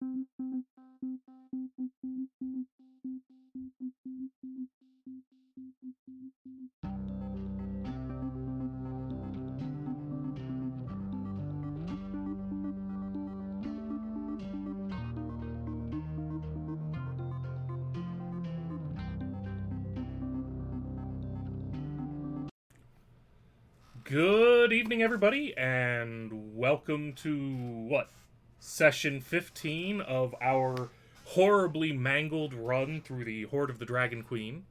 Good evening, everybody, and welcome to, session 15 of our horribly mangled run through the Hoard of the Dragon Queen.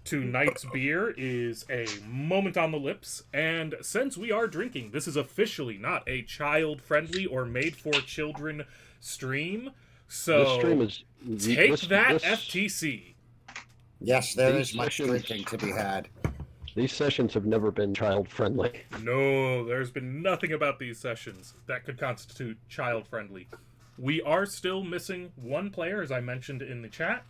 Tonight's beer is a moment on the lips, and since we are drinking, this is officially not a child-friendly or made-for-children stream, so This stream is take that, FTC. Yes, there is much drinking to be had. These sessions have never been child-friendly. No, there's been nothing about these sessions that could constitute child-friendly. We are still missing one player, as I mentioned in the chat,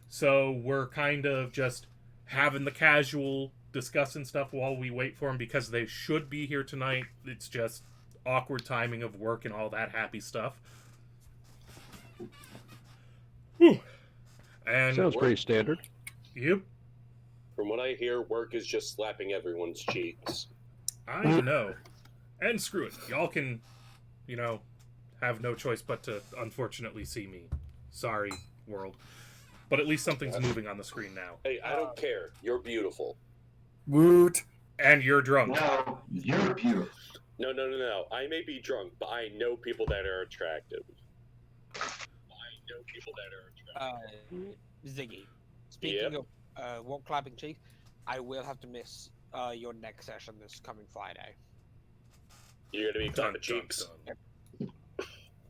so we're kind of just having the casual discussing stuff while we wait for them because they should be here tonight. It's just awkward timing of work and all that happy stuff. Whew. And sounds pretty standard. Yep. From what I hear, work is just slapping everyone's cheeks. I know. And screw it. Y'all can, have no choice but to unfortunately see me. Sorry, world. But at least something's moving on the screen now. Hey, I don't care. You're beautiful. Woot. And you're drunk. No, you're beautiful. No. I may be drunk, but I know people that are attractive. Ziggy, speaking of wall clapping cheeks, I will have to miss your next session this coming Friday. You're gonna be clapping cheeks.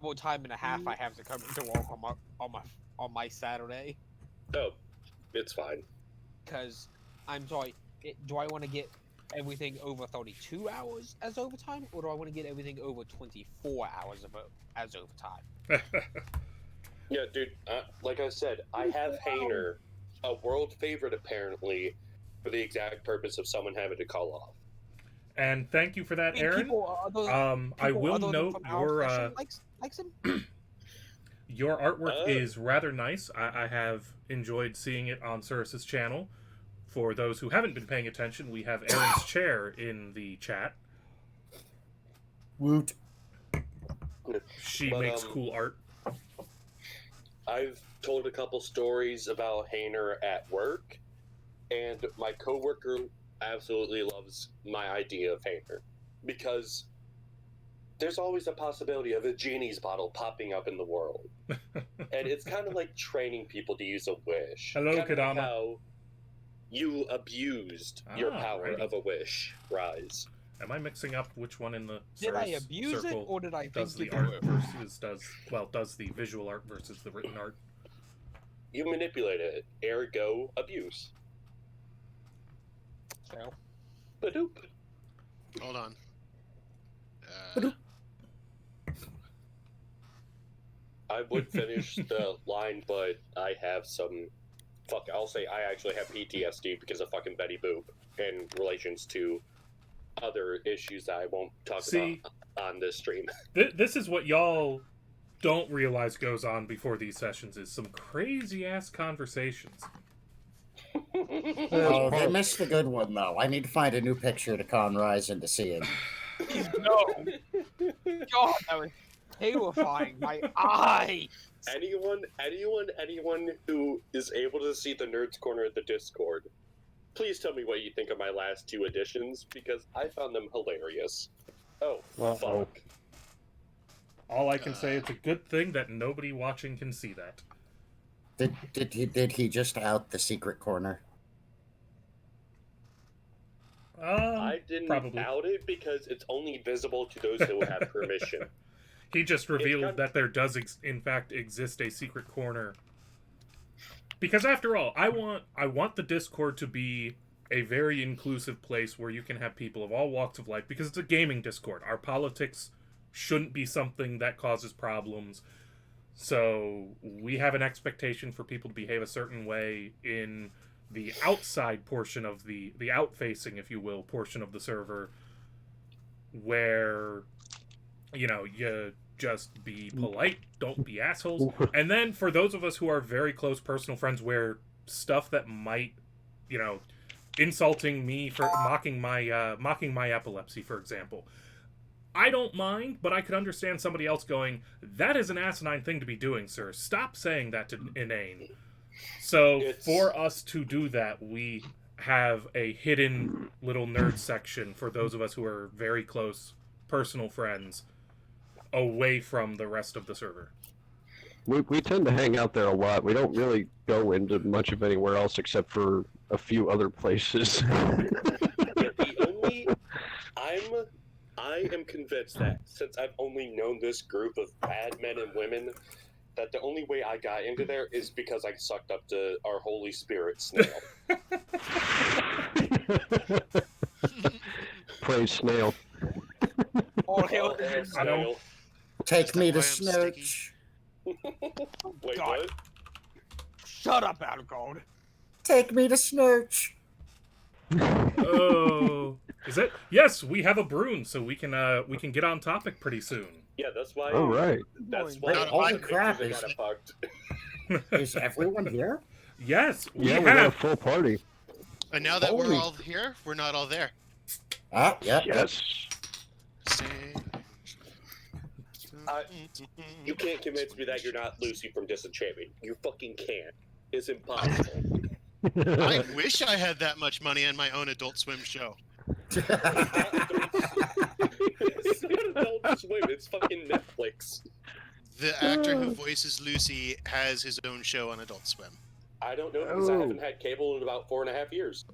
What time and a half I have to come to work on my Saturday? Oh, it's fine. Because I'm sorry, do I want to get everything over 32 hours as overtime, or do I want to get everything over 24 hours as overtime? Yeah, dude. Like I said, I have Hainer, a world favorite apparently, for the exact purpose of someone having to call off. And thank you for that, Aaron. I will note your likes him. Your artwork is rather nice. I have enjoyed seeing it on Cirrus's channel. For those who haven't been paying attention, we have Aaron's chair in the chat. Woot. She makes cool art. I've told a couple stories about Hainer at work, and my coworker absolutely loves my idea of Hainer because there's always a possibility of a genie's bottle popping up in the world, and it's kind of like training people to use a wish. Hello, kind Kadama. of like how you abused your power of a wish, Rise. Am I mixing up which one in the Did I abuse it, or did I does think the art versus does the visual art versus the written art? You manipulated it, ergo abuse. So. Badoop. Hold on. I would finish the line, but I have some... I'll say I actually have PTSD because of fucking Betty Boop in relations to other issues that I won't talk about on this stream. This is what y'all don't realize goes on before these sessions is some crazy-ass conversations. Oh, they missed the good one, though. I need to find a new picture to con Rise into seeing. No! God, that was terrifying. My eyes! Anyone who is able to see the Nerds Corner of the Discord, please tell me what you think of my last two editions, because I found them hilarious. Oh, fuck. All I can say, it's a good thing that nobody watching can see that. Did he just out the secret corner? I didn't out it because it's only visible to those who have permission. He just revealed that there does, in fact, exist a secret corner. Because after all, I want the Discord to be a very inclusive place where you can have people of all walks of life, because it's a gaming Discord. Our politics shouldn't be something that causes problems. So we have an expectation for people to behave a certain way in the outside portion of the out-facing, if you will, portion of the server, where, you just be polite. Don't be assholes. And then for those of us who are very close personal friends where stuff that might, insulting me for mocking my epilepsy, for example, I don't mind, but I could understand somebody else going, that is an asinine thing to be doing, sir. Stop saying that to inane. So for us to do that, we have a hidden little nerd section for those of us who are very close personal friends away from the rest of the server. We tend to hang out there a lot. We don't really go into much of anywhere else except for a few other places. I am convinced that since I've only known this group of bad men and women, that the only way I got into there is because I sucked up to our Holy Spirit snail. Praise snail. All hail snail. Take me to why I'm Snooch. Wait, God. what? Shut up, Algod. Take me to Snooch. Oh, is it? Yes, we have a Brune, so we can get on topic pretty soon. Yeah, that's why. All right. That's why. Wait, holy the crap, pictures is- got fucked. Is everyone here? Yes, we Yeah, we got a have. full party. And now that Holy- we're all here, we're not all there. Ah, yep. Yes. You can't convince me that you're not Lucy from Disenchantment. You fucking can't. It's impossible. I wish I had that much money on my own Adult Swim show. It's not Adult Swim. It's fucking Netflix. The actor who voices Lucy has his own show on Adult Swim. I don't know because I haven't had cable in about 4.5 years.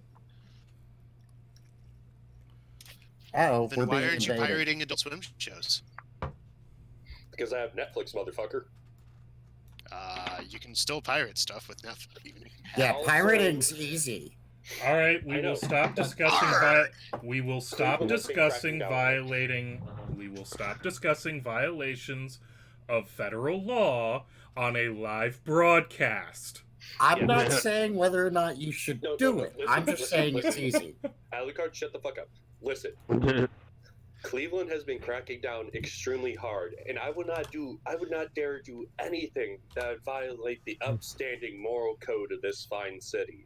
Oh, Then we're why being aren't you invaded. pirating Adult Swim shows? Because I have Netflix, motherfucker. You can still pirate stuff with Netflix. Yeah, Also- pirating's easy. All right, we I know. will stop discussing. We will stop Cleveland has been discussing cracking down. violating. We will stop discussing violations of federal law on a live broadcast. I'm Yeah. not saying whether or not you should No, do no, it. listen, I'm just listen, saying it's listen. easy. Alucard, shut the fuck up. Listen, Cleveland has been cracking down extremely hard, and I would not dare do anything that would violate the upstanding moral code of this fine city.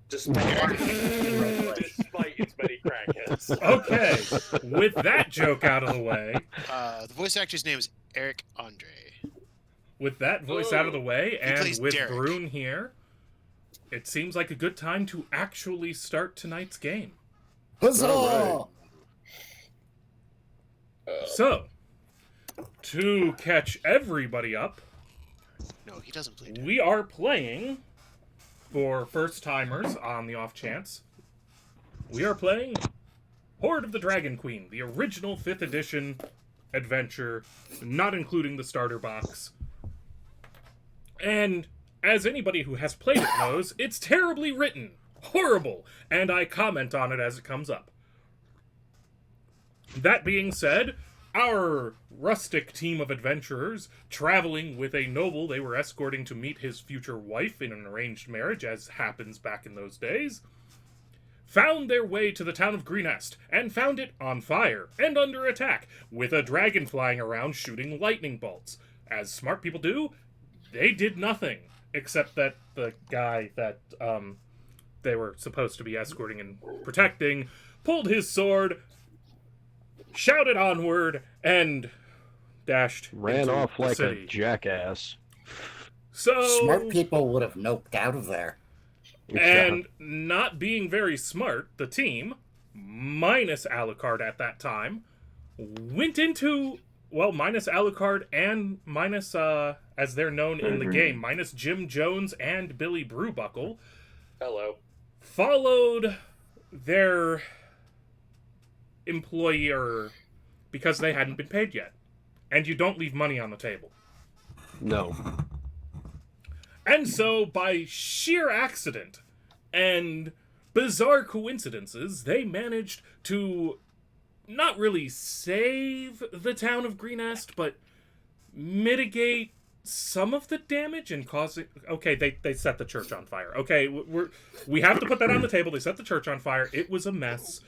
Despite its many crackheads. Okay, with that joke out of the way, The voice actor's name is Eric Andre. with that voice out of the way, and plays with Derek. Brune here, it seems like a good time to actually start tonight's game. Huzzah! All So, to catch everybody up, No, he doesn't play Derek. we are playing, for first-timers on the off chance, we are playing Hoard of the Dragon Queen, the original 5th edition adventure, not including the starter box. And as anybody who has played it knows, it's terribly written, horrible, and I comment on it as it comes up. That being said, our rustic team of adventurers, traveling with a noble they were escorting to meet his future wife in an arranged marriage, as happens back in those days, found their way to the town of Greenest, and found it on fire and under attack, with a dragon flying around shooting lightning bolts. As smart people do, they did nothing, except that the guy that they were supposed to be escorting and protecting pulled his sword, shouted onward, and dashed Ran into off the like city. a jackass. So, Smart people would have noped out of there. and not being very smart, the team, minus Alucard at that time, went into, well, minus Alucard and minus, as they're known in the game, minus Jim Jones and Billy Brewbuckle, Hello. followed their employer because they hadn't been paid yet. And you don't leave money on the table. No. And so, by sheer accident and bizarre coincidences, they managed to not really save the town of Greenest, but mitigate some of the damage and cause it... Okay, they set the church on fire. Okay, we have to put that on the table. They set the church on fire. It was a mess.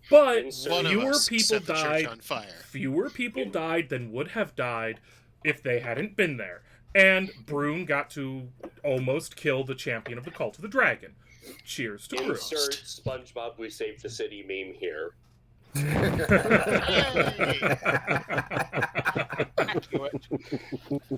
But One of fewer us people set the church died. on fire. Fewer people died than would have died if they hadn't been there. And Broom got to almost kill the champion of the Cult of the Dragon. Cheers to Broom. Insert SpongeBob We Saved the City meme here. Accurate.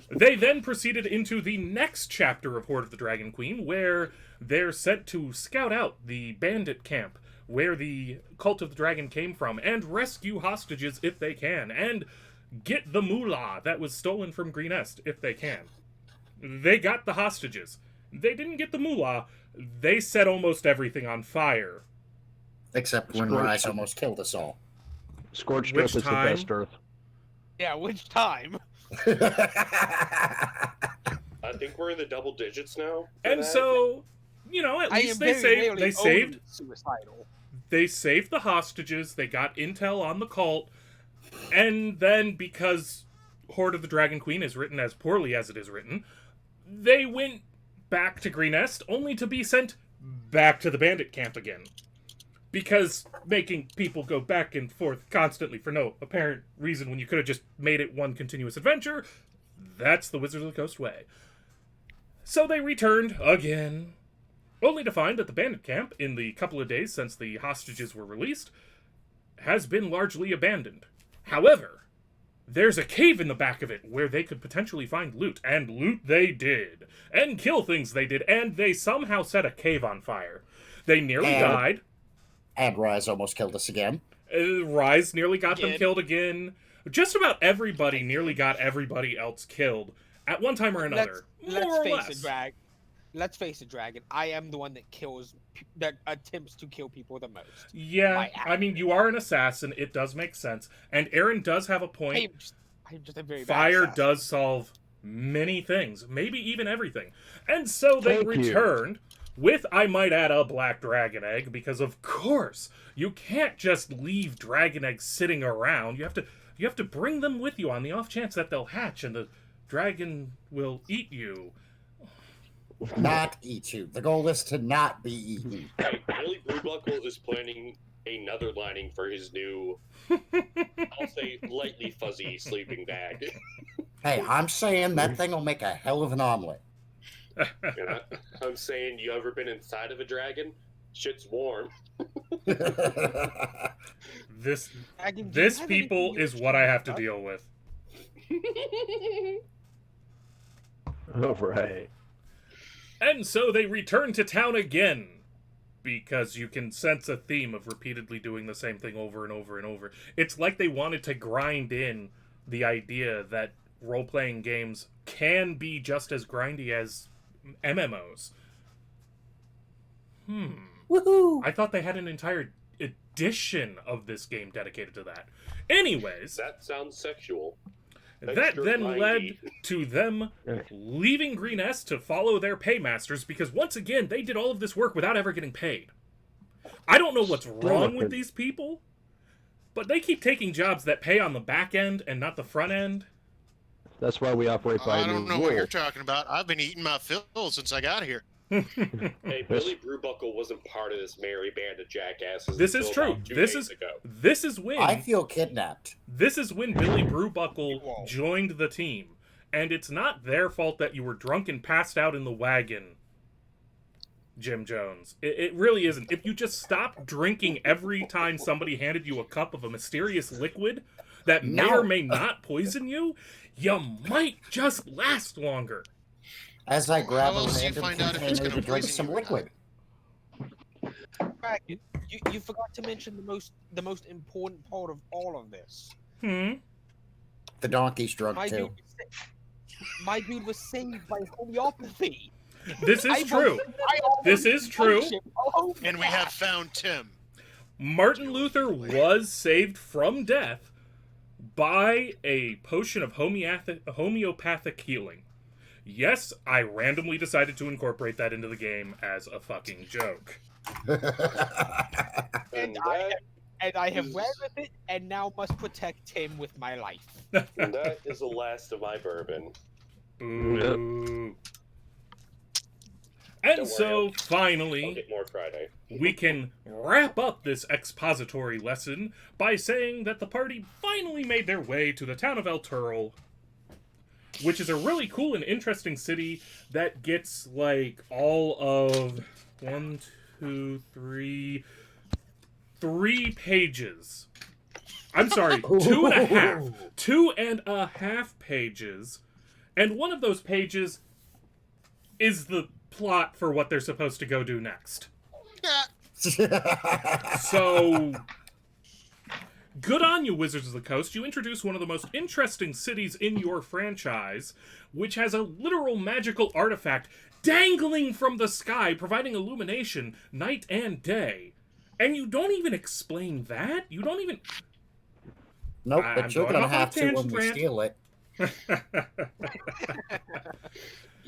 They then proceeded into the next chapter of Hoard of the Dragon Queen, where they're sent to scout out the bandit camp where the Cult of the Dragon came from, and rescue hostages if they can, and get the moolah that was stolen from Green Est if they can. They got the hostages. They didn't get the moolah. They set almost everything on fire. Except when Rise almost killed us all. Scorched Which Earth is the time? best Earth. Yeah, which time? I think we're in the double digits now. for And that. so, you know, at I least am they very saved. rarely They saved. suicidal. They saved the hostages. They got intel on the cult, and then because Hoard of the Dragon Queen is written as poorly as it is written, they went back to Green Est, only to be sent back to the bandit camp again. Because making people go back and forth constantly for no apparent reason when you could have just made it one continuous adventure, that's the Wizards of the Coast way. So they returned again, only to find that the bandit camp, in the couple of days since the hostages were released, has been largely abandoned. However, there's a cave in the back of it where they could potentially find loot, and loot they did, and kill things they did, and they somehow set a cave on fire. They nearly died. And Rise almost killed us again. Rise nearly got them Again. killed again. Just about everybody nearly got everybody else killed at one time or another. Let's more or face less. it, Let's face it, Dragon. I am the one that attempts to kill people the most. Yeah, by I mean, you are an assassin. It does make sense. And Aaron does have a point. I'm just a very bad Fire assassin. does solve many things, maybe even everything. And so they Thank you. returned with, I might add, a black dragon egg, because of course you can't just leave dragon eggs sitting around. You have to bring them with you on the off chance that they'll hatch and the dragon will eat you. Not eat you. The goal is to not be eaten. Hey, Billy Brewbuckle is planning another lining for his new, I'll say, lightly fuzzy sleeping bag. Hey, I'm saying that thing will make a hell of an omelet. You know, I'm saying, you ever been inside of a dragon? Shit's warm. This Dragon, do you this have people anything is you what I have to can deal with. All right. And so they return to town again, because you can sense a theme of repeatedly doing the same thing over and over and over. It's like they wanted to grind in the idea that role-playing games can be just as grindy as MMOs. Woohoo! I thought they had an entire edition of this game dedicated to that. Anyways, That sounds sexual. that Extra then grindy. led to them leaving Green Est to follow their paymasters, because once again, they did all of this work without ever getting paid. I don't know what's wrong with these people, but they keep taking jobs that pay on the back end and not the front end. That's why we operate by I a new don't know rule. what you're talking about. I've been eating my fill since I got here. Hey, Billy Brewbuckle wasn't part of this merry band of jackasses. This is until true. about 2 This days is ago. this is when I feel kidnapped. this is when Billy Brewbuckle Whoa. joined the team, and it's not their fault that you were drunk and passed out in the wagon, Jim Jones. It really isn't. If you just stopped drinking every time somebody handed you a cup of a mysterious liquid that may No. or may not poison you, you might just last longer. As I grab How a else do you random find out if it's container gonna to drink poison some you or not? liquid. Dragon, you forgot to mention the most important part of all of this. The donkey's drunk My too. dude, was sa- my dude was saved by homeopathy. This is true. This is true. And we have found Tim. Martin Luther was saved from death by a potion of homeopathic healing. Yes, I randomly decided to incorporate that into the game as a fucking joke. And I have read with it, and now must protect him with my life. And that is the last of my bourbon. Ooh. And Don't so, worry, I'll finally, get more Friday. we can wrap up this expository lesson by saying that the party finally made their way to the town of Elturel, which is a really cool and interesting city that gets, like, all of 3 pages. I'm sorry, 2.5. 2.5 pages. And one of those pages is the plot for what they're supposed to go do next. So, good on you, Wizards of the Coast. You introduced one of the most interesting cities in your franchise, which has a literal magical artifact dangling from the sky, providing illumination night and day. And you don't even explain that? You don't even... Nope, I'm but you're going gonna off on a have to when tangent, we Grant. steal it.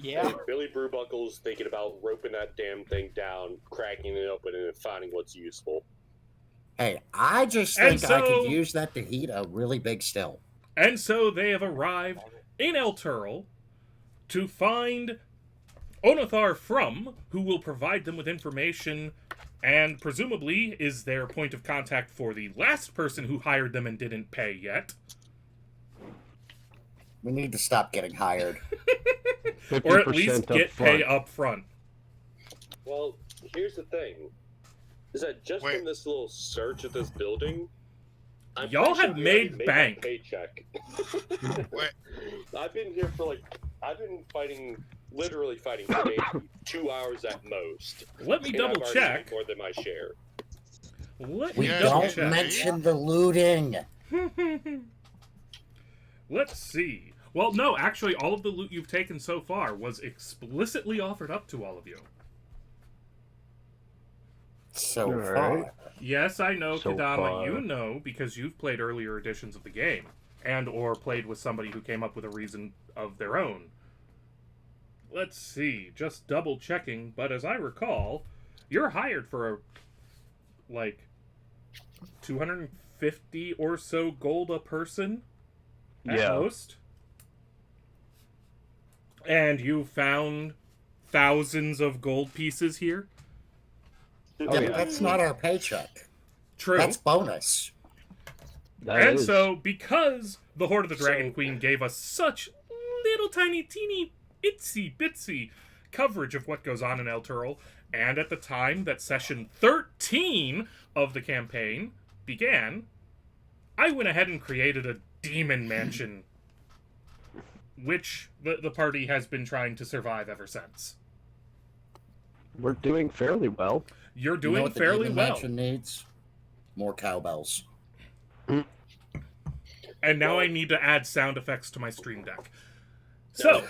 Yeah. Hey, Billy Brewbuckle's thinking about roping that damn thing down, cracking it open, and finding what's useful. Hey, I just And think I so- could use that to heat a really big still. And so they have arrived in Elturel to find Onothar From, who will provide them with information and presumably is their point of contact for the last person who hired them and didn't pay yet. We need to stop getting hired. Or at least 50% get up pay front. up front. Well, here's the thing: is that just Wait. from this little search of this building, I'm Y'all pretty have sure we already made my bank. Paycheck. Wait. I've been here for I've been literally fighting for maybe 2 hours at most. Let me And double I've already check. made more than my share. Let We me Yeah, double don't check. mention the looting. Let's see. Well, no, actually, all of the loot you've taken so far was explicitly offered up to all of you. So Alright. far. Yes, I know, So Kadama, far. you know, because you've played earlier editions of the game, and or played with somebody who came up with a reason of their own. Let's see, just double checking, but as I recall, you're hired for, 250 or so gold a person, at Yeah. most. And you found thousands of gold pieces here? Oh, Yeah, yeah. but that's not our paycheck. True. That's bonus. That And is- so, because the Hoard of the Dragon So- Queen gave us such little tiny, teeny, itsy bitsy coverage of what goes on in Elturel, and at the time that session 13 of the campaign began, I went ahead and created a demon mansion, which the party has been trying to survive ever since. We're doing fairly well. You're You know doing what the fairly Demon well. Mansion needs? More cowbells. And now Well- I need to add sound effects to my stream deck. So,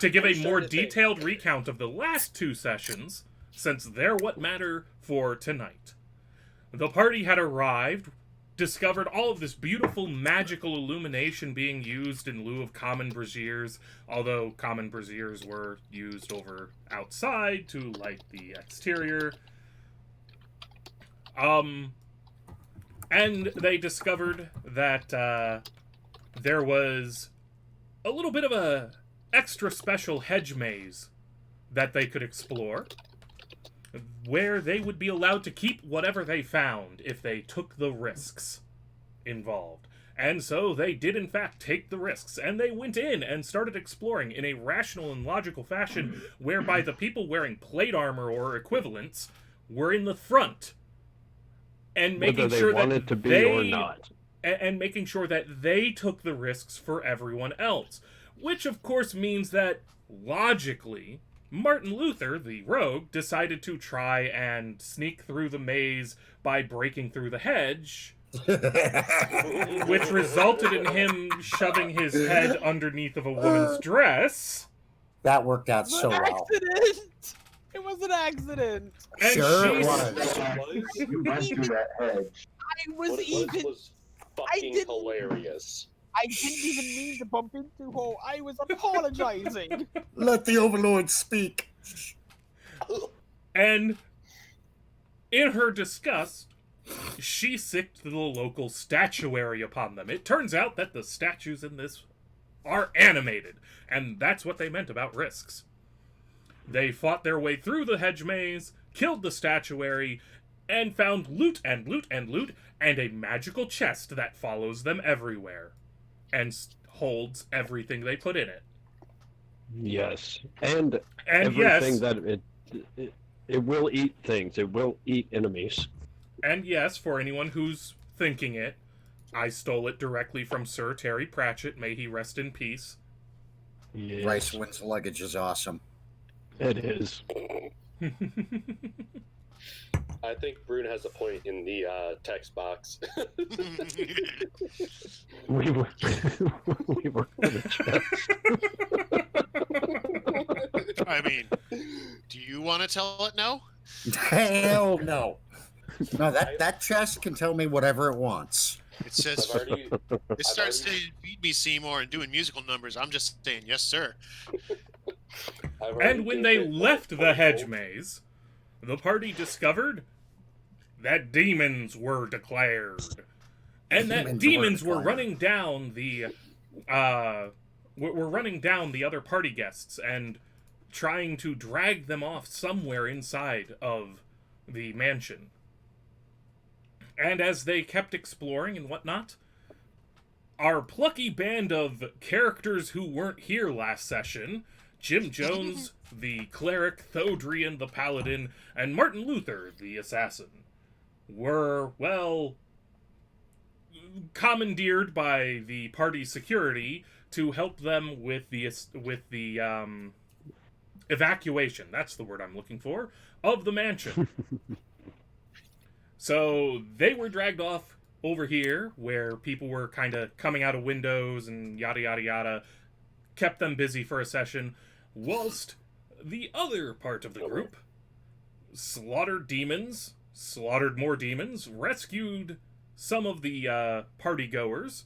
to give a I'm more starting to think- detailed recount of the last 2 sessions, since they're what matter for tonight. The party had arrived, discovered all of this beautiful magical illumination being used in lieu of common braziers, although common braziers were used over outside to light the exterior. And they discovered that there was a little bit of a extra special hedge maze that they could explore, where they would be allowed to keep whatever they found if they took the risks involved. And so they did in fact take the risks, and they went in and started exploring in a rational and logical fashion, whereby the people wearing plate armor or equivalents were in the front, and making Whether they sure want that it to be they or not. and making sure that they took the risks for everyone else. Which, of course, means that, logically, Martin Luther, the rogue, decided to try and sneak through the maze by breaking through the hedge, which resulted in him shoving his head underneath of a woman's dress. That worked out It was so an well. accident. It was an accident. And Sure it she's- was. You went through that hedge. I was What it even. was fucking didn't- hilarious. I didn't even mean to bump into her. I was apologizing. Let the Overlord speak. And in her disgust, she sicked the local statuary upon them. It turns out that the statues in this are animated, and that's what they meant about risks. They fought their way through the hedge maze, killed the statuary, and found loot and loot and loot, and a magical chest that follows them everywhere and holds everything they put in it. Yes, and And everything yes, that it will eat things. It will eat enemies. and yes, for anyone who's thinking it, I stole it directly from Sir Terry Pratchett. May he rest in peace. Yes, Rice Wind's luggage is awesome. it is. I think Brune has a point in the text box. We were we were in a chest. I mean, do you want to tell it now? Hell no. No, that chest can tell me whatever it wants. It says, I've already, it starts saying, feed me Seymour and doing musical numbers. I'm just saying, yes, sir. I've already And when given they it left the 20 hedge gold. maze, the party discovered that demons were declared. And that demons were running down the were running down the other party guests and trying to drag them off somewhere inside of the mansion. And as they kept exploring and whatnot, our plucky band of characters who weren't here last session, Jim Jones, the cleric, Thodrian, the paladin, and Martin Luther, the assassin, were, well, commandeered by the party security to help them with the evacuation, that's the word I'm looking for, of the mansion. So they were dragged off over here where people were kind of coming out of windows and yada yada yada, kept them busy for a session, whilst the other part of the group slaughtered demons, slaughtered more demons, rescued some of the party-goers,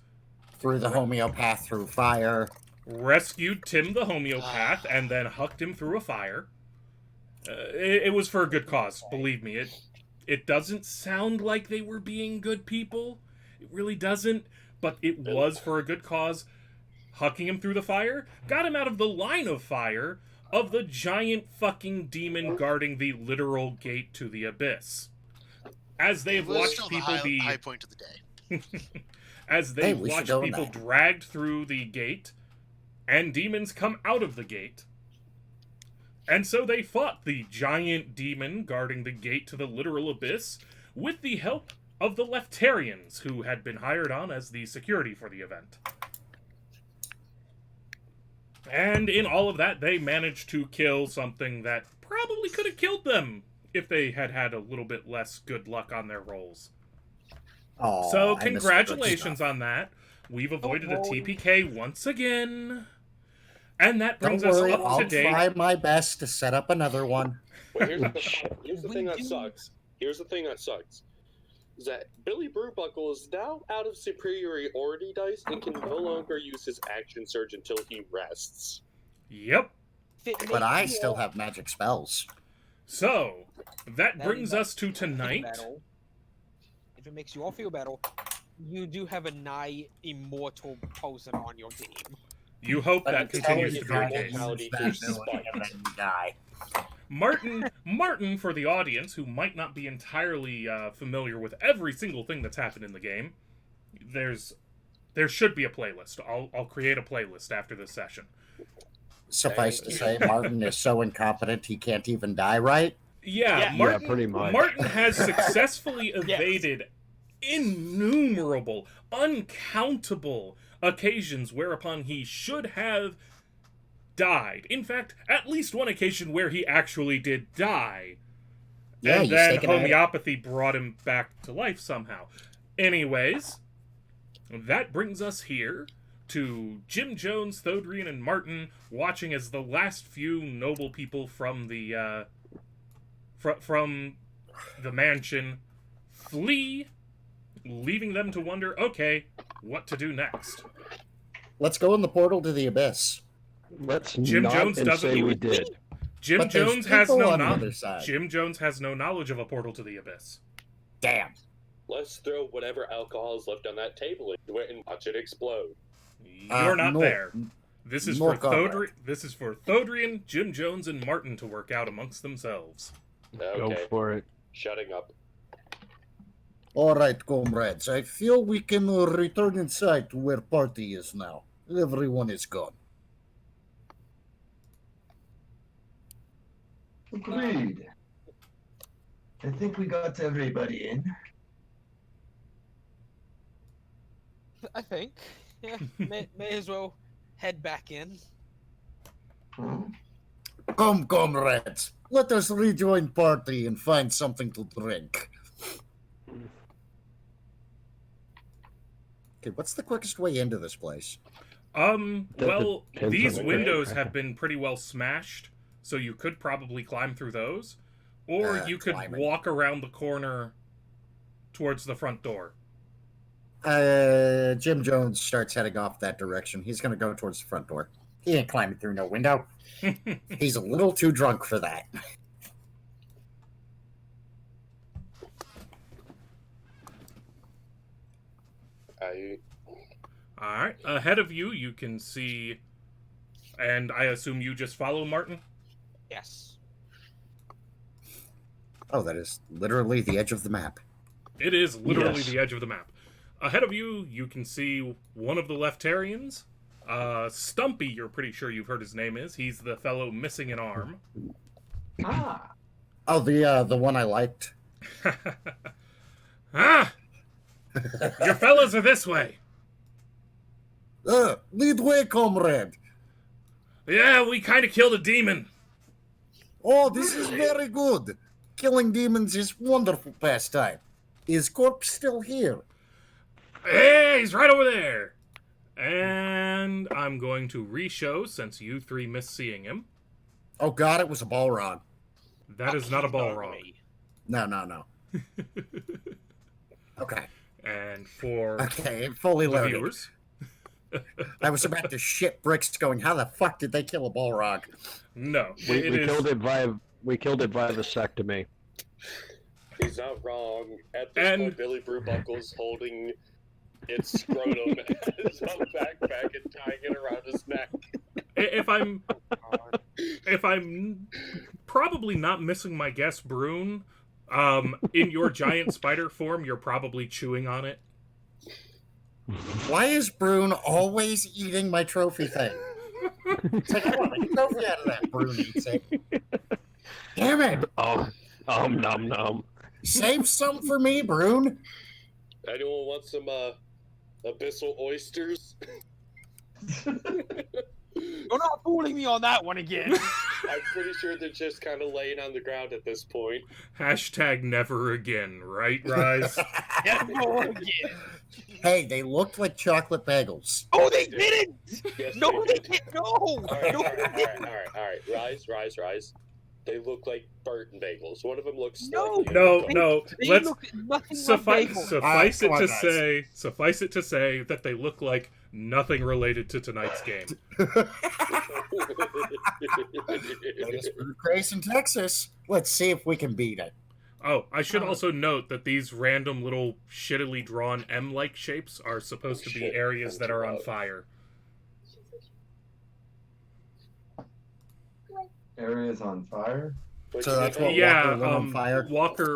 Through the homeopath, through fire. rescued Tim the Homeopath, and then hucked him through a fire. It was for a good cause, believe me. It doesn't sound like they were being good people. It really doesn't, but it was for a good cause. Hucking him through the fire got him out of the line of fire of the giant fucking demon guarding the literal gate to the abyss. As they've It was watched still the people be high point of the day. as they've we should watched go in people there. dragged through the gate, and demons come out of the gate. And so they fought the giant demon guarding the gate to the literal abyss with the help of the Leftarians, who had been hired on as the security for the event. And in all of that, they managed to kill something that probably could have killed them if they had had a little bit less good luck on their rolls. Oh, So I missed the good congratulations stuff. on that. We've avoided a Don't worry. TPK once again. And that Don't brings us worry, up I'll to date. try my best to set up another one. But here's the thing that sucks. Here's the thing that sucks. Is that Billy Brewbuckle is now out of superiority dice and can no longer use his action surge until he rests. Yep. But I still have magic spells. So that Now brings you us to tonight. If it makes you all feel better, you do have a nigh immortal person on your team. You hope But that until continues you to be the try case. Mortality that through ability, and then you die. Martin, for the audience who might not be entirely familiar with every single thing that's happened in the game, there should be a playlist. I'll create a playlist after this session. Suffice to say, Martin is so incompetent he can't even die right. Yeah, Yeah. Martin, Pretty much. Martin has successfully evaded innumerable, uncountable occasions whereupon he should have died. In fact, at least one occasion where he actually did die. Yeah, And he's then taken out- homeopathy brought him back to life somehow. Anyways, that brings us here to Jim Jones, Thodrian, and Martin watching as the last few noble people from the from the mansion flee, leaving them to wonder, okay, what to do next. Let's go in the portal to the abyss. Let's Jim not Jones and doesn't say we even- did. Jim But there's Jones has people no on the knowledge. other side. Jim Jones has no knowledge of a portal to the abyss. Damn. Let's throw whatever alcohol is left on that table into it and watch it explode. You're not no. there. This is More for combat. This is for Thodrian, Jim Jones, and Martin to work out amongst themselves. Okay, Go for it. shutting up. All right, comrades. I feel we can return inside to where party is now. Everyone is gone. Agreed. I think we got everybody in. I think. Yeah, may as well head back in. Hmm? Come, comrades. Let us rejoin party and find something to drink. Okay, what's the quickest way into this place? Well, depends these on the windows way. have been pretty well smashed, so you could probably climb through those, or you could climbing. walk around the corner towards the front door. Jim Jones starts heading off that direction. He's going to go towards the front door. He ain't climbing through no window. He's a little too drunk for that. Alright, ahead of you, you can see, and I assume you just follow Martin? Yes. Oh, that is literally the edge of the map. It is literally Yes. the edge of the map. Ahead of you, you can see one of the Leftarians. Stumpy, you're pretty sure you've heard his name is. He's the fellow missing an arm. Ah, Oh, the one I liked. Ah! Your fellas are this way! Lead way, comrade. Yeah, we kind of killed a demon. Oh, this is very good. Killing demons is wonderful pastime. Is corpse still here? Hey, he's right over there! And I'm going to re-show since you three missed seeing him. Oh God, it was a Balrog. That is not a He's not Balrog. me. No. Okay. And for Okay, fully the loaded. viewers, I was about to shit bricks going, how the fuck did they kill a Balrog? no, We it is. killed it via vasectomy. He's not wrong. At this And- point, Billy Brewbuckle's holding its scrotum as a backpack and tying it around his neck. If I'm probably not missing my guess, Brune, in your giant spider form, you're probably chewing on it. Why is Brune always eating my trophy thing? It's like, come on, get the trophy out of that. Brune eats it. Damn it! Oh, nom nom. Save some for me, Brune. Anyone want some abyssal oysters? You're not fooling me on that one again. I'm pretty sure they're just kind of laying on the ground at this point. Hashtag never again, right, Rise? Never again. Hey, they looked like chocolate bagels. Oh, they didn't! Yes, No, they did. didn't! No! All right, No, all right, they all right, didn't! all right. Rise. They look like Burton bagels. One of them looks No. slightly No, undercooked. no. They Let's look nothing suffice like bagels. suffice it come on, to guys. say that they look like nothing related to tonight's game. Latest food craze in Texas. Let's see if we can beat it. Oh, I should also note that these random little shittily drawn M-like shapes are supposed to be Shit, areas that are on I'm fire. areas on fire. But So that's what Yeah, Walker lit on fire.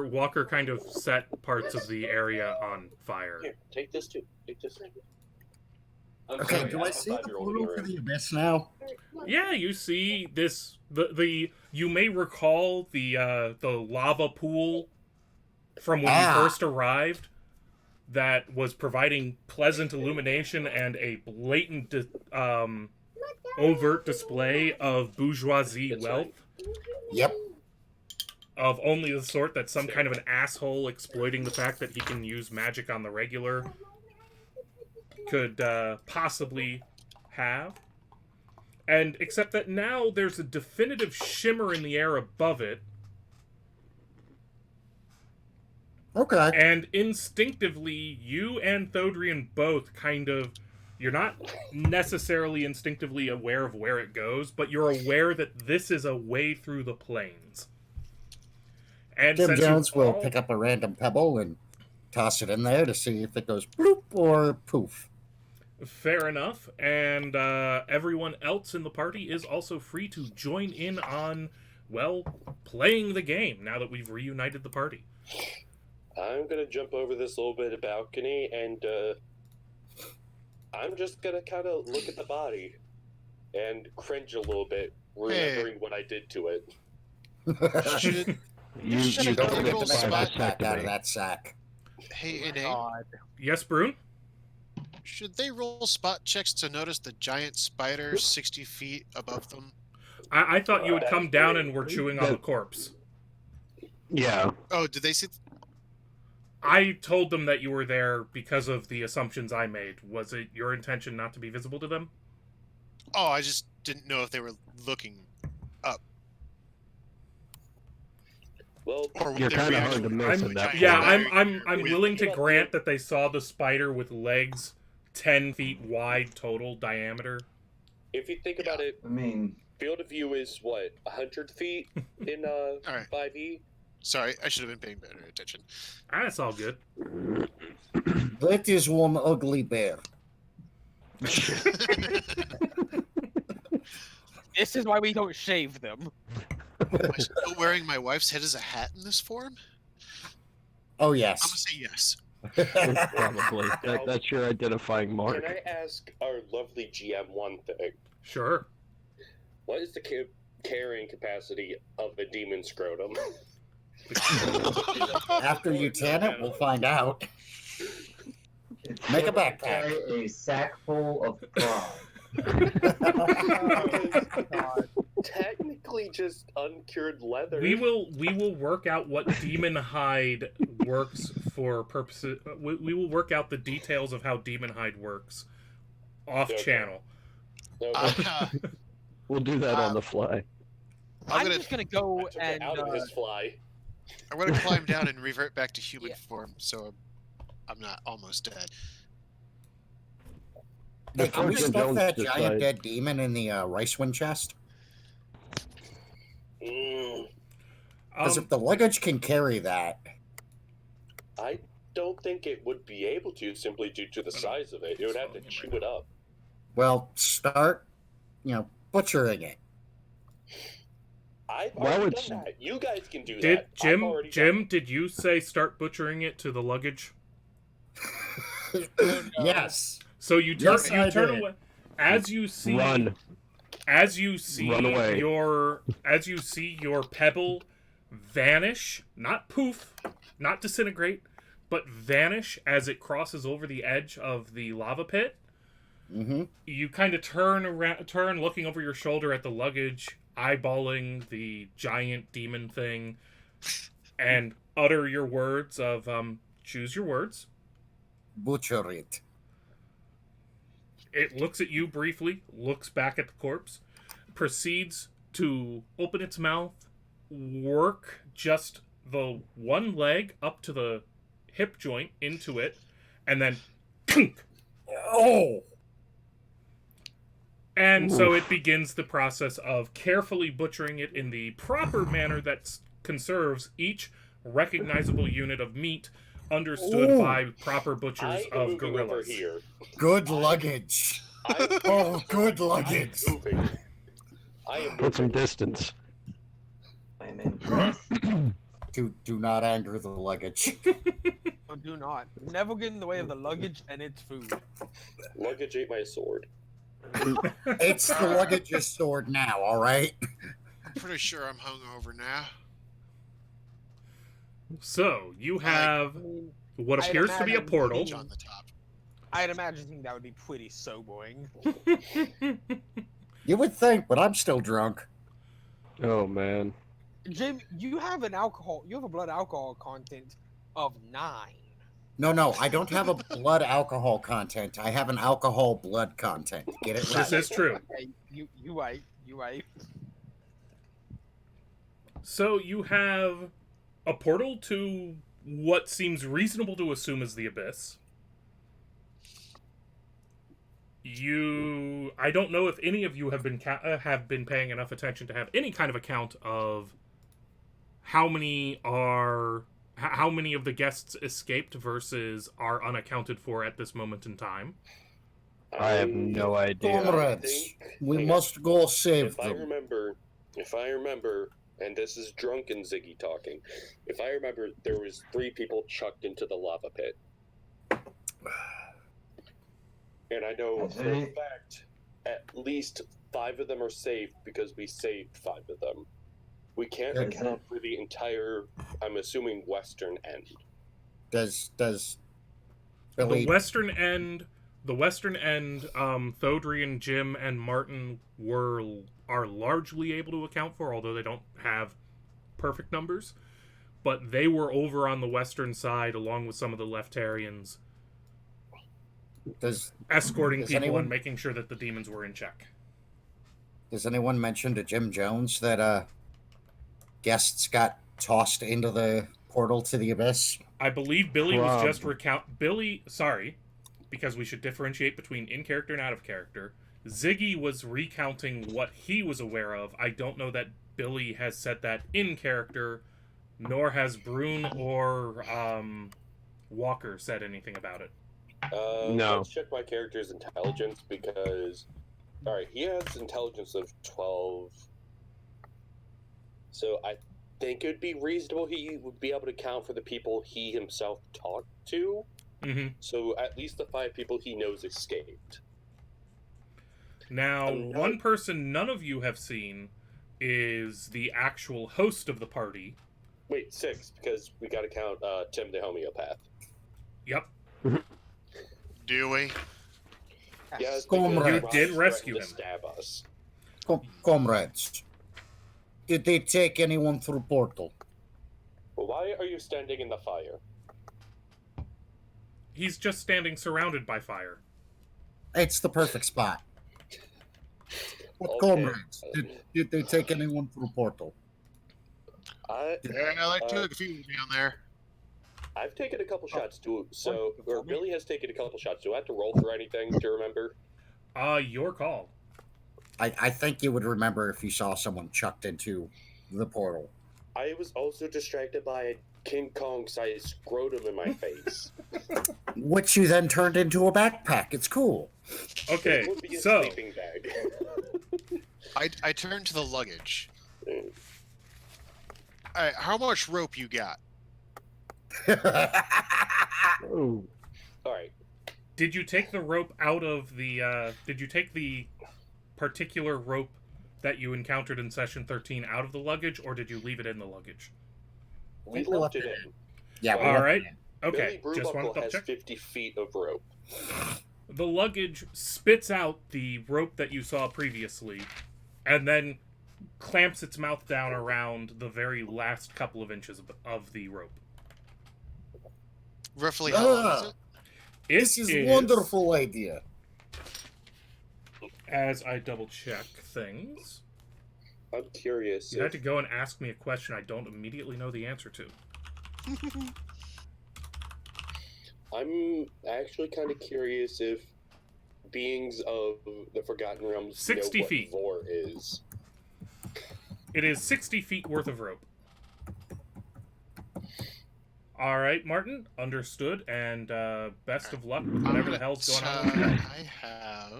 Walker kind of set parts of the area on fire. Here, take this too. Take this. I'm Okay, sorry, do I'm I a see the 5-year-old in portal for room. the abyss now? Yeah, you see this the you may recall the lava pool from when you first arrived that was providing pleasant illumination and a blatant overt display of bourgeoisie It's wealth. Yep. Of only the sort that some kind of an asshole exploiting the fact that he can use magic on the regular could possibly have. And except that now there's a definitive shimmer in the air above it, Okay. and instinctively, you and Thodrian both kind of... You're not necessarily instinctively aware of where it goes, but you're aware that this is a way through the plains. And Jim since Jones you've will all- pick up a random pebble and toss it in there to see if it goes bloop or poof. Fair enough. And everyone else in the party is also free to join in on, well, playing the game now that we've reunited the party. I'm gonna jump over this little bit of balcony and I'm just gonna kind of look at the body and cringe a little bit, remembering what I did to it. Should You Don't don't they get roll to Make a buy backpack out of vasectomy. that sack. hey Oh my Inane, God. Yes, Brune? should they roll spot checks to notice the giant spider 60 feet above them? I thought you had That's come down great. and were chewing on the corpse. Yeah. Oh, did they see? I told them that you were there because of the assumptions I made. Was it your intention not to be visible to them? Oh, I just didn't know if they were looking up. Well, Or would You're there kinda be hard actually to miss a in I'm, that giant yeah, point. I'm with- willing to grant that they saw the spider with legs 10 feet wide total diameter. if you think about it, I mean, field of view is what 100 feet in Alright. 5e. Sorry, I should have been paying better attention. That's all good. That is one ugly bear. This is why we don't shave them. Am I still wearing my wife's head as a hat in this form? Oh, I'm gonna yes. say yes. Probably. That's your identifying mark. Can I ask our lovely GM one thing? Sure. What is the carrying capacity of a demon scrotum? After you tan it, we'll find out. it's Make a able to backpack. carry a sack full of pride. Technically, just uncured leather. We will work out what demon hide works for purposes. We will work out the details of how demon hide works off Okay. channel. Okay. We'll do that on the fly. I'm just gonna I go took it and out of his fly. I'm gonna climb down and revert back to human Yeah. form, so I'm not almost dead. Hey, can we Sergeant stuff Jones that decide- giant dead demon in the rice wind chest? Because if the luggage can carry that, I don't think it would be able to simply due to the size of it. It would have to chew it up. well, start, butchering it. I've Well, already it's- done that. You guys can do Did that. I've already done Jim? Did you say start butchering it to the luggage? Yes. So you turn Yes, I turn did. away as you see Run. as you see Run away. your pebble vanish, not poof, not disintegrate, but vanish as it crosses over the edge of the lava pit. Mm-hmm. You kind of turn looking over your shoulder at the luggage, eyeballing the giant demon thing, and utter your words of choose your words. Butcher it. It looks at you briefly, looks back at the corpse, proceeds to open its mouth, work just the one leg up to the hip joint into it, and then Oh! and so it begins the process of carefully butchering it in the proper manner that conserves each recognizable unit of meat understood Ooh. by proper butchers I am of moving over gorillas. here. Good luggage. Oh, good luggage. I am moving. I am Put some moving. distance. I'm impressed. Do not anger the luggage. Oh, do not. Never get in the way of the luggage and its food. Luggage ate my sword. It's the luggage's sword now, all right? I'm pretty sure I'm hungover now. So you have I mean, what I'd appears to be a imagine portal. Beach on the top. I'd imagine that would be pretty sobering. You would think, but I'm still drunk. Oh man. Jim, you have a blood alcohol content of 9. No, I don't have a blood alcohol content. I have an alcohol blood content. Get it This right. is true. Okay, you right. So you have a portal to what seems reasonable to assume is the abyss. I don't know if any of you have been paying enough attention to have any kind of account of how many of the guests escaped versus are unaccounted for at this moment in time. I have no idea. Comrades, we hang on. must go save If I them. remember, and this is drunken Ziggy talking, if I remember, there was 3 people chucked into the lava pit. And I know for a fact at least 5 of them are saved because we saved 5 of them. We can't account for the entire, I'm assuming, western end. Does The western end, Thodrian, Jim, and Martin are largely able to account for, although they don't have perfect numbers. But they were over on the western side, along with some of the Leftarians, escorting people and making sure that the demons were in check. Does anyone mention to Jim Jones that guests got tossed into the portal to the abyss? I believe Billy was just because we should differentiate between in character and out of character. Ziggy was recounting what he was aware of. I don't know that Billy has said that in character, nor has Brune or Walker said anything about it. No. Let's check my character's intelligence because, alright, he has intelligence of 12. So I think it would be reasonable he would be able to count for the people he himself talked to. Mm-hmm. So at least the 5 people he knows escaped. Now, one person none of you have seen is the actual host of the party. Wait, 6, because we gotta count Tim the Homeopath. Yep. Do we? Yes, Comrades. You did rescue him. Stab us. Comrades, did they take anyone through portal? Well, why are you standing in the fire? He's just standing surrounded by fire. It's the perfect spot. But Okay. comrades, did they take anyone through portal? I took a few down there. I've taken a couple shots too, or Billy has taken a couple shots. Do I have to roll for anything to remember? Your call. I think you would remember if you saw someone chucked into the portal. I was also distracted by a King Kong-sized scrotum in my face. Which you then turned into a backpack. It's cool. Okay, It would be a so sleeping bag. I turned to the luggage. Alright, how much rope you got? Oh. All right. did you take the rope out of the? Did you take the particular rope that you encountered in session 13 out of the luggage, or did you leave it in the luggage? We left it in. Yeah. All right. Billy Okay. Just wanted Brewbuckle to has check. 50 feet of rope. The luggage spits out the rope that you saw previously, and then clamps its mouth down around the very last couple of inches of the rope. Roughly how long is it? This is wonderful idea. As I double check things, I'm curious. you had to go and ask me a question I don't immediately know the answer to. I'm actually kind of curious if beings of the Forgotten Realms 60 know what feet. Vor is. It is 60 feet worth of rope. All right, Martin, understood, and best of luck with whatever the hell's going on with you. I have.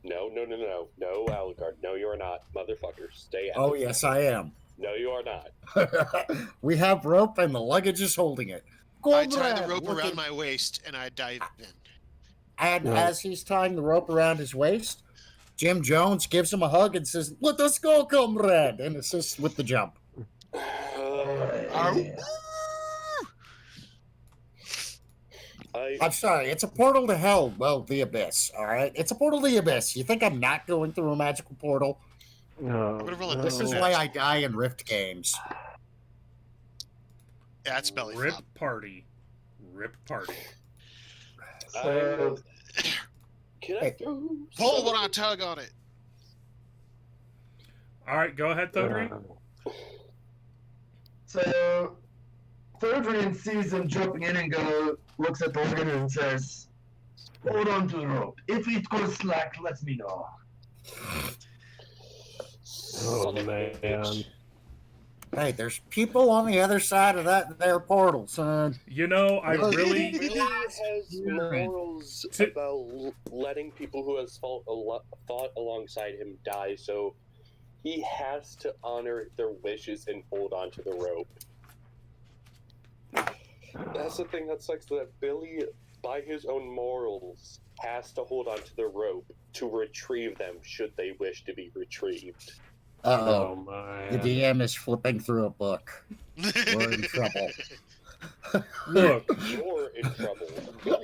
No, Alucard. No, you're not. Motherfucker, stay out. Oh, yes, I am. No, you are not. We have rope and the luggage is holding it. I tie the Comrade, rope look around at- my waist and I dive in. And No. as he's tying the rope around his waist, Jim Jones gives him a hug and says, "Let us go, comrade," and assists with the jump. I'm sorry, it's a portal to hell. Well, the abyss, all right? It's a portal to the abyss. You think I'm not going through a magical portal? No. I'm gonna roll a This is disadvantage. why I die in Rift games. Yeah, it's belly Rip flop. party. Rip party. So, Can I Hey, throw Pull some- when I tug on it. All right, go ahead, Thodri. So, Thordrian sees him jumping in and looks at the organ and says, "Hold on to the rope. If it goes slack, let me know." Oh, Son of a man. bitch. Hey, there's people on the other side of that there portal, son. You know, I really. Billy has morals about letting people who has fought alongside him die, so he has to honor their wishes and hold on to the rope. That's the thing that sucks, that Billy, by his own morals, has to hold on to the rope to retrieve them should they wish to be retrieved. Uh-oh. my. The DM is flipping through a book. We're in trouble. Look, You're in trouble.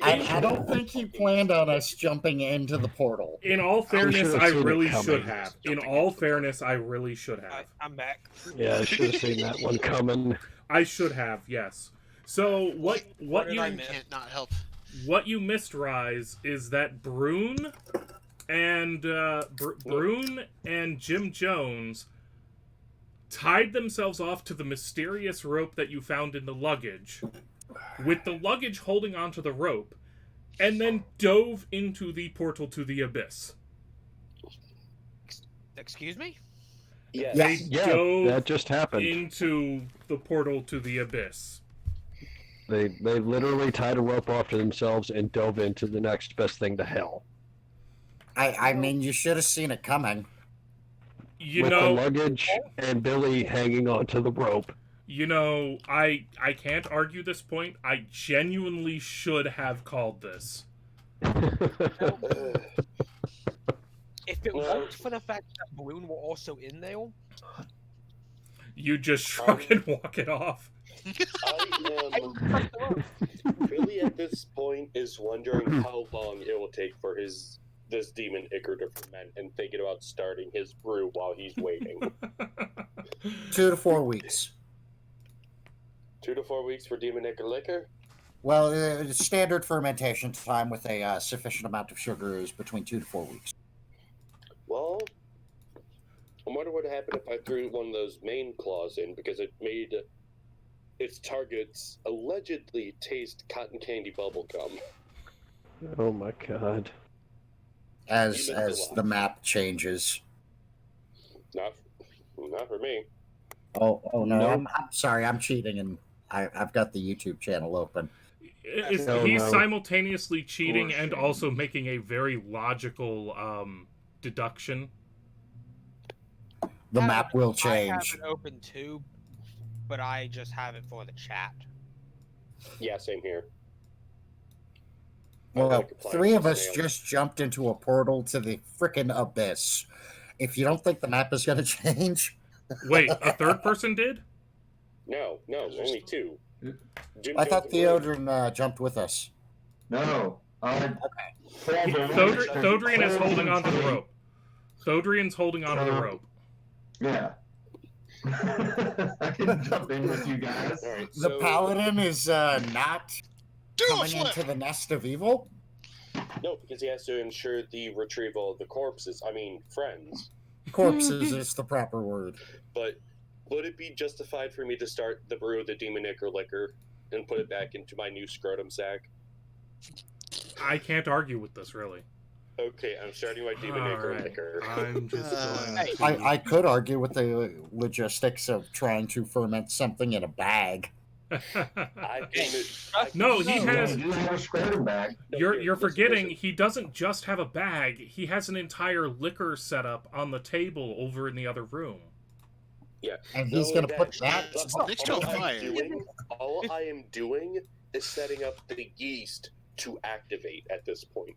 I don't think he planned on us jumping into the portal. in all fairness, should've I seen it really coming. should have. In all fairness, I really should have. I'm back. Yeah, I should have seen that one coming. I should have, yes. So what did I you miss? Can't not help. what you missed, Rise, is that Brune and Brune and Jim Jones tied themselves off to the mysterious rope that you found in the luggage, with the luggage holding onto the rope, and then dove into the portal to the abyss. Excuse me? Yes. They Yeah, dove that just happened. into the portal to the abyss. They literally tied a rope off to themselves and dove into the next best thing to hell. I mean, you should have seen it coming. You With know, the luggage and Billy hanging onto the rope. you know, I can't argue this point. I genuinely should have called this. If it weren't for the fact that Balloon were also in there, You just shrug and walk it off. I am Billy at this point is wondering how long it will take for this demon Icar to ferment and thinking about starting his brew while he's waiting. 2 to 4 weeks. 2 to 4 weeks for demon Icar liquor? Well, standard fermentation time with a sufficient amount of sugar is between 2 to 4 weeks. Well, I wonder what would happen if I threw one of those main claws in, because it made its targets allegedly taste cotton candy bubble gum. Oh my god. As the map changes. Not for me. Oh no! No. I'm sorry. I'm cheating, and I've got the YouTube channel open. He's no. simultaneously cheating and also making a very logical deduction. The map will I have change. it open too, but I just have it for the chat. Yeah, same here. Well, Like a 3 of us snail. just jumped into a portal to the frickin' abyss. If you don't think the map is going to change, Wait, a third person did? No, only 2. Jim I thought Jones and Theodrin jumped with us. No. Thodrian is holding onto the rope. Thodrian's holding onto the rope. Yeah. I can jump in with you guys. All right, The so, paladin is not Do a coming flip! into the nest of evil. No, because he has to ensure the retrieval of the corpses. I mean, friends. Corpses is the proper word. But would it be justified for me to start the brew of the demon Icar liquor and put it back into my new scrotum sack? I can't argue with this, really. Okay, I'm starting my demon Icar Alright, liquor. I'm just going Hey, to... I could argue with the logistics of trying to ferment something in a bag. No, he has... You have a scrotum bag. You're forgetting, he doesn't just have a bag, he has an entire liquor setup on the table over in the other room. Yeah. And he's going to put that. Next to a fire. All I am doing is setting up the yeast to activate at this point.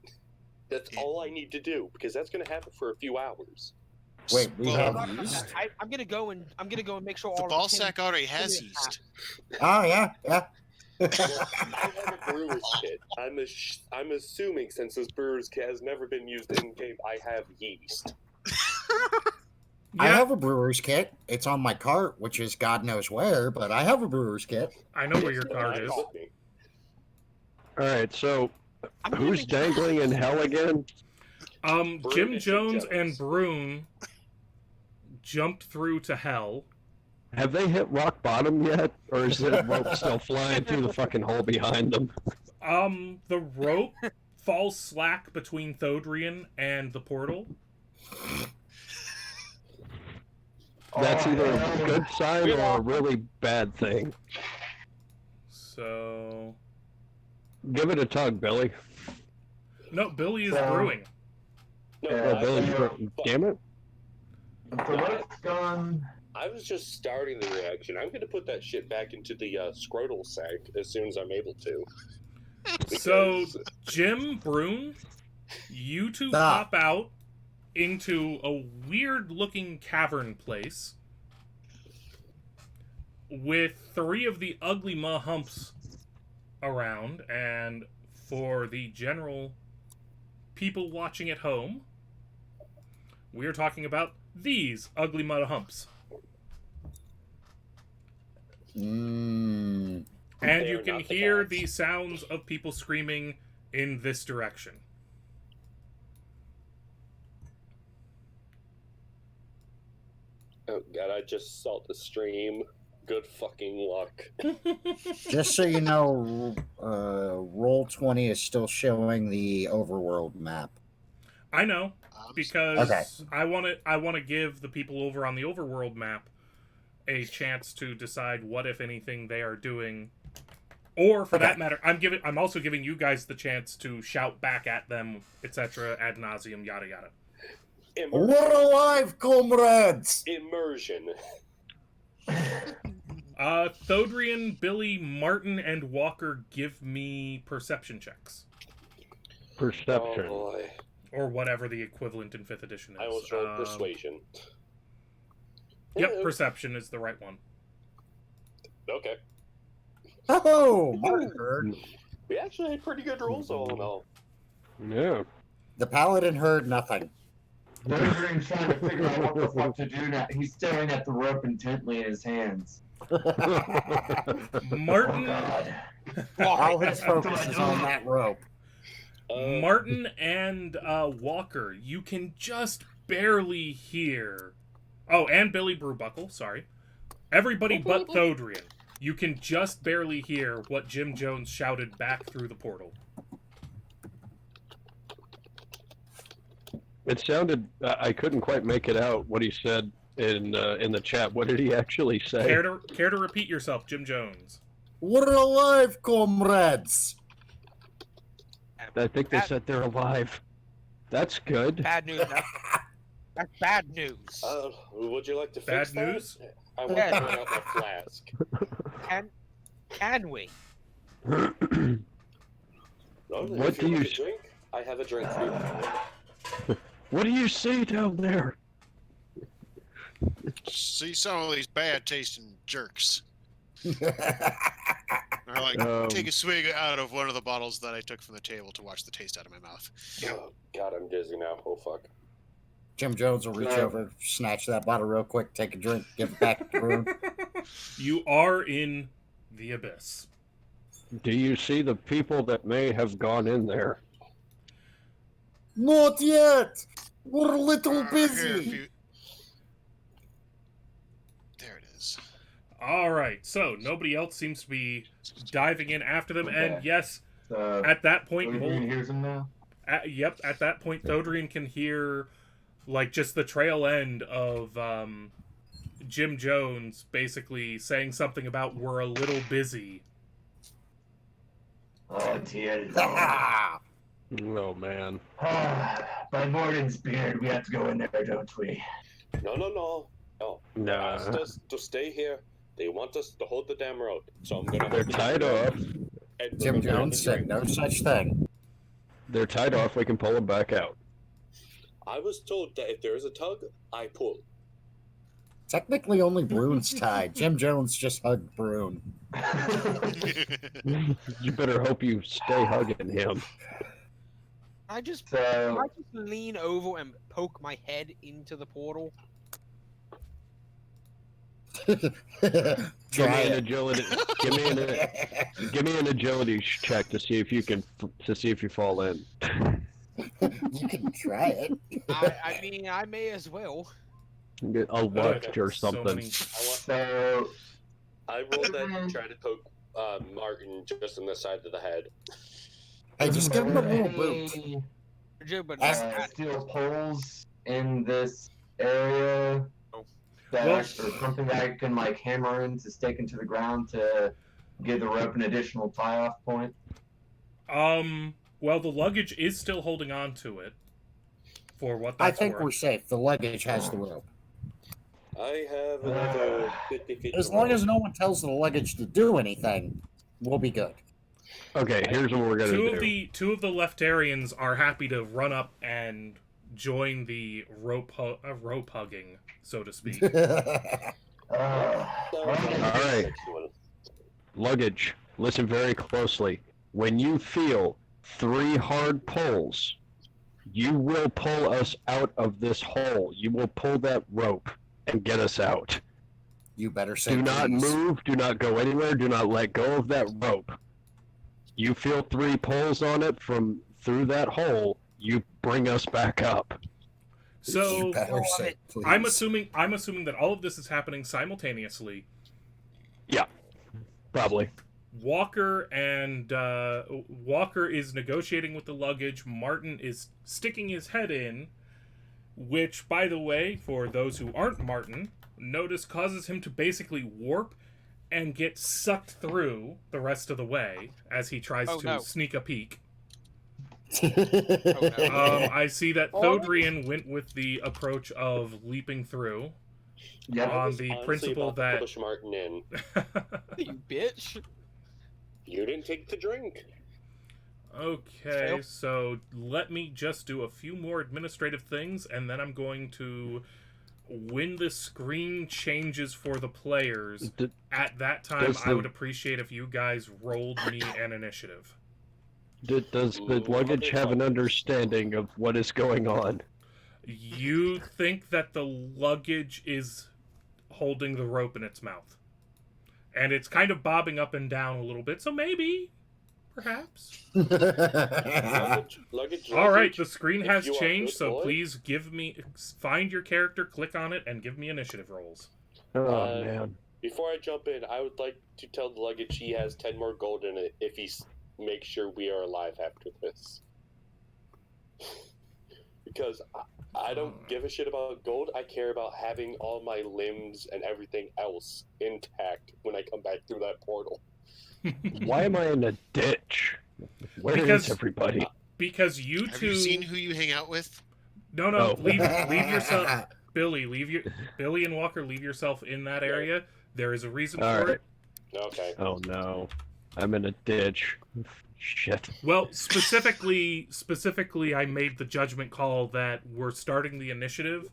That's all I need to do, because that's going to happen for a few hours. Wait, we Well, have yeast? I'm gonna go and make sure The all ball of Tim's- sack already has yeast. Oh, yeah. Well, I have a brewer's kit. I'm assuming, since this brewer's kit has never been used in game, I have yeast. I Yeah, have a brewer's kit. It's on my cart, which is God knows where, but I have a brewer's kit. I know where your card Mine is. with me. Alright, so I'm gonna who's make- dangling in hell again? Jim Brune and Jones Jones. and Brune jumped through to hell. Have they hit rock bottom yet? Or is the rope still flying through the fucking hole behind them? The rope falls slack between Thodrian and the portal. That's either a hell. good sign or a really bad thing. So Give it a tug, Billy. no, Billy is So- brewing. No, Oh, I, Billy's Yeah. damn it. The light's gone. I was just starting the reaction. I'm going to put that shit back into the scrotal sack as soon as I'm able to. So Because- Jim, Brune, you two Stop. pop out into a weird-looking cavern place with 3 of the ugly mahumps around, and for the general people watching at home, we're talking about these ugly mahumps. Mm. And They you are can not the hear cats. the sounds of people screaming in this direction. Oh god, I just saw the stream. Good fucking luck. Just so you know, Roll20 is still showing the overworld map. I know, I'm because Okay. I want to give the people over on the overworld map a chance to decide what, if anything, they are doing, or for Okay. that matter, I'm also giving you guys the chance to shout back at them, etc. ad nauseum, yada yada. We're alive, comrades! Immersion. Thodrian, Billy, Martin, and Walker, give me perception checks, Perception. Oh boy. or whatever the equivalent in 5th edition is. I will roll persuasion. Yep, Yeah, perception is the right one. Okay. Oh, Martin heard. We actually had pretty good rolls all in all. Yeah. The paladin heard nothing. Thorgrim's trying to figure out what the fuck to do now. He's staring at the rope intently in his hands. Martin, God. All his focus is on that rope. Martin and Walker, you can just barely hear. Oh, and Billy Brewbuckle, sorry. Everybody but Thodrian. You can just barely hear what Jim Jones shouted back through the portal. It sounded. I couldn't quite make it out what he said in the chat. What did he actually say? Care to repeat yourself, Jim Jones? We're alive, comrades! I think they That- said they're alive. That's good. Bad news. That's bad news. Would you like to Bad fix that? news? I want Yeah. to bring out my flask. Can we? Oh, What if do you you like a drink? I have a drink for you. What do you see down there? See some of these bad tasting jerks. I like take a swig out of one of the bottles that I took from the table to watch the taste out of my mouth. Oh, God, I'm dizzy now. Oh, fuck. Jim Jones will reach over, snatch that bottle real quick, take a drink, give it back to the room. You are in the abyss. Do you see the people that may have gone in there? Not yet! We're a little Here, a busy! few- There it is. All right, so nobody else seems to be diving in after them, and Okay. yes, So, at that point, Thorgrim hears him now? at that point, Thodrian can hear, like, just the tail end of Jim Jones basically saying something about "we're a little busy." Oh, dear Lord. Ah! Oh man. By Morden's beard, we have to go in there, don't we? No. They Nah. asked us to stay here. They want us to hold the damn rope. So I'm going to They're tied off. Jim Jones said no such thing. They're tied off. We can pull them back out. I was told that if there is a tug, I pull. Technically, only Brune's tied. Jim Jones just hugged Brune. You better hope you stay hugging him. I just So, lean over and poke my head into the portal. Give Try me an it. agility. Give me an agility check to see if you can fall in. You can try it. I mean, I may as well. Get a luck or So something. many- so I rolled that and tried to poke Martin just in the side of the head. Hey, just give him a little boot. any, But That's- steel poles in this area. that or something that I can like hammer in to stake into the ground to give the rope an additional tie-off point? Well, the luggage is still holding on to it. For what I that's think worth. we're safe. The luggage has the rope. I have another 50-50 As long as no one tells the luggage to do anything, we'll be good. Okay, here's what we're gonna do. Two of the Leftarians are happy to run up and join the rope hugging, so to speak. All right. Luggage, listen very closely. When you feel 3 hard pulls, you will pull us out of this hole. You will pull that rope and get us out. You better say Do not please. move. Do not go anywhere. Do not let go of that rope. You feel 3 pulls on it from through that hole. You bring us back up. So You better say please. I'm assuming that all of this is happening simultaneously. Yeah, probably. Walker is negotiating with the luggage. Martin is sticking his head in, which, by the way, for those who aren't Martin, notice causes him to basically warp and get sucked through the rest of the way as he tries to sneak a peek. I see that Thodrian went with the approach of leaping through. Yeah. On the principle that push Martin in. You bitch. You didn't take the drink. Okay, so let me just do a few more administrative things, and then I'm going to, when the screen changes for the players, at that time I would appreciate if you guys rolled me an initiative. Does the luggage have an understanding of what is going on? You think that the luggage is holding the rope in its mouth. And it's kind of bobbing up and down a little bit, so maybe, perhaps. Luggage. All right, the screen has changed, so please find your character, click on it, and give me initiative rolls. Oh, man. Before I jump in, I would like to tell the luggage he has 10 more gold in it if he makes sure we are alive after this. Because I don't give a shit about gold. I care about having all my limbs and everything else intact when I come back through that portal. Why am I in a ditch? Where is everybody? Because you two... Have you seen who you hang out with? No, leave yourself... Billy and Walker, leave yourself in that area. There is a reason for it. Okay. Oh, no. I'm in a ditch. Shit. Well, specifically, I made the judgment call that we're starting the initiative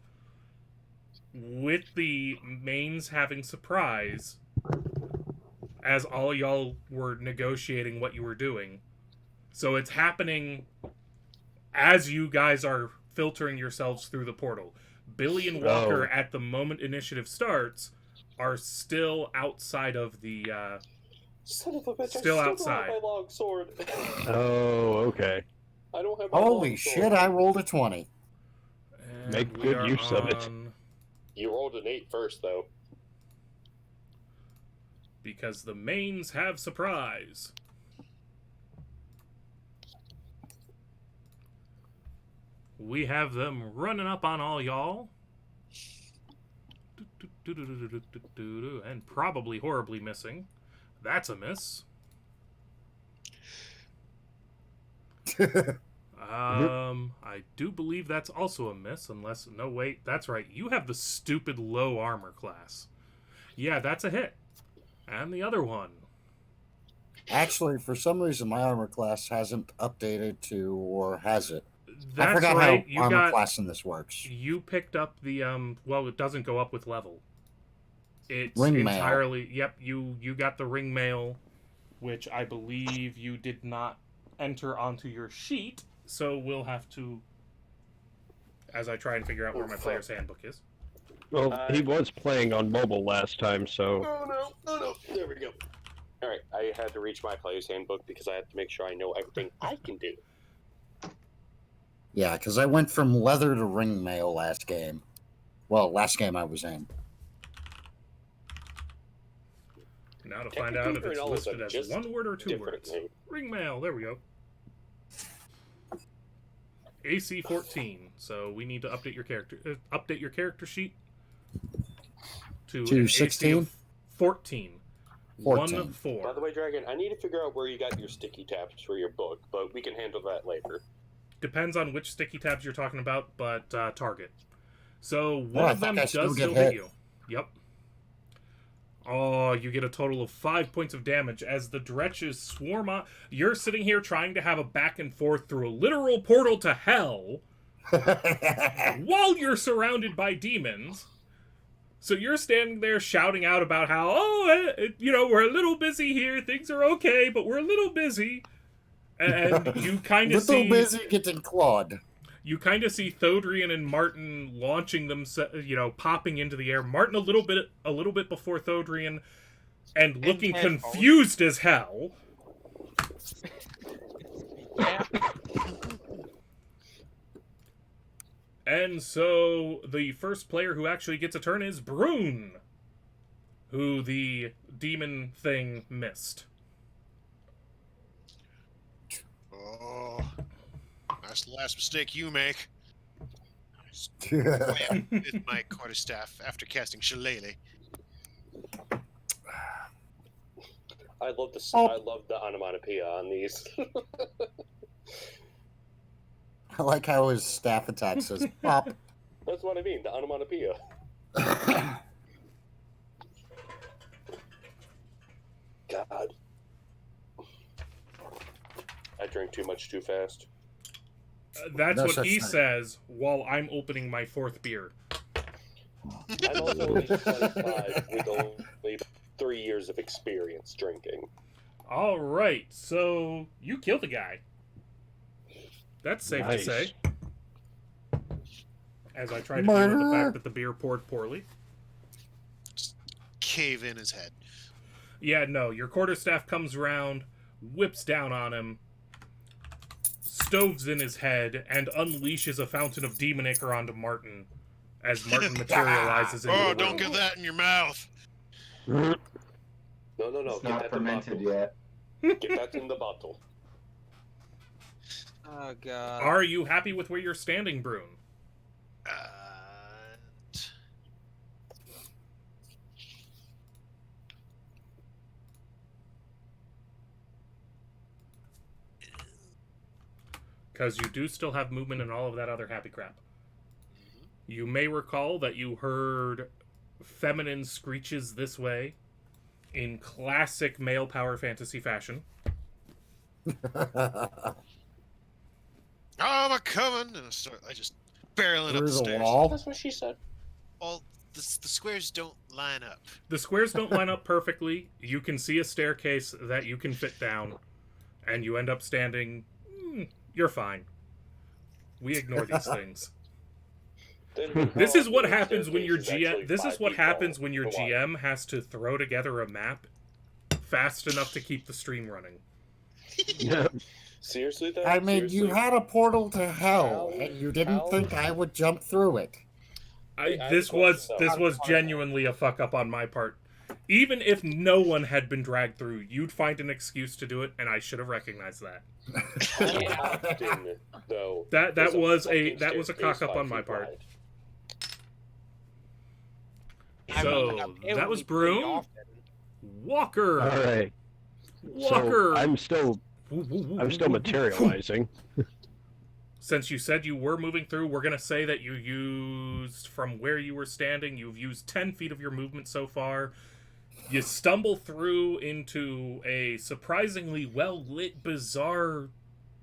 with the mains having surprise as all y'all were negotiating what you were doing. So it's happening as you guys are filtering yourselves through the portal. Billy and Walker, at the moment initiative starts, are still outside of the... Son of a bitch, still I outside. Don't have my long sword. Oh, okay. I don't have my Holy long shit, sword. I rolled a 20. And Make we good are use of it. You rolled an 8 first, though. Because the mains have surprise. We have them running up on all y'all. And probably horribly missing. That's a miss. I do believe that's also a miss, unless... No, wait, that's right. You have the stupid low armor class. Yeah, that's a hit. And the other one. Actually, for some reason, my armor class hasn't updated to, or has it? That's I forgot right. how armor class in this works. You picked up the, well, it doesn't go up with level. It's ring entirely... mail. Yep, you got the ring mail, which I believe you did not enter onto your sheet, so we'll have to, as I try and figure out where my player's handbook is. Well, he was playing on mobile last time, so... Oh, no. There we go. Alright, I had to reach my player's handbook because I had to make sure I know everything I can do. Yeah, because I went from leather to ring mail last game. Well, last game I was in. Now to find out if it's listed as one word or two words. Ring mail, there we go. AC 14. So we need to update your character sheet. to To an AC 16? of 14. 14. 1-4. By the way, Dragon, I need to figure out where you got your sticky tabs for your book, but we can handle that later. Depends on which sticky tabs you're talking about, but target. So one I of them thought I does still still get hit hit. you. Yep. Oh, you get a total of 5 points of damage as the dretches swarm on. You're sitting here trying to have a back and forth through a literal portal to hell while you're surrounded by demons. So you're standing there shouting out about how, we're a little busy here. Things are okay, but we're a little busy. And you kind of see... Little busy getting clawed. You kind of see Thodrian and Martin launching them, popping into the air. Martin a little bit before Thodrian, and looking confused as hell. Yeah. And so the first player who actually gets a turn is Brune, who the demon thing missed. Oh, that's the last mistake you make. With my quarterstaff after casting Shillelagh. I love the onomatopoeia on these. I like how his staff attack says pop. That's what I mean, the onomatopoeia. God. I drank too much too fast. That's No what such he thing. says while I'm opening my 4th beer. I'm also only 25 with only 3 years of experience drinking. All right, so you kill the guy. That's safe Nice. to say. As I try to deal with the Murderer. fact that the beer poured poorly. Cave in his head. Yeah, no, your quarterstaff comes around, whips down on him, stoves in his head, and unleashes a fountain of demon ichor onto Martin as Martin materializes into Oh, the don't room. get that in your mouth. No. It's Get not that fermented in the yet. bottle. Get that in the bottle. Oh god. Are you happy with where you're standing, Brune? Because you do still have movement and all of that other happy crap. You may recall that you heard feminine screeches this way in classic male power fantasy fashion. Oh, I'm coming! And I just barreling up Through the the stairs. wall. That's what she said. Well, the squares don't line up. The squares don't line up perfectly. You can see a staircase that you can fit down, and you end up standing. You're fine. We ignore these things. This is what happens when your GM. This is what happens when your GM has to throw together a map fast enough to keep the stream running. Seriously, though? I mean, you Seriously? had a portal to hell, and you didn't How- think I would jump through it. This was genuinely a fuck up on my part. Even if no one had been dragged through, you'd find an excuse to do it, and I should have recognized that. Often, though, That there's was fucking a cock up 5 on my feet part. wide. So that was Brune. Walker. All right. Walker. So I'm still materializing. Since you said you were moving through, we're gonna say that you used from where you were standing. You've used 10 feet of your movement so far. You stumble through into a surprisingly well lit, bizarre,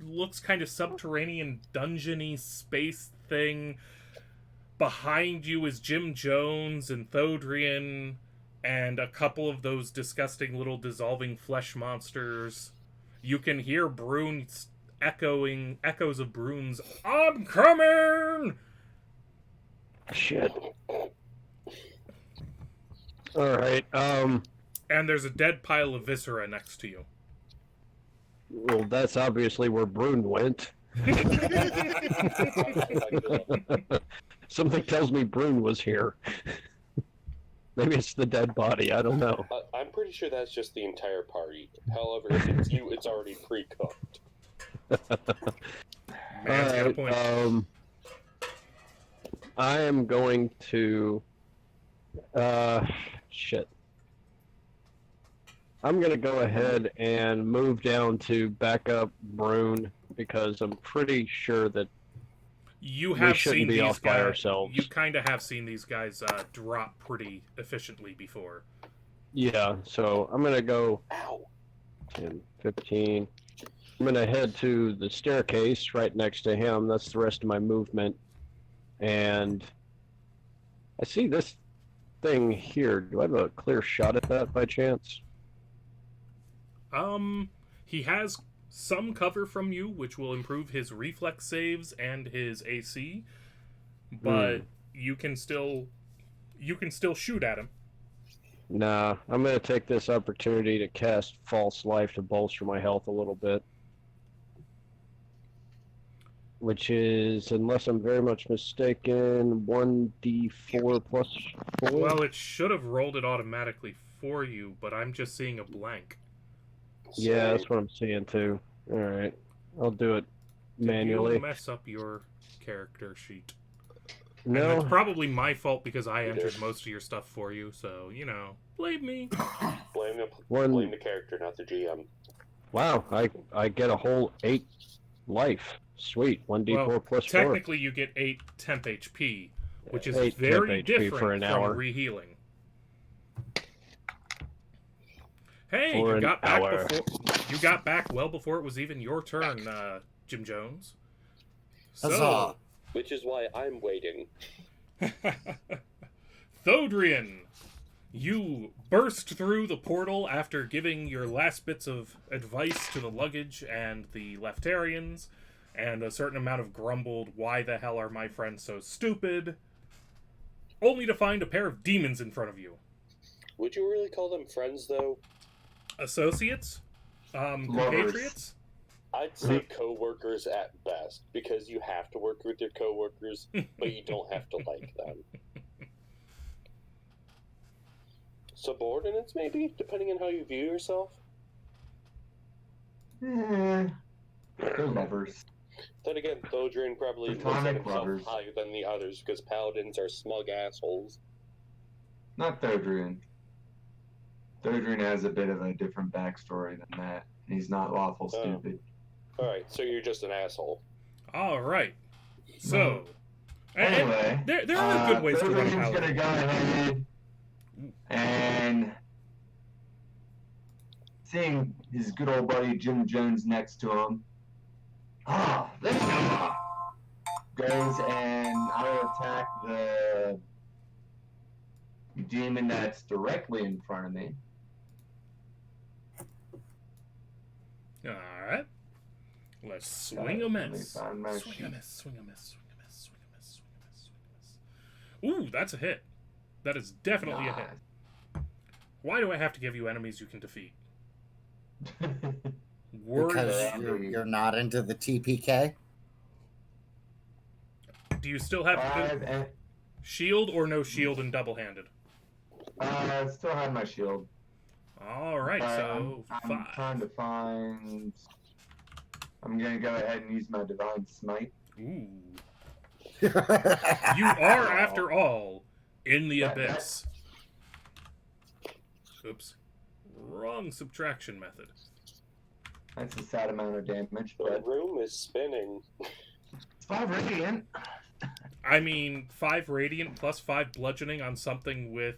looks kind of subterranean, dungeony space thing. Behind you is Jim Jones and Thodrian and a couple of those disgusting little dissolving flesh monsters. You can hear Brune's echoes of Brune's "I'm coming!" Shit. All right. And there's a dead pile of viscera next to you. Well, that's obviously where Brune went. Something tells me Brune was here. Maybe it's the dead body. I don't know. I'm pretty sure that's just the entire party. However, if it's you, it's already pre-cooked. Man's got a point. I am going to Shit. I'm gonna go ahead and move down to back up Brune because I'm pretty sure that You we have shouldn't seen be these off by guys. ourselves. You kind of have seen these guys drop pretty efficiently before. Yeah, so I'm gonna go Ow. 10, 15. I'm gonna head to the staircase right next to him. That's the rest of my movement. And I see this thing here. Do I have a clear shot at that by chance? He has some cover from you, which will improve his reflex saves and his AC, but you can still shoot at him. Nah, I'm gonna take this opportunity to cast False Life to bolster my health a little bit. Which is, unless I'm very much mistaken, 1d4 plus 4? Well, it should have rolled it automatically for you, but I'm just seeing a blank. Yeah, that's what I'm seeing too. Alright, I'll do it manually. Did you mess up your character sheet? And No, it's probably my fault because I entered most of your stuff for you, so, blame me. Blame the character, not the GM. wow, I get a whole 8 life. Sweet, 1d4 Well, plus 4. technically you get 8 temp HP, which is 8 very temp HP different for an hour. from rehealing. Hey, For you got back an hour. you got back well before it was even your turn, Jim Jones. So, Huzzah. Which is why I'm waiting. Thodrian, you burst through the portal after giving your last bits of advice to the luggage and the Leftarians, and a certain amount of grumbled, why the hell are my friends so stupid, only to find a pair of demons in front of you. Would you really call them friends, though? Associates? Compatriots? I'd say co-workers at best, because you have to work with your co-workers, but you don't have to like them. Subordinates, maybe, depending on how you view yourself? They're lovers. Then again, Thodrian probably looks at Platonic himself lovers. higher than the others, because paladins are smug assholes. Not Thodrian. Thodrian has a bit of a different backstory than that. He's not lawful stupid. Alright, so you're just an asshole. Alright. So, Anyway, there are good ways to run a Thodrian's paladin. gonna go ahead and seeing his good old buddy Jim Jones next to him. There you go. Goes and I'll attack the demon that's directly in front of me. Alright. Let's swing a miss. Let me find my Swing a sheet. miss, swing a miss, swing a miss, swing a miss, swing a miss, swing a miss. Ooh, that's a hit. That is definitely a hit. Why do I have to give you enemies you can defeat? Words. Because you're not into the TPK? Do you still have shield or no shield and double-handed? I still have my shield. Alright, so I'm 5. trying to find. I'm gonna go ahead and use my divine smite. Ooh. You are, after all, in the abyss. Oops. Wrong subtraction method. That's a sad amount of damage, The but room is spinning. it's 5 radiant. I mean, 5 radiant plus 5 bludgeoning on something with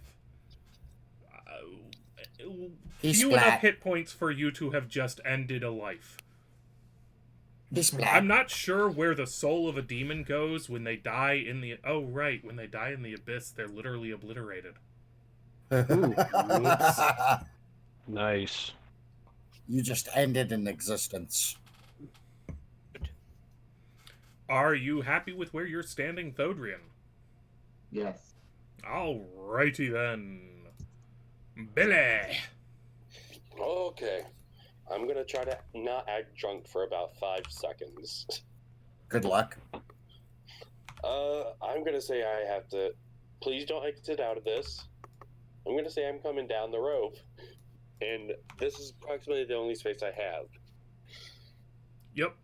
He's few enough splat. hit points for you to have just ended a life. He's splat. I'm not sure where the soul of a demon goes when they die in the... Oh, right. When they die in the abyss, they're literally obliterated. Whoops. Nice. You just ended an existence. Are you happy with where you're standing, Thodrian? Yes. Alrighty then. Billy! Okay. I'm gonna try to not act drunk for about 5 seconds. Good luck. I'm gonna say I have to... Please don't exit out of this. I'm gonna say I'm coming down the rope. And this is approximately the only space I have. Yep.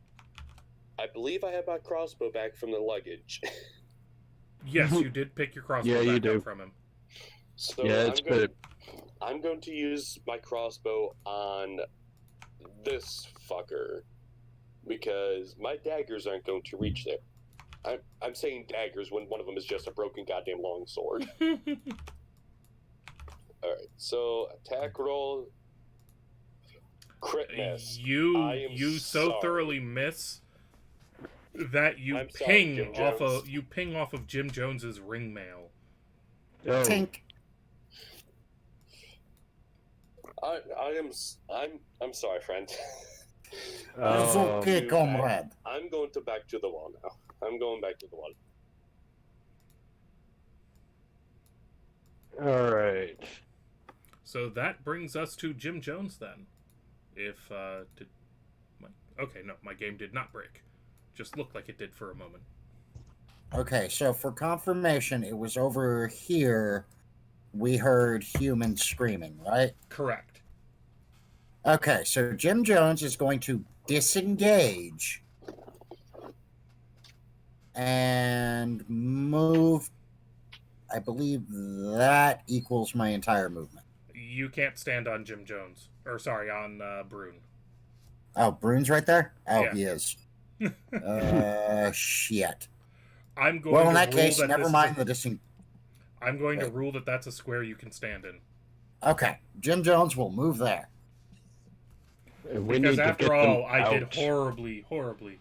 I believe I have my crossbow back from the luggage. Yes, you did pick your crossbow Yeah, you back do. up from him. So Yeah, it's good. I'm going to use my crossbow on this fucker because my daggers aren't going to reach there. I'm saying daggers when one of them is just a broken goddamn longsword. Alright, so attack roll. Crit miss. You so sorry. thoroughly miss that you I'm sorry, ping Jim off Jones. of Jim Jones's ring mail. Oh, Tink. I'm sorry, friend. It's Oh, okay, comrade. I'm going back to the wall now. I'm going back to the wall. all right. So that brings us to Jim Jones then. If my game did not break. Just looked like it did for a moment. Okay, so for confirmation, it was over here we heard humans screaming, right? Correct. Okay, so Jim Jones is going to disengage and move. I believe that equals my entire movement. You can't stand on Jim Jones. Or sorry, on Brune. Oh, Brune's right there? Oh, Yeah. he is. Shit. I'm going Well, to in that rule case, that never this mind is the disengage. I'm going to Wait. rule that that's a square you can stand in. Okay, Jim Jones will move there. We Because need to after get all, them I did out. horribly.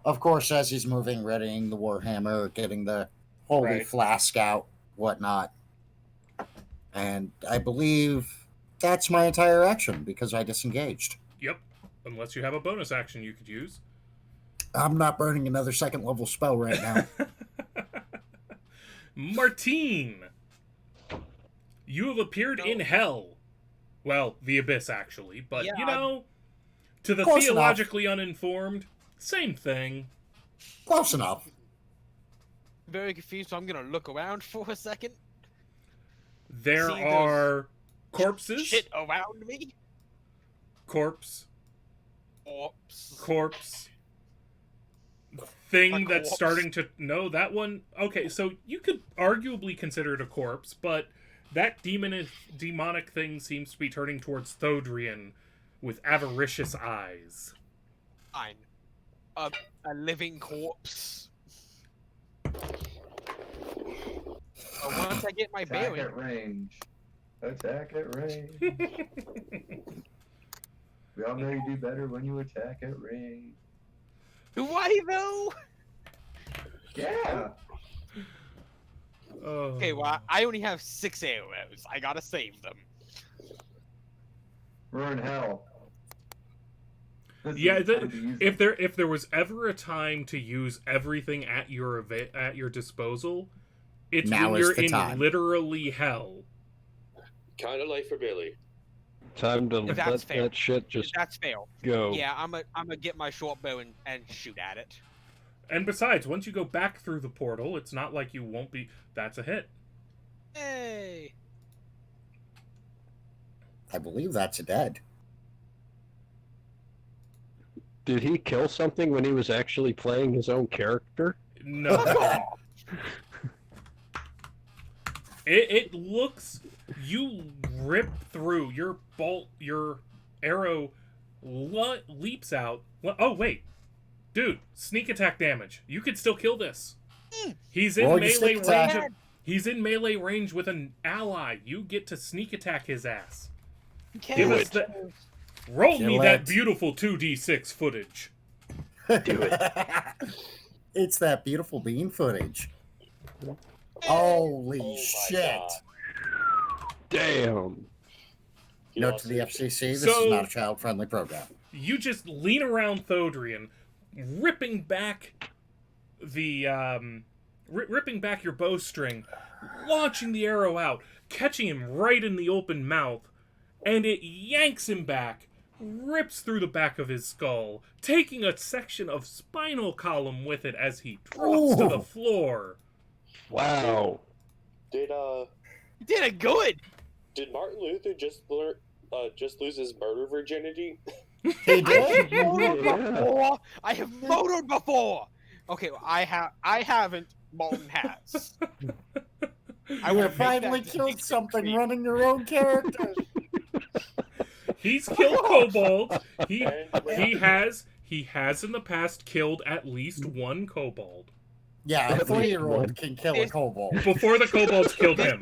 Of course, as he's moving, readying the Warhammer, getting the holy Right. flask out, whatnot. And I believe that's my entire action because I disengaged. Yep. Unless you have a bonus action you could use. I'm not burning another second level spell right now. Martine! You have appeared in hell. Well, the abyss, actually. But, Yeah, to the Close theologically uninformed, same thing. Close enough. very confused, so I'm gonna look around for a second. There See, there's are corpses. Shit around me. Corpse. Oops. Corpse. Thing A that's corpse. starting to... No, that one... Okay, so you could arguably consider it a corpse, but that demonic thing seems to be turning towards Thodrian with avaricious eyes. Fine. A living corpse. Once I get my Attack bearing, at range. Attack at range. We all know you do better when you attack at range. do I though? Yeah. Oh. Okay, well I only have 6 arrows. I gotta save them. We're in hell. This is Yeah, the time to use if there was ever a time to use everything at your disposal, it's Now when is you're the in time. literally hell. Kind of like for Billy. Time to If let that's fair. that shit just That's fair. go. Yeah, I'm gonna get my short bow and shoot at it. And besides, once you go back through the portal, it's not like you won't be... That's a hit. Hey. I believe that's a dead. Did he kill something when he was actually playing his own character? No. It looks... You rip through. Your arrow leaps out. Oh, wait. Dude, sneak attack damage. You could still kill this. He's in Roll your melee sneak range. attack. He's in melee range with an ally. You get to sneak attack his ass. Okay. Give us the... Roll Kill me it. that beautiful 2d6 footage. Do it. It's that beautiful bean footage. Holy Oh my shit. God. Damn. He Note lost to the it. FCC, this So- is not a child-friendly program. You just lean around Thodrian, ripping back the ripping back your bowstring, launching the arrow out, catching him right in the open mouth, and it yanks him back, rips through the back of his skull, taking a section of spinal column with it as he drops to the Ooh. floor. Wow. You did it good. Did Martin Luther just lose his murder virginity? He I did. have motored Yeah. before. I have motored before. Okay, well, I haven't. Martin has. I You would have finally killed something running your own character. He's killed kobolds. He And has in the past killed at least one kobold Yeah, a At least 3-year-old one. can kill a kobold. before the kobolds killed him.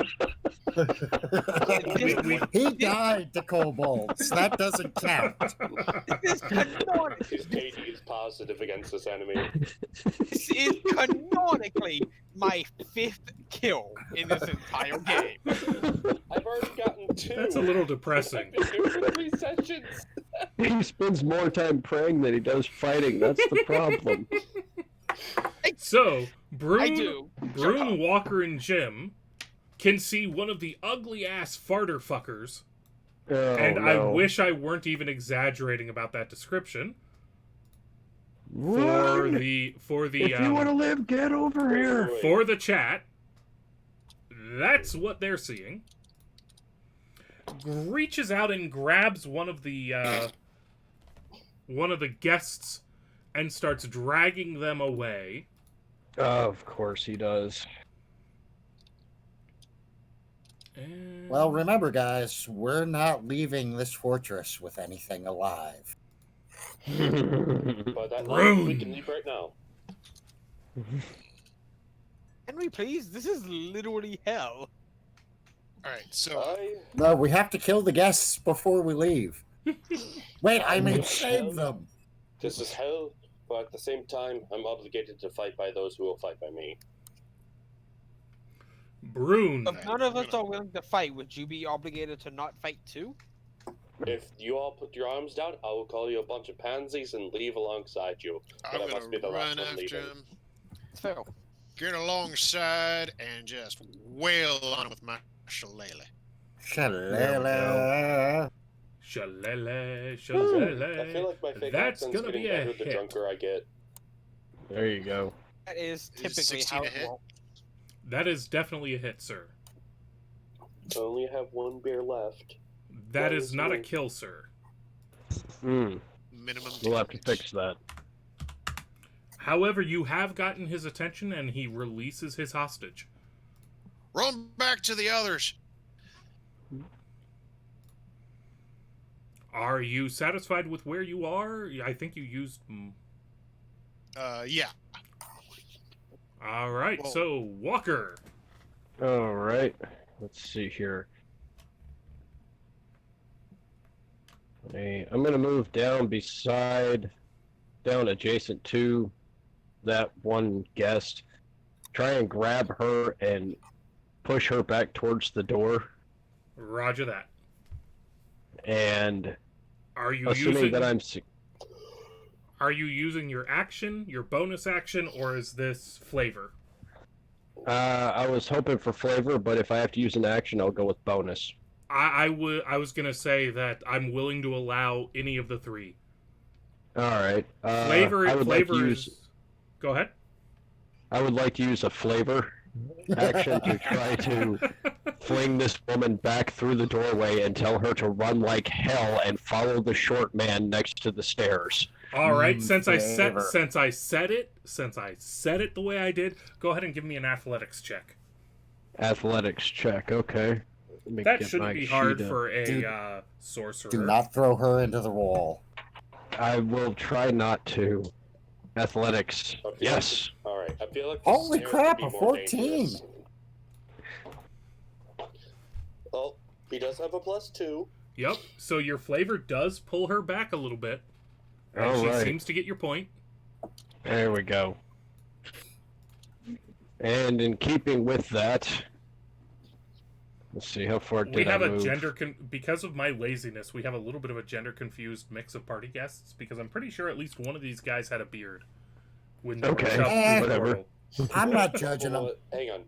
He died to kobolds. That doesn't count. This is canonic. his KD is positive against this enemy. This is canonically my 5th kill in this entire game. I've already gotten 2. That's a little depressing. I've been here for 3 sessions. He spends more time praying than he does fighting. That's the problem. So, I Brune, do. Brune, Walker, and Jim can see one of the ugly-ass farter fuckers, Oh, and no. I wish I weren't even exaggerating about that description. For Run! the If you want to live, get over here. for the chat, that's what they're seeing. Reaches out and grabs one of the guests and starts dragging them away. Of course he does. And... Well, remember, guys, we're not leaving this fortress with anything alive. But that Brune. we can leave right now. Henry, please. This is literally hell. All right, so No, we have to kill the guests before we leave. Wait, I mean save them. This is hell, but at the same time, I'm obligated to fight by those who will fight by me. Brune. If none of us are willing to fight, would you be obligated to not fight too? If you all put your arms down, I will call you a bunch of pansies and leave alongside you. I'm But I must be gonna the last run one after leaving. him, It's fair. get alongside, and just wail on him with my shillelagh. Shalala. Shalele, I shalele. feel like my fake That's accent's gonna getting be a better the hit. drunker I get. There you go. That is Is typically 16 how a it hit? works. That is definitely a hit, sir. I only have 1 beer left. That That is is not a me. kill, sir. Minimum. We'll have to damage. fix that. However, you have gotten his attention and he releases his hostage. Run back to the others. Are you satisfied with where you are? I think you used... Yeah. All right, Whoa. so Walker. All right. Let's see here. I'm going to move down adjacent to that one guest. Try and grab her and push her back towards the door. Roger that. And Are you assuming that Are you using your action, your bonus action, or is this flavor? I was hoping for flavor, but if I have to use an action, I'll go with bonus. I was gonna say that I'm willing to allow any of the 3. All right. Flavor I would like flavor to is. use. Go ahead. I would like to use a flavor action to try to fling this woman back through the doorway and tell her to run like hell and follow the short man next to the stairs. All right. Since I flavor. said it the way I did, go ahead and give me an athletics check. Athletics check. Okay. Let me That get shouldn't my be hard sheet up. for a Dude, sorcerer. Do not throw her into the wall. I will try not to. Athletics. I feel Yes. Like, all right. I feel like Holy this crap, could be a more 14. dangerous. Oh, he does have a +2. Yep. So your flavor does pull her back a little bit, and All she right. seems to get your point. There we go. And in keeping with that, let's see, how far We did I have a move? because of my laziness, we have a little bit of a gender confused mix of party guests because I'm pretty sure at least one of these guys had a beard. When they were Okay, shoved through the whatever. portal. I'm not judging them. Hang on.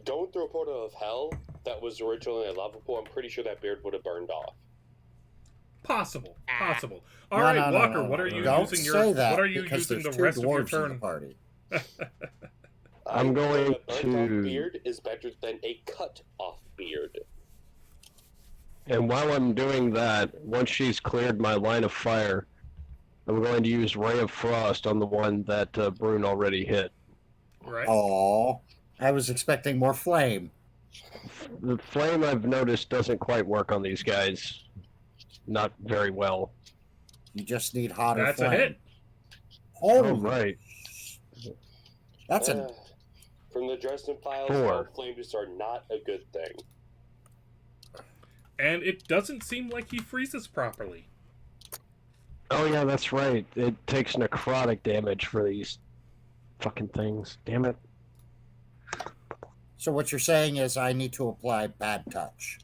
Going through a portal of hell that was originally a lava pool, I'm pretty sure that beard would have burned off. Possible. All No, right, no, no, Walker, no, what no. are you Don't using say your that what are you because using there's the 2 rest of your dwarves in the turn? party. I'm I know going a burnt off to- beard is better than a cut off beard. And while I'm doing that, once she's cleared my line of fire, I'm going to use Ray of Frost on the one that Brune already hit. Right. Oh, I was expecting more flame. The flame I've noticed doesn't quite work on these guys. Not very well. You just need hotter That's flame. a hit. Holy, Oh, right. that's a From the Dresden Files, 4. flames are not a good thing. And it doesn't seem like he freezes properly. Oh, yeah, that's right. It takes necrotic damage for these fucking things. Damn it. So what you're saying is I need to apply bad touch.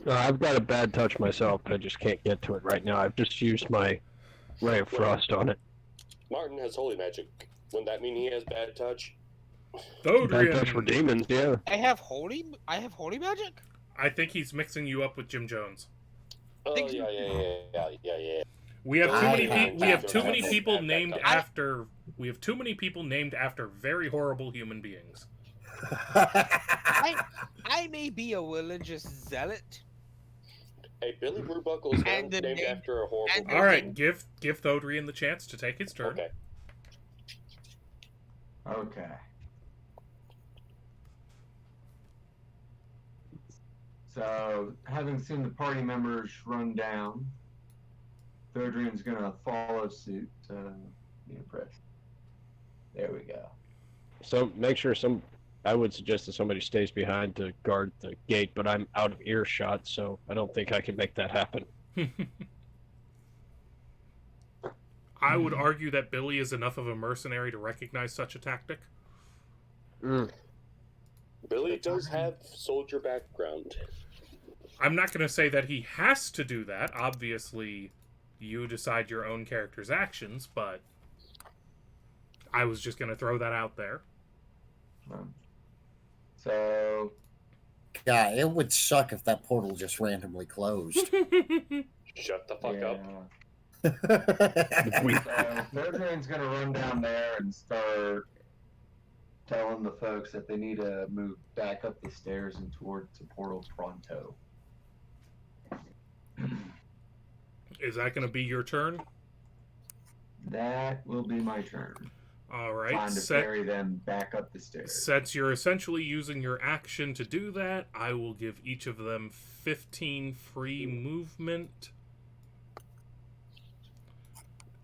I've got a bad touch myself, but I just can't get to it right now. I've just used my Ray of Frost on it. Martin has holy magic. Wouldn't that mean he has bad touch? Bad touch for Thodrian, demons, yeah. I have holy magic. I think he's mixing you up with Jim Jones. Oh, Think- yeah. We have too I many have we have bad too many touch. people named after we have too many people named after very horrible human beings. I may be a religious zealot. Hey, Billy Brubuckle's And the named name- after a horrible and the- person. All right, give Thodrian the chance to take his turn. Okay. Okay. So, having seen the party members run down, Thordrian's gonna follow suit. Be impressed. There we go. So make sure I would suggest that somebody stays behind to guard the gate, but I'm out of earshot, so I don't think I can make that happen. I would argue that Billy is enough of a mercenary to recognize such a tactic. Billy does have soldier background. I'm not going to say that he has to do that. Obviously, you decide your own character's actions, but I was just going to throw that out there. So, Yeah, it would suck if that portal just randomly closed. Shut the fuck up. So Thordrian's gonna run down there and start telling the folks that they need to move back up the stairs and towards the portal pronto. Is that going to be your turn? That will be my turn. All right. Time to carry them back up the stairs. Since you're essentially using your action to do that, I will give each of them 15 free movement.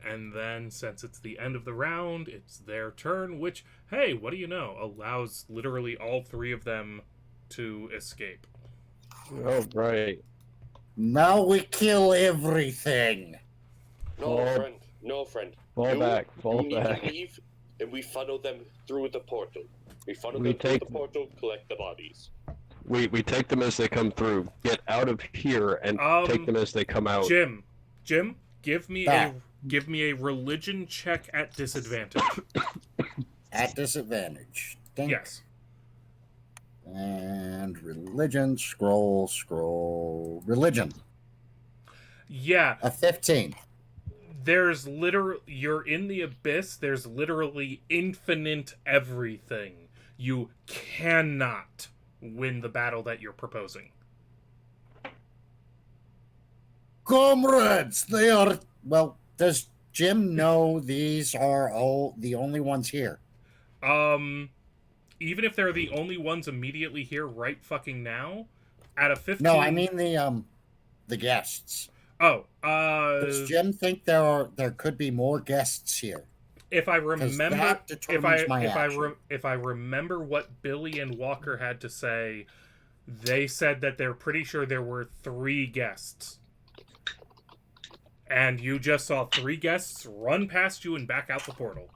And then, since it's the end of the round, it's their turn, which, hey, what do you know, allows literally all three of them to escape. Oh, right. Now we kill everything. No, friend. Fall back. You need to leave, and we funnel them through the portal. We funnel them through the portal, collect the bodies. We take them as they come through. Get out of here and take them as they come out. Jim, give me a religion check at disadvantage. At disadvantage. Dink. Yes. And religion, scroll. Religion. Yeah. A 15. There's literally, you're in the abyss, there's literally infinite everything. You cannot win the battle that you're proposing. Comrades, they are... Well, does Jim know these are all the only ones here? Even if they're the only ones immediately here right fucking now, at a 15... No, I mean the guests. Oh, Does Jim think there could be more guests here? If I remember, that determines my action. if I remember what Billy and Walker had to say, they said that they're pretty sure there were 3 guests. And you just saw 3 guests run past you and back out the portal.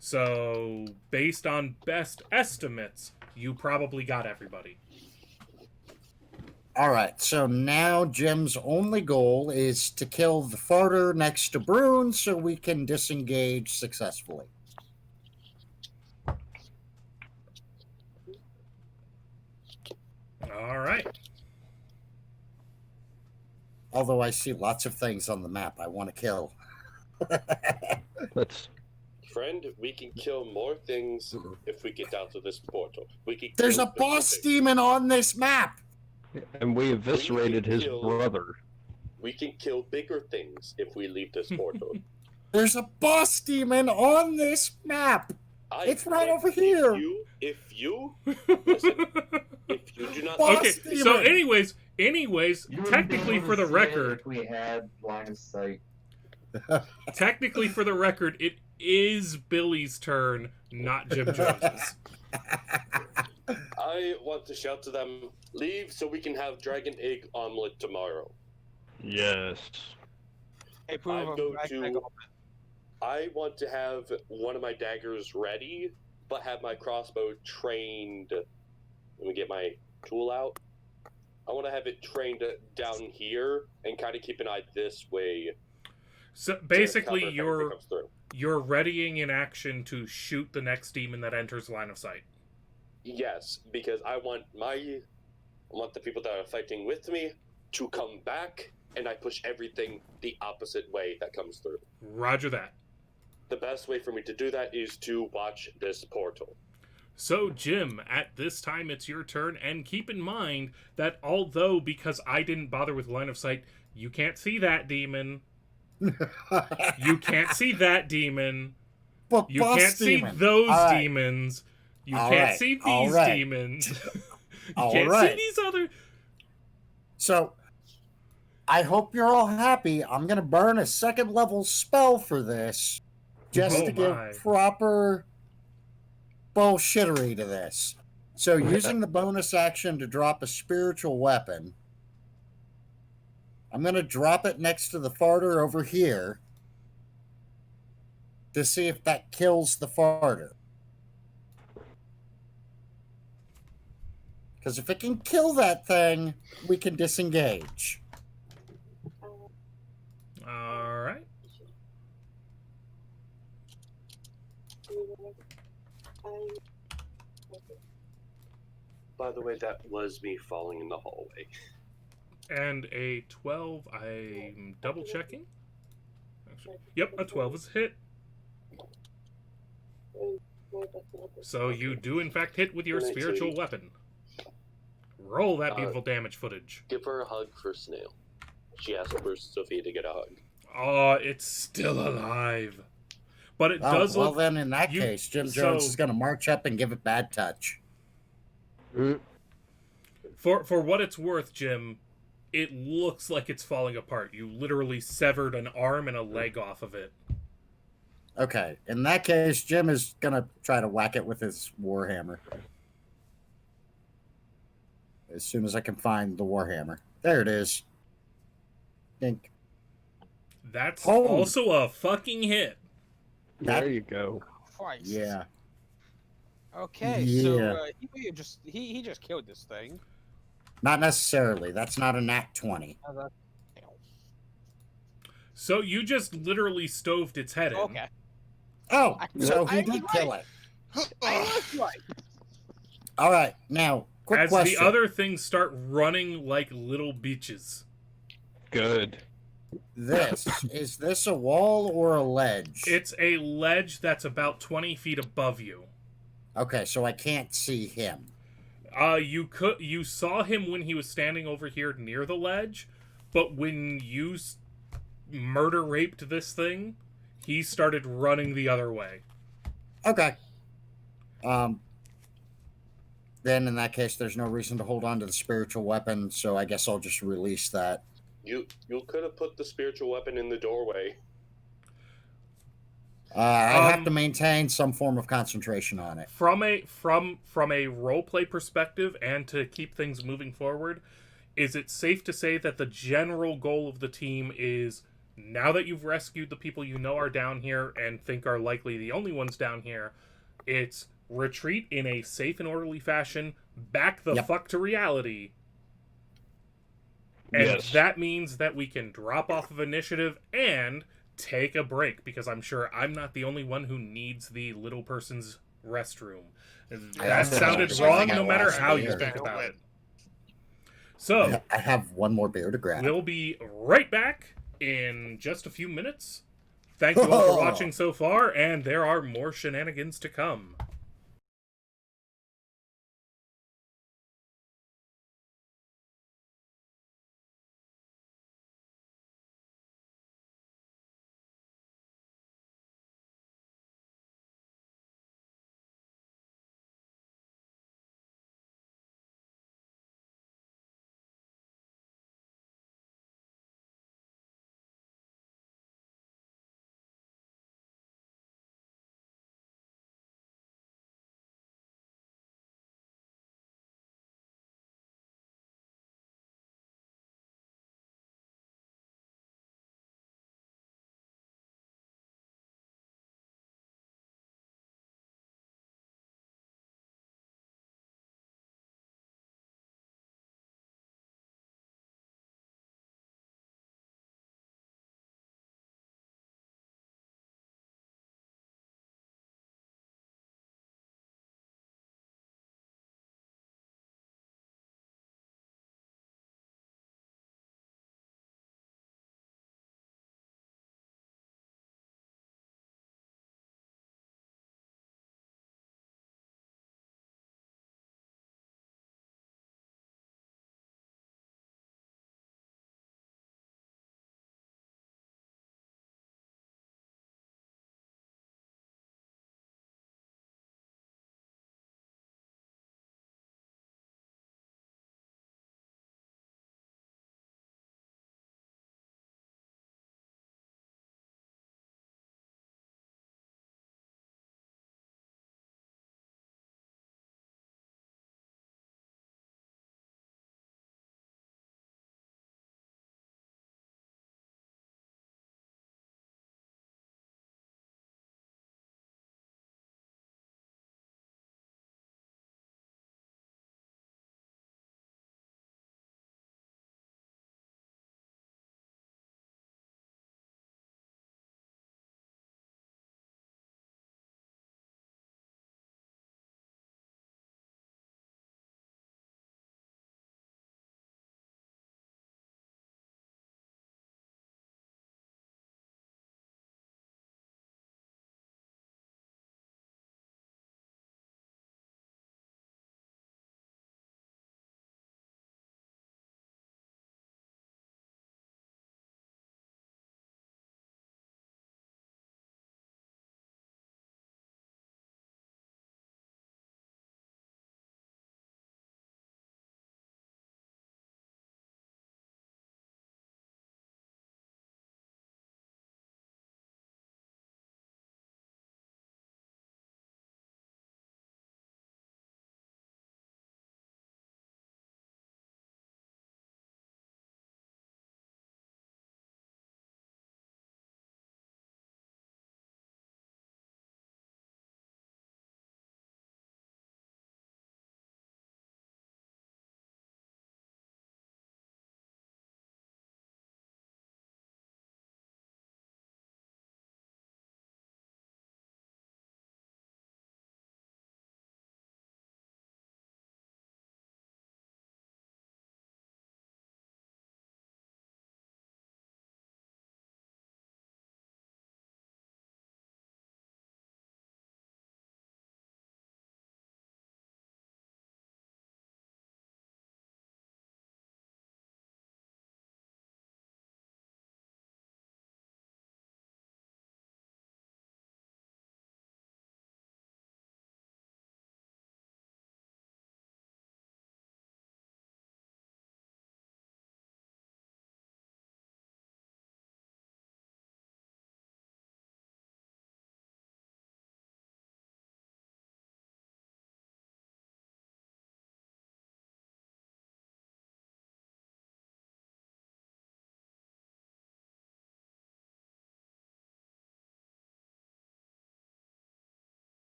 So, based on best estimates, you probably got everybody. Alright, so now Jim's only goal is to kill the farter next to Brune so we can disengage successfully. Alright. Although I see lots of things on the map I want to kill. Friend, we can kill more things if we get out of this portal. There's a boss demon on this map! And we eviscerated his brother. We can kill bigger things if we leave this portal. There's a boss demon on this map! It's right over here. If you listen, if you do not, Boss Okay, so demon. anyways, You wouldn't be technically able for to the see it record, if we had line of sight. it is Billy's turn, not Jim Jones's. I want to shout to them, leave so we can have dragon egg omelet tomorrow. Yes. Hey, prove I'm of going black to. egg I want to have one of my daggers ready, but have my crossbow trained. Let me get my tool out. I want to have it trained down here and kind of keep an eye this way. So to cover basically, if anything comes through. you're readying in action to shoot the next demon that enters line of sight. Yes, because I want the people that are fighting with me to come back, and I push everything the opposite way that comes through. Roger that. The best way for me to do that is to watch this portal. So, Jim, at this time it's your turn, and keep in mind that although, because I didn't bother with line of sight, you can't see that demon. You can't see that demon. But You boss can't see demon. those All right. demons. You All can't right. see All these right. demons. You All can't right. see these other... So, I hope you're all happy. I'm going to burn a second level spell for this just Oh to give my. proper bullshittery to this. So, using the bonus action to drop a spiritual weapon, I'm going to drop it next to the farter over here to see if that kills the farter. Because if it can kill that thing, we can disengage. Alright. By the way, that was me falling in the hallway. And a 12, I'm double checking. Actually, yep, a 12 is a hit. So you do in fact hit with your spiritual weapon. Roll that beautiful damage footage. Give her a hug for Snail. She asked for Sophia to get a hug. Oh, it's still alive. But it Oh, does well, look... then in that case, Jim Jones is going to march up and give it bad touch. For what it's worth, Jim, it looks like it's falling apart. You literally severed an arm and a leg off of it. Okay, in that case, Jim is going to try to whack it with his warhammer. As soon as I can find the warhammer. There it is. Dink. That's Oh. also a fucking hit. There you go. Christ. Yeah. Okay, Yeah. so he just killed this thing. Not necessarily. That's not a nat 20. So you just literally stoved its head in. Okay. Oh, so I he did was kill right. it. I was right. All right, now, quick As question. the other things start running like little beaches. Good. Is this a wall or a ledge? It's a ledge that's about 20 feet above you. Okay, so I can't see him. You saw him when he was standing over here near the ledge, but when you murder raped this thing, he started running the other way. Okay. Then in that case, there's no reason to hold on to the spiritual weapon, so I guess I'll just release that. You could have put the spiritual weapon in the doorway. I have to maintain some form of concentration on it. From a roleplay perspective, and to keep things moving forward, is it safe to say that the general goal of the team is, now that you've rescued the people you know are down here and think are likely the only ones down here, it's retreat in a safe and orderly fashion, back the fuck to reality. And that means that we can drop off of initiative and take a break, because I'm sure I'm not the only one who needs the little person's restroom. That sounded wrong no matter how you think about it. So, I have one more beer to grab. We'll be right back in just a few minutes. Thank you all for watching so far, and there are more shenanigans to come.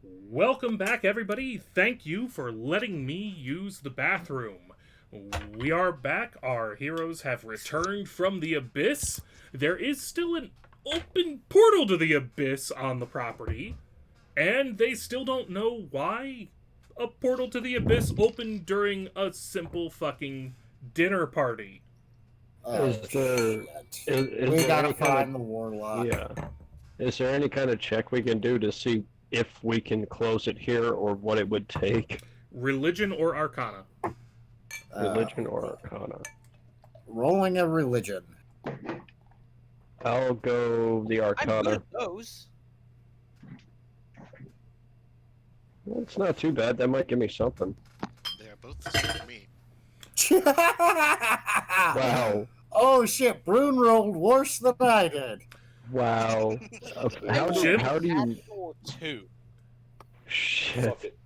Welcome back, everybody. Thank you for letting me use the bathroom. We are back. Our heroes have returned from the abyss. There is still an open portal to the abyss on the property, and they still don't know why a portal to the abyss opened during a simple fucking dinner party. Oh, Is there- is we there gotta any kind of- find the warlock. Yeah. Is there any kind of check we can do to see if we can close it here or what it would take? Religion or Arcana? Religion or Arcana? Rolling a religion. I'll go the I'm good Arcana. at those. Well, it's not too bad. That might give me something. They are both the same to me. Wow. Oh shit, Brune rolled worse than I did. Wow. How Jim? do you... Natural 2. Shit. Fuck it.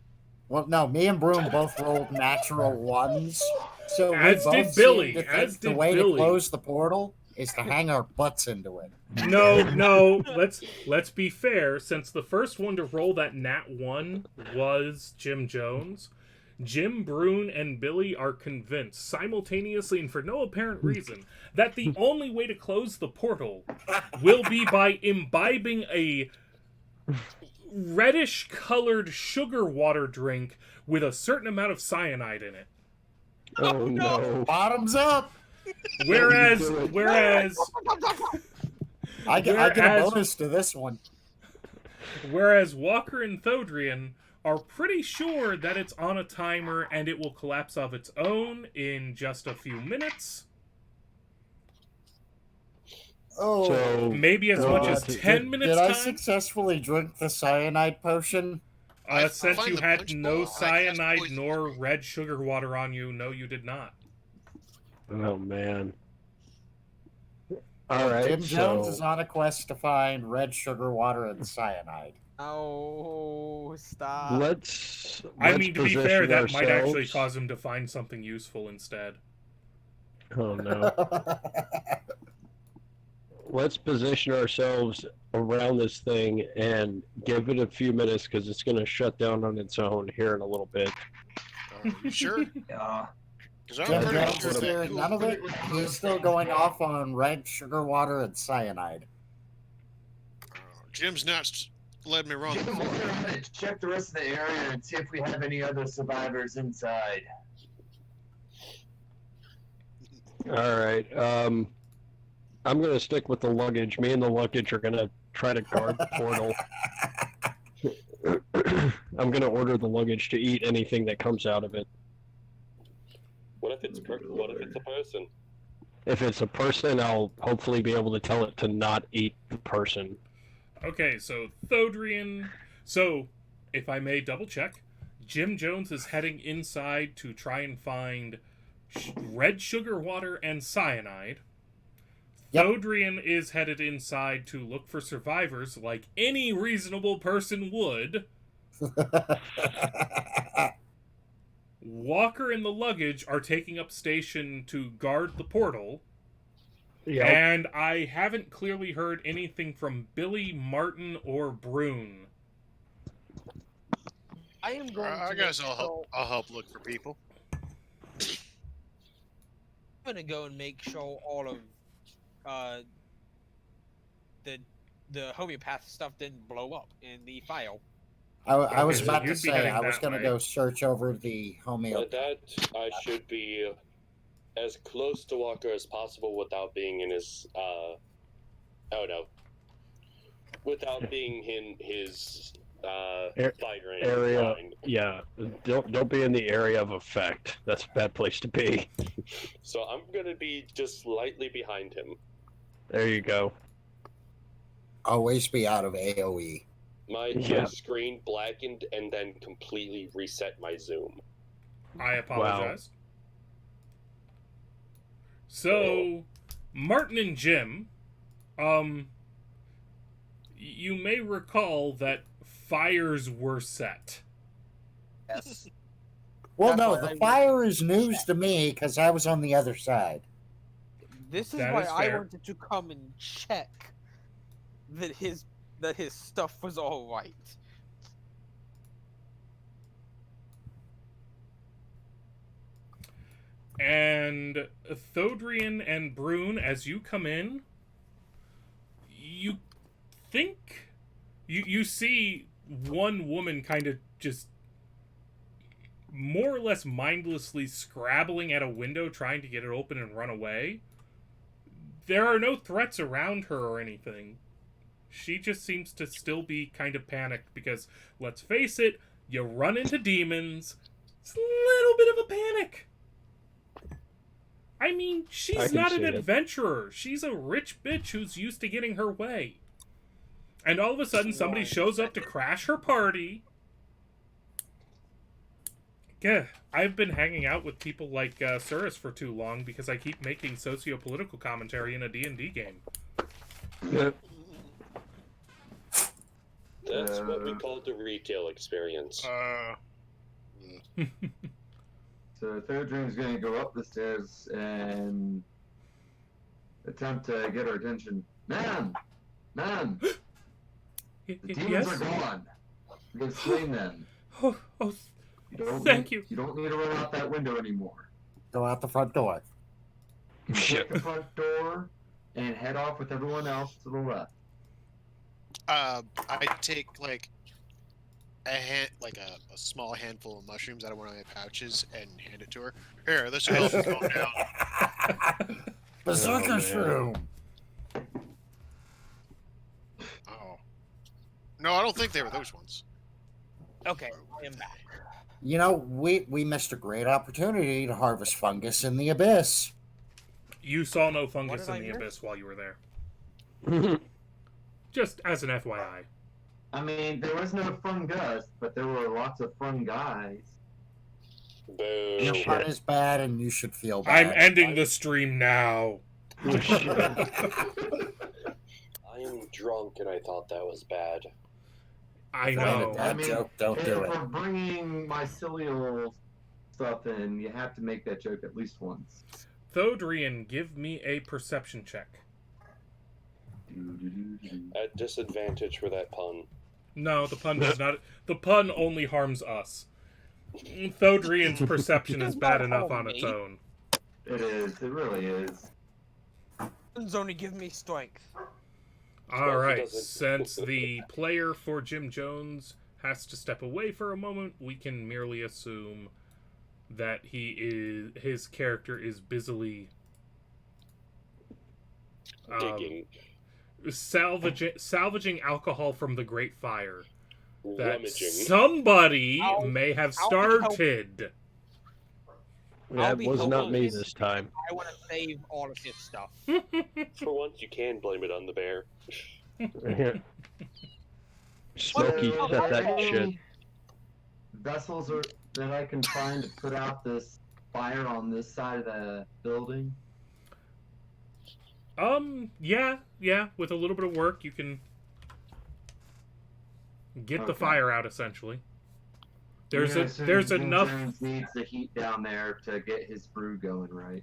Well, no, me and Brune both rolled natural ones. So As we did both Billy, seem to as think the did way Billy. to close the portal is to hang our butts into it. No. Let's be fair. Since the first one to roll that nat 1 was Jim Jones, Jim, Brune, and Billy are convinced, simultaneously and for no apparent reason, that the only way to close the portal will be by imbibing a reddish-colored sugar water drink with a certain amount of cyanide in it. Oh no. Bottoms up! Whereas I get a Whereas- bonus to this one. Whereas Walker and Thodrian are pretty sure that it's on a timer and it will collapse of its own in just a few minutes. Oh, So, Maybe as much as did- 10 minutes did I time. successfully drink the cyanide potion? I Since find you the had punch no bowl, I cast cyanide poison. nor red sugar water on you, no, you did not. oh man. All right. Jim Jones so- is on a quest to find red sugar water and cyanide. Oh, stop. Let's I mean, to be fair, position that might actually ourselves- cause him to find something useful instead. Oh no. Let's position ourselves around this thing and give it a few minutes because it's going to shut down on its own here in a little bit. Are you sure? Yeah. Because I'm Jim pretty Jones sure is that hearing none of it. He's still going off on red sugar water and cyanide. Jim's not letting me run. Jim, we're gonna check the rest of the area and see if we have any other survivors inside. All right. I'm going to stick with the luggage. Me and the luggage are going to try to guard the portal. I'm going to order the luggage to eat anything that comes out of it. What if it's a person? If it's a person, I'll hopefully be able to tell it to not eat the person. Okay, so Thodrian. So, if I may double check, Jim Jones is heading inside to try and find red sugar water and cyanide. Yep. Thodrian is headed inside to look for survivors like any reasonable person would. Walker and the luggage are taking up station to guard the portal. And I haven't clearly heard anything from Billy, Martin, or Brune. I am going I to guess make I'll help look for people. I'm gonna go and make sure all of the homeopath stuff didn't blow up in the file. I was Okay, so about to you'd be say heading I was that going to way. go search over the But homeopath. that I should be as close to Walker as possible without being in his without being in his fight range. area. line. Yeah, don't be in the area of effect. That's a bad place to be. So I'm gonna be just slightly behind him. There you go. Always be out of AoE. My Yeah. screen blackened and then completely reset my zoom. I apologize. So, Martin and Jim, you may recall that fires were set. Yes. Well, That's no, why the I- fire is news to me because I was on the other side. This is That why is I fair. wanted to come and check that his stuff was all right. And Thodrian and Brune, as you come in, you think you see one woman kind of just more or less mindlessly scrabbling at a window trying to get it open and run away. There are no threats around her or anything. She just seems to still be kind of panicked because, let's face it, you run into demons, it's a little bit of a panic. I mean, she's not an adventurer. She's a rich bitch who's used to getting her way. And all of a sudden, somebody shows up to crash her party. Yeah, I've been hanging out with people like Surus for too long because I keep making socio-political commentary in a D&D game. Yep. That's what we call the retail experience. So Thodrian's going to go up the stairs and attempt to get her attention. Ma'am! Ma'am! The demons are gone. We've slain them. Oh, thank you. You don't need to run out that window anymore. Go out the front door. Take the front door and head off with everyone else to the left. I take like a small handful of mushrooms out of one of my pouches and hand it to her. Here, this will help calm down. Berserker's room. Oh. No, I don't think they were those ones. Okay, I am back. You know, we missed a great opportunity to harvest fungus in the abyss. You saw no fungus What in did the I hear? abyss while you were there. Just as an FYI. I mean, there was no fungus, but there were lots of fun guys. Boo. Your pun is bad, and you should feel bad. I'm ending the stream now. I am drunk and I thought that was bad. I Find know. a bad joke, don't do if it. we're bringing mycelial stuff in, you have to make that joke at least once. Thodrian, give me a perception check. At disadvantage for that pun. No, the pun does not. The pun only harms us. Thodrian's perception is bad enough on its own. It is. It really is. It's only give me strength. All right, doesn't. since the player for Jim Jones has to step away for a moment, we can merely assume that his character is busily Digging. salvaging alcohol from the Great Fire that Rummaging. somebody may have I'll help. started. That be was not helpful. me this time. I want to save all of his stuff. For once, you can blame it on the bear. Smokey Well, set that any shit. Vessels that I can find to put out this fire on this side of the building. Yeah. With a little bit of work, you can get the Okay. fire out. Essentially, there's I'm gonna assume there's Jim enough. Jones needs the heat down there to get his brew going right.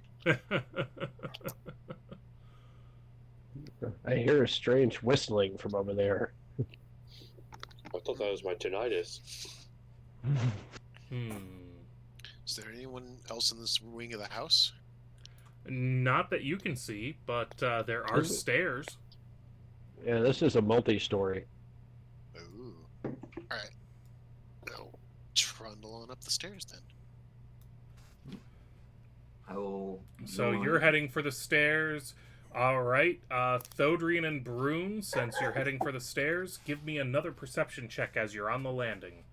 I hear a strange whistling from over there. I thought that was my tinnitus. Is there anyone else in this wing of the house? Not that you can see, but there are Is it? stairs. Yeah, this is a multi-story. Ooh. Alright. I'll trundle on up the stairs then. I will. So go you're on. heading for the stairs. All right, Thodrian and Brune, since you're heading for the stairs, give me another perception check as you're on the landing.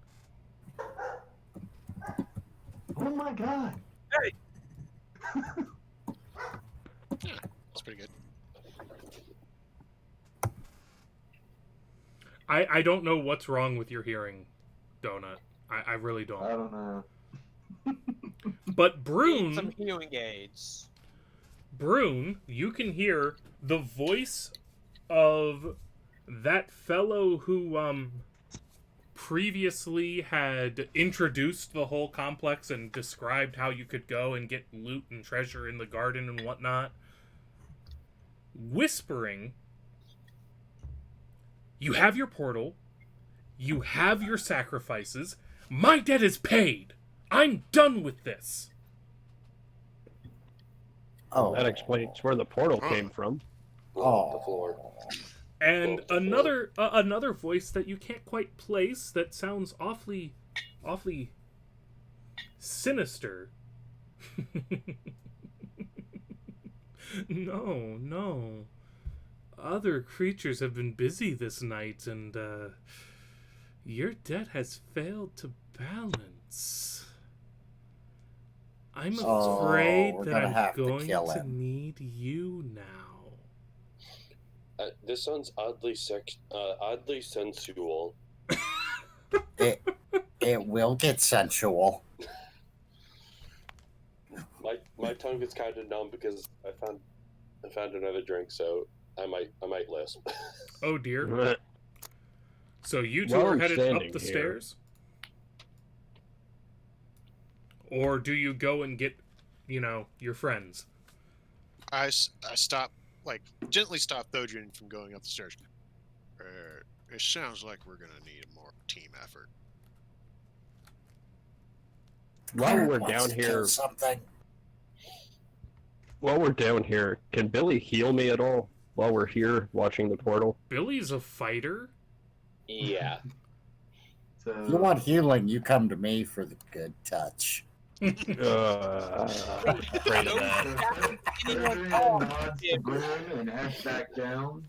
Oh my god! That's pretty good. I don't know what's wrong with your hearing, Donut. I really I don't. don't know. But Need some Brune, healing aids. you can hear the voice of that fellow who previously had introduced the whole complex and described how you could go and get loot and treasure in the garden and whatnot, whispering, "You have your portal, you have your sacrifices, my debt is paid, I'm done with this." Oh, That explains where the portal came from. Oh. The floor. And Oh, another voice that you can't quite place that sounds awfully sinister. No. Other creatures have been busy this night, and your debt has failed to balance. I'm afraid we're that gonna I'm have to going kill to him. need you now. This sounds oddly sensual. It will get sensual. My tongue is kind of numb because I found another drink, so I might lisp. Oh dear. So you two While are I'm headed up standing the here- stairs? Or do you go and get, your friends? I stop, gently stop Thodrian from going up the stairs. It sounds like we're gonna need a more team effort. While we're Wants down to here, kill something. can Billy heal me at all while we're here watching the portal? Billy's a fighter? Yeah. So, If you want healing, you come to me for the good touch. Afraid of that. Adrian nods to Broom and heads back down.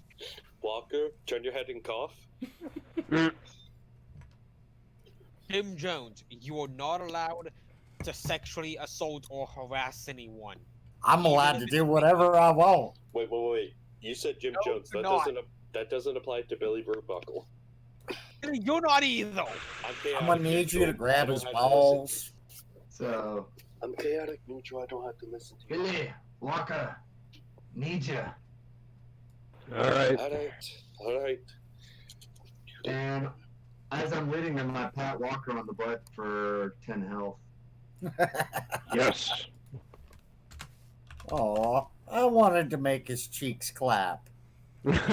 Walker, turn your head and cough. Jim Jones, you are not allowed to sexually assault or harass anyone. I'm allowed to do whatever I want. Wait. You said Jim No, Jones. you're That not. doesn't apply to Billy Brewbuckle. You're not either. I'm gonna need you to grab his balls. So, I'm chaotic neutral. I don't have to listen to you. Billy, Walker, need ya. Alright. All right. And as I'm leading them, I pat Walker on the butt for 10 health. Yes. Aw, I wanted to make his cheeks clap.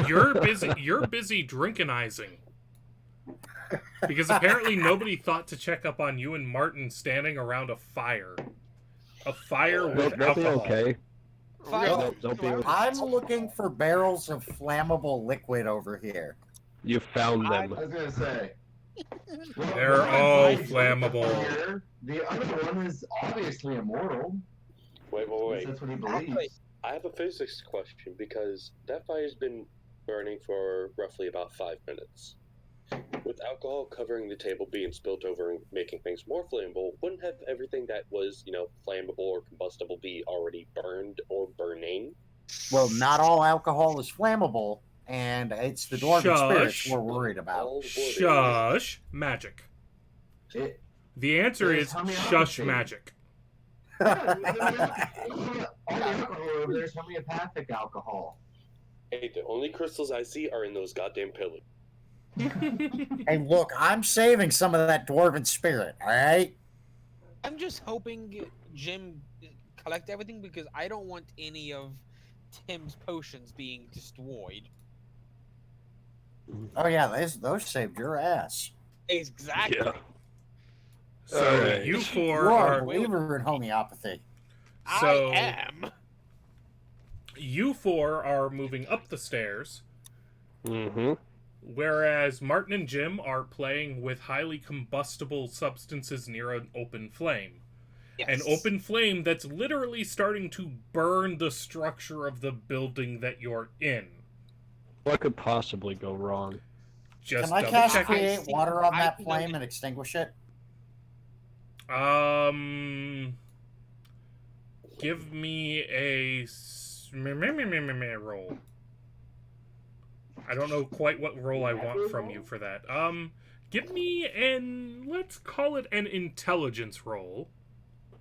You're busy drinkinizing. Because apparently nobody thought to check up on you and Martin standing around a fire. A fire with They'll be alcohol. okay. Fine. They'll be okay. I'm looking for barrels of flammable liquid over here. You found them. I was gonna say. Well, They're one of all my buddies flammable. here, the other one is obviously immortal. Wait. That's what he believes. Exactly. I have a physics question because that fire's been burning for roughly about 5 minutes. With alcohol covering the table being spilled over and making things more flammable, wouldn't have everything that was, flammable or combustible be already burned or burning? Well, not all alcohol is flammable, and it's the dwarven spirits Shush. we're worried about. All wood is- Shush magic. It, The answer There's is homeopathy. shush magic. all the alcohol over there is homeopathic alcohol. Hey, the only crystals I see are in those goddamn pillars. Hey, look, I'm saving some of that dwarven spirit, alright? I'm just hoping Jim collect everything because I don't want any of Tim's potions being destroyed. Oh, yeah, those saved your ass. Exactly. Yeah. So Alright. you You four are a are believer in homeopathy. So- I am. moving up the stairs, Mm-hmm. whereas Martin and Jim are playing with highly combustible substances near an open flame. Yes. An open flame that's literally starting to burn the structure of the building that you're in. What could possibly go wrong? Just Can I double cast check. create water on I that think flame and extinguish it? Give me a roll. I don't know quite what roll I want from you for that. Give me let's call it an intelligence roll.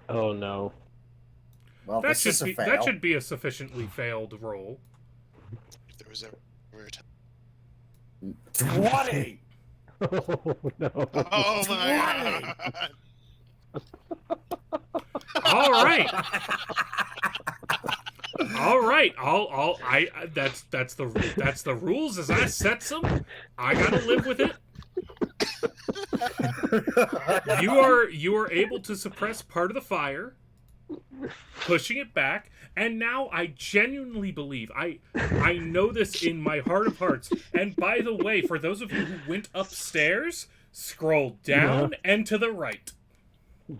Oh no. Well, That this should is a be fail. a sufficiently failed roll. If there was ever a time. 20! Oh no. Oh my 20! god! All right. All right. That's the rules as I set them. I gotta live with it. You are able to suppress part of the fire. pushing it back, and now I genuinely believe, I know this in my heart of hearts, and by the way, for those of you who went upstairs, scroll down and to the right.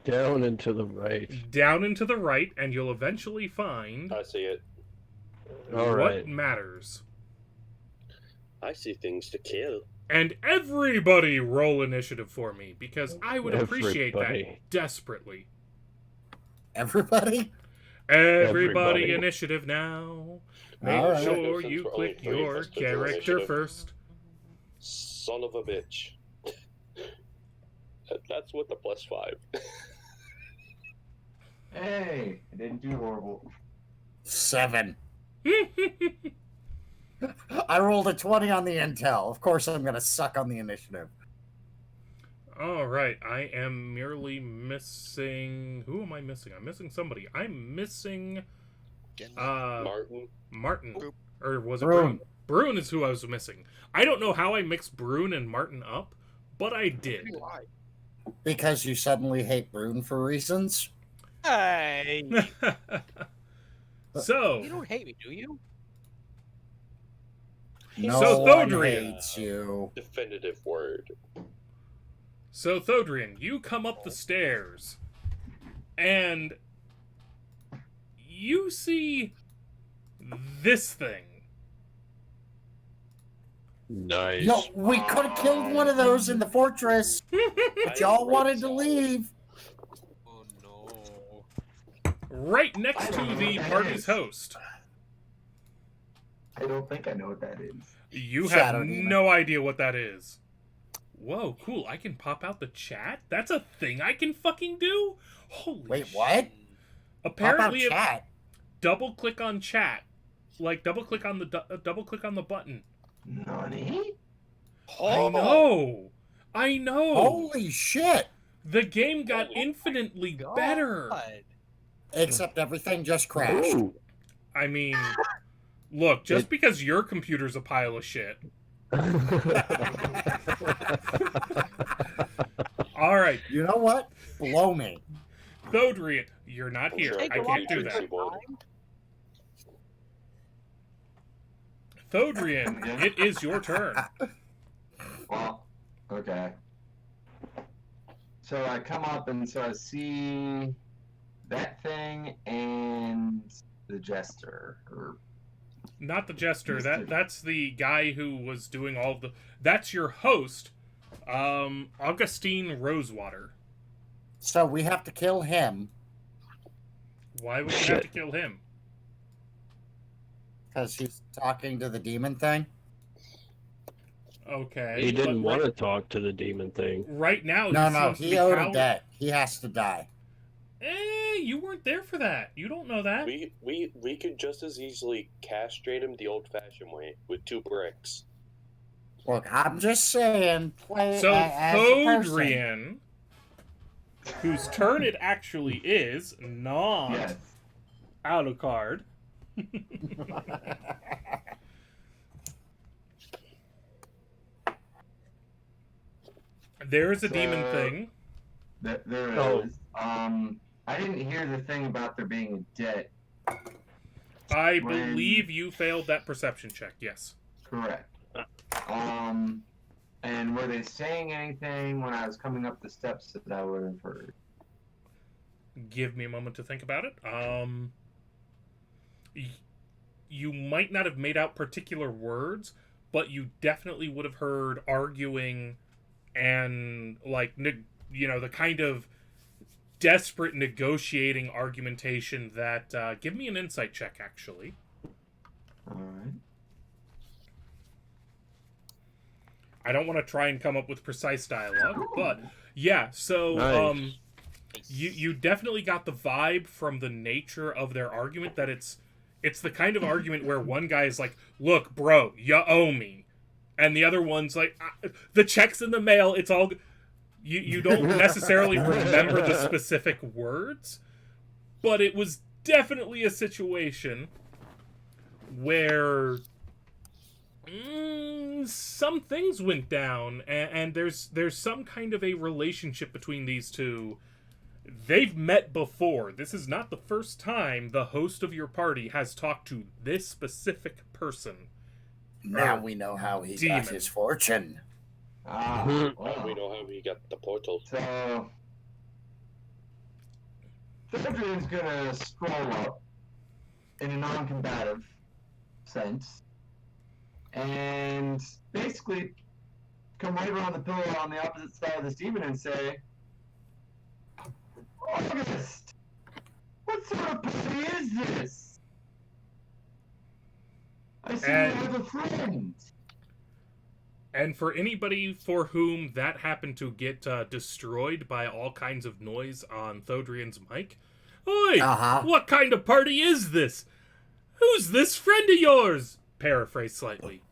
Down and to the right. Down and to the right, and you'll eventually find I see it. All right. what matters. I see things to kill. And everybody roll initiative for me, because I would appreciate Everybody. that desperately. Everybody? Everybody initiative now. Make All right. sure Since you we're only click three of your us to do character initiative. first. Son of a bitch. That's with the +5. Hey, I didn't do horrible. 7. I rolled a 20 on the intel. Of course, I'm going to suck on the initiative. All right, I am merely missing. Who am I missing? I'm missing somebody. I'm missing Again, Martin. Martin, or was it Brune. Brune? Brune is who I was missing. I don't know how I mixed Brune and Martin up, but I did. Why? Because you suddenly hate Brune for reasons? Hey, So, you don't hate me, do you? No So one Thodrian. hates you. Definitive word. Thodrian, you come up the stairs, and you see this thing. Nice. Yo, we could have killed one of those in the fortress, but y'all wanted to leave. Oh no. Right next to the party's host. I don't think I know what that is. You have Shadow Demon. no idea what that is. Whoa, cool. I can pop out the chat? That's a thing I can fucking do? Holy Wait, what? Apparently, Pop out chat. double click on chat. Like, double click on the button. Nani? I know. Holy shit. The game got Oh, infinitely God. better. Except everything just crashed. Ooh. I mean, look, just because your computer's a pile of shit. All right, You know what? Blow me. Thodrian, you're not here. Sure. I can't do that. Thodrian, it is your turn. Well, okay. So I come up and so I see that thing and the jester. Or Not the jester. That's the guy who was doing all the. That's your host, Augustine Rosewater. So we have to kill him Why would you have Shit. to kill him? because he's talking to the demon thing. Okay. He didn't but want to talk to the demon thing. Right now, No, seems to he be owed a cow- debt. He has to die. You weren't there for that. You don't know that. We could just as easily castrate him the old-fashioned way with 2 bricks. Look, I'm just saying, play So as a person. Thodrian, whose turn it actually is, not yes. Alucard. There's a demon So- thing. There Oh. is. I didn't hear the thing about there being a debt. I when- believe you failed that perception check. Yes. Correct. And were they saying anything when I was coming up the steps that I would have heard? Give me a moment to think about it. You might not have made out particular words, but you definitely would have heard arguing and like the kind of desperate negotiating argumentation that give me an insight check actually. Alright. I don't want to try and come up with precise dialogue, but yeah, so Nice. you definitely got the vibe from the nature of their argument that it's the kind of argument where one guy is like, "Look, bro, you owe me," and the other one's like, "The check's in the mail. It's all." You don't necessarily remember the specific words, but it was definitely a situation where some things went down, and there's some kind of a relationship between these two They've met before. This is not the first time the host of your party has talked to this specific person. Now we know how he Demon. got his fortune. Ah, We well. know how he got the portal. So, Adrian's gonna scroll up in a non-combative sense and basically come right around the pillar on the opposite side of this demon and say, August, what sort of party is this? I see you have a friend. And for anybody for whom that happened to get destroyed by all kinds of noise on Thodrian's mic, Oi! What kind of party is this? Who's this friend of yours? Paraphrase slightly.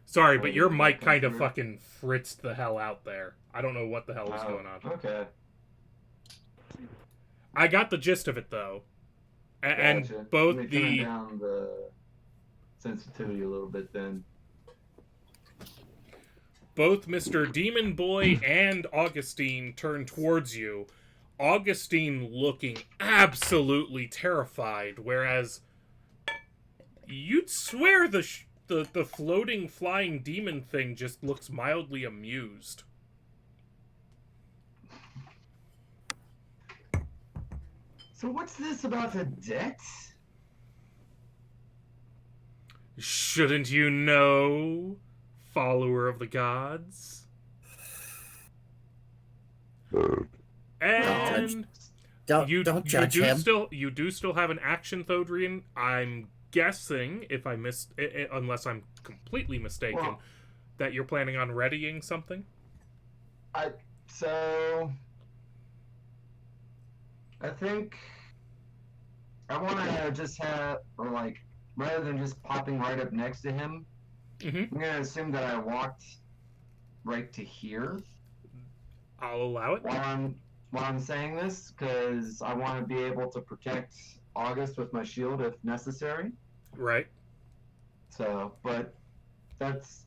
Sorry, but your mic kind of fucking fritzed the hell out there. I don't know what the hell is going on. Okay. I got the gist of it, though. And Gotcha. both Let me turn down the sensitivity a little bit then. Both Mr. Demon Boy and Augustine turn towards you. Augustine looking absolutely terrified, whereas you'd swear the floating flying demon thing just looks mildly amused. So what's this about the debt? Shouldn't you know, follower of the gods? And Don't judge him. You do still have an action, Thodrian. I'm guessing, if I missed, unless I'm completely mistaken, Well, that you're planning on readying something. I think I want to just have, or like, rather than just popping right up next to him, Mm-hmm. I'm gonna assume that I walked right to here I'll allow it. while I'm saying this, because I want to be able to protect August with my shield if necessary. Right. So, but that's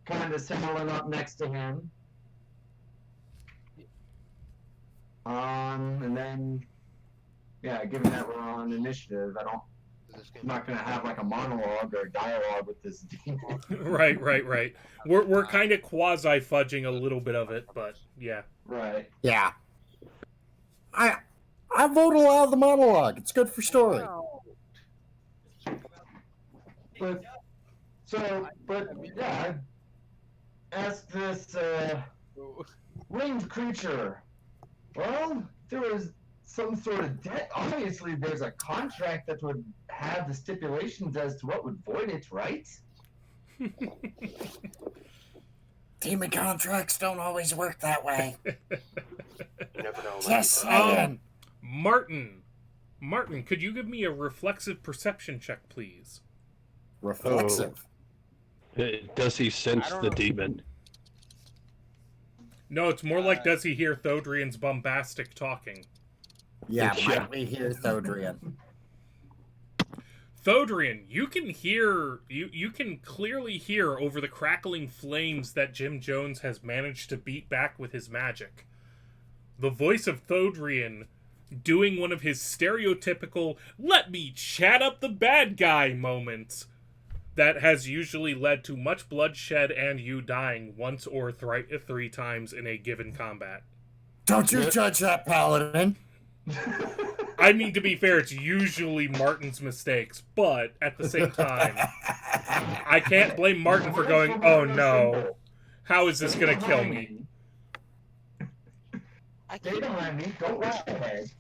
kind of settling up next to him. And then, yeah, given that we're on initiative, I'm not gonna have like a monologue or a dialogue with this demon. Right. We're kind of quasi fudging a little bit of it, but yeah. Right. Yeah. I vote allow the monologue. It's good for story. But yeah, I asked this winged creature. Well, there was some sort of debt. Obviously, there's a contract that would have the stipulations as to what would void it, right? Demon contracts don't always work that way. You never know. Just saying. Martin, could you give me a reflexive perception check, please? Reflexive. Does he sense the demon? No, it's more like, does he hear Thodrian's bombastic talking? Yeah, Yeah. might we hear Thodrian? Thodrian, you can hear, you can clearly hear over the crackling flames that Jim Jones has managed to beat back with his magic. The voice of Thodrian doing one of his stereotypical, let me chat up the bad guy moments that has usually led to much bloodshed and you dying once or three times in a given combat. Don't you judge that paladin. I mean, to be fair, it's usually Martin's mistakes, but at the same time, I can't blame Martin for going, oh no, how is this gonna kill me? Stay behind me. Don't rush ahead.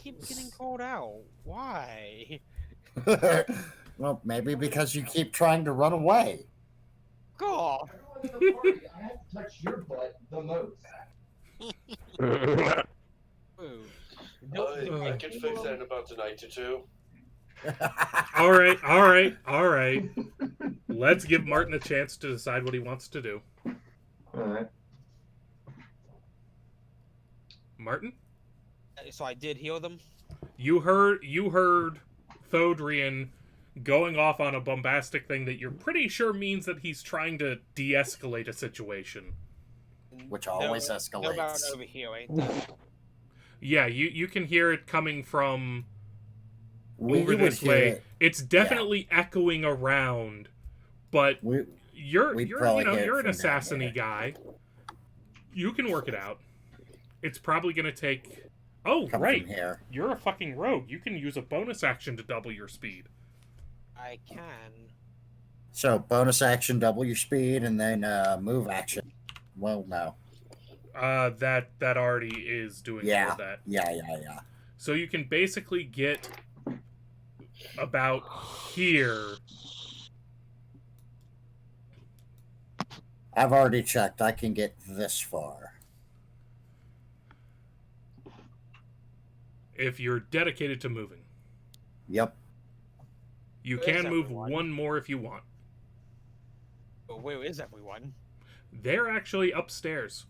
Keep getting called out. Why? Well, maybe because you keep trying to run away. God. I had to touch your butt the most. I can fix that in about a night or two. All right. Let's give Martin a chance to decide what he wants to do. Alright. Martin? So I did heal them. You heard Thodrian going off on a bombastic thing that you're pretty sure means that he's trying to de-escalate a situation. which always No about escalates. over here, ain't there? Yeah, you can hear it coming from We over would this hear way. it. It's definitely echoing around, but you're we'd you probably know hear it you're an from down assassin-y here. guy. You can work it out. It's probably gonna take. Oh, Come right. from here. You're a fucking rogue. You can use a bonus action to double your speed. I can. So bonus action, double your speed, and then move action. Well, no. That already is doing all Yeah. of that. Yeah. So you can basically get about here. I've already checked. I can get this far. If you're dedicated to moving. Yep. You Where's can move everyone? one more if you want. But where is everyone? They're actually upstairs.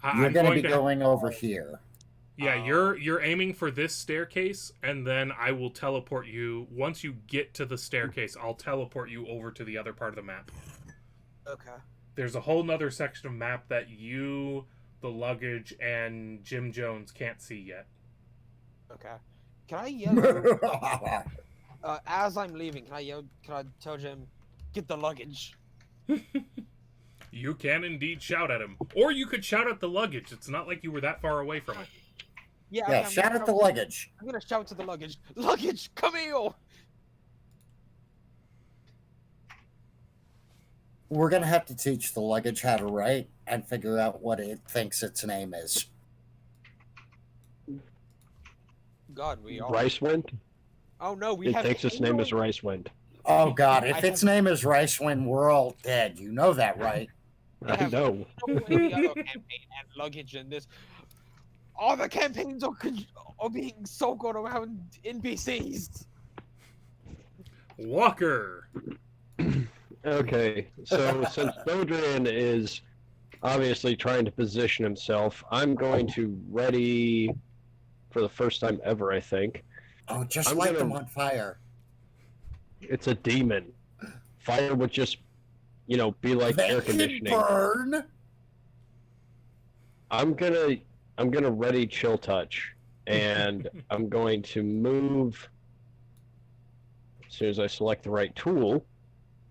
You're I'm going to going be going over here. Yeah, you're aiming for this staircase, and then I will teleport you. Once you get to the staircase, I'll teleport you over to the other part of the map. Okay. There's a whole nother section of map that you, the luggage, and Jim Jones can't see yet. Okay. Can I yell? As I'm leaving, can I yell? Can I tell Jim, get the luggage? You can indeed shout at him. Or you could shout at the luggage. It's not like you were that far away from it. Yeah. Yeah, I'm shout gonna at the luggage. I'm gonna shout to the luggage. Luggage, come here! We're going to have to teach the luggage how to write and figure out what it thinks its name is. God, we are. Ricewind? Oh no, we It have. thinks its name is Ricewind. Oh, God. If I its have- name is Ricewind, we're all dead. You know that, right? We I have know. so many other campaign and luggage and this. All the campaigns are being circled around NPCs. Walker! Okay, so since Bodrian is obviously trying to position himself, I'm going to ready for the first time ever, I think. Oh, just I'm light gonna- them on fire. It's a demon. Fire would just, be like They air can conditioning. burn. I'm gonna ready chill touch, and I'm going to move as soon as I select the right tool.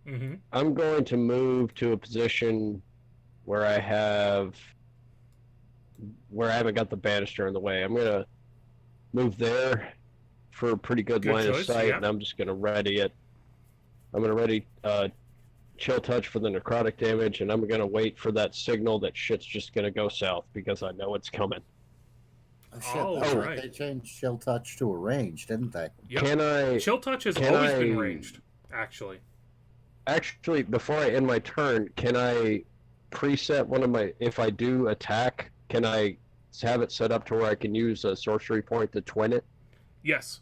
Mm-hmm. I'm going to move to a position where I haven't got the banister in the way. I'm gonna move there for a pretty good line choice, of sight, yeah. and I'm just gonna ready it. I'm gonna ready chill touch for the necrotic damage, and I'm gonna wait for that signal that shit's just gonna go south because I know it's coming. Oh, shit. Oh, That's right. right. They changed chill touch to a range, didn't they? Yep. Can I Chill touch has can always been I- ranged, actually. actually, before I end my turn, can I preset one of my? If I do attack, can I have it set up to where I can use a sorcery point to twin it? Yes.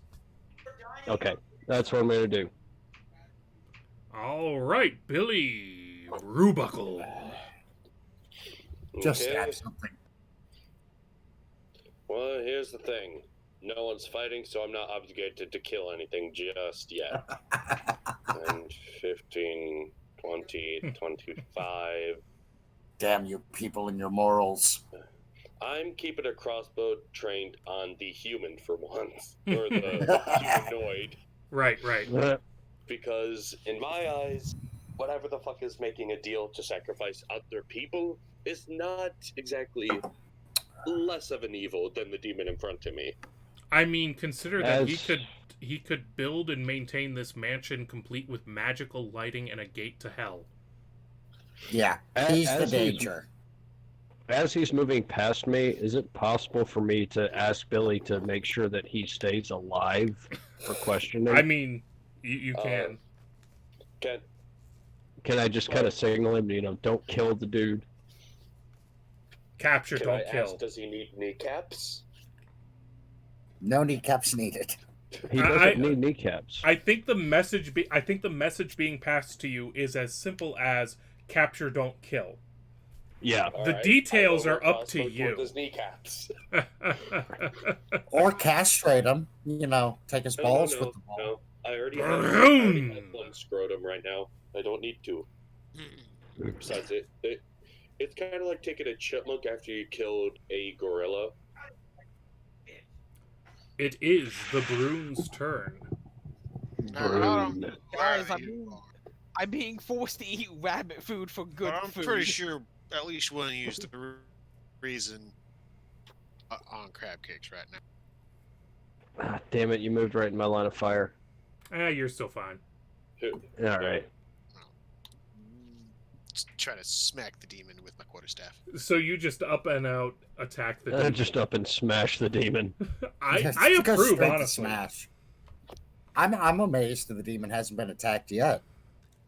Okay, that's what I'm gonna do. All right, Billy Rubuckle. Just Okay. stab something. Well, here's the thing. No one's fighting, so I'm not obligated to kill anything just yet. 10, 15, 20, 25. Damn you people and your morals. I'm keeping a crossbow trained on the human for once. Or the humanoid. Right. Because, in my eyes, whatever the fuck is making a deal to sacrifice other people is not exactly less of an evil than the demon in front of me. I mean, consider that As- he could build and maintain this mansion complete with magical lighting and a gate to hell. Yeah, A- he's the as he's- danger. As he's moving past me, is it possible for me to ask Billy to make sure that he stays alive for questioning? I mean, you can. Can I just kind of signal him, don't kill the dude? Capture, Can I don't kill. ask, does he need kneecaps? No kneecaps needed. He I- doesn't need kneecaps. I think the message being passed to you is as simple as capture, don't kill. Yeah. All The right, details I will are up to crossbow you. toward His kneecaps. Or castrate him. Take his balls no, with the ball. no. I already have one scrotum right now. I don't need to. Besides, It's kind of like taking a chipmunk after you killed a gorilla. It is the Brune's turn. Brune. Guys, Why are you- I'm being forced to eat rabbit food for good I'm food. pretty sure at least want to use the reason on crab cakes right now. Ah, damn it, you moved right in my line of fire. You're still fine. Alright. Just try to smack the demon with my quarterstaff. So you just up and out attack the demon. Just up and smash the demon. I Just I go approve, straight to honestly. Smash. I'm amazed that the demon hasn't been attacked yet.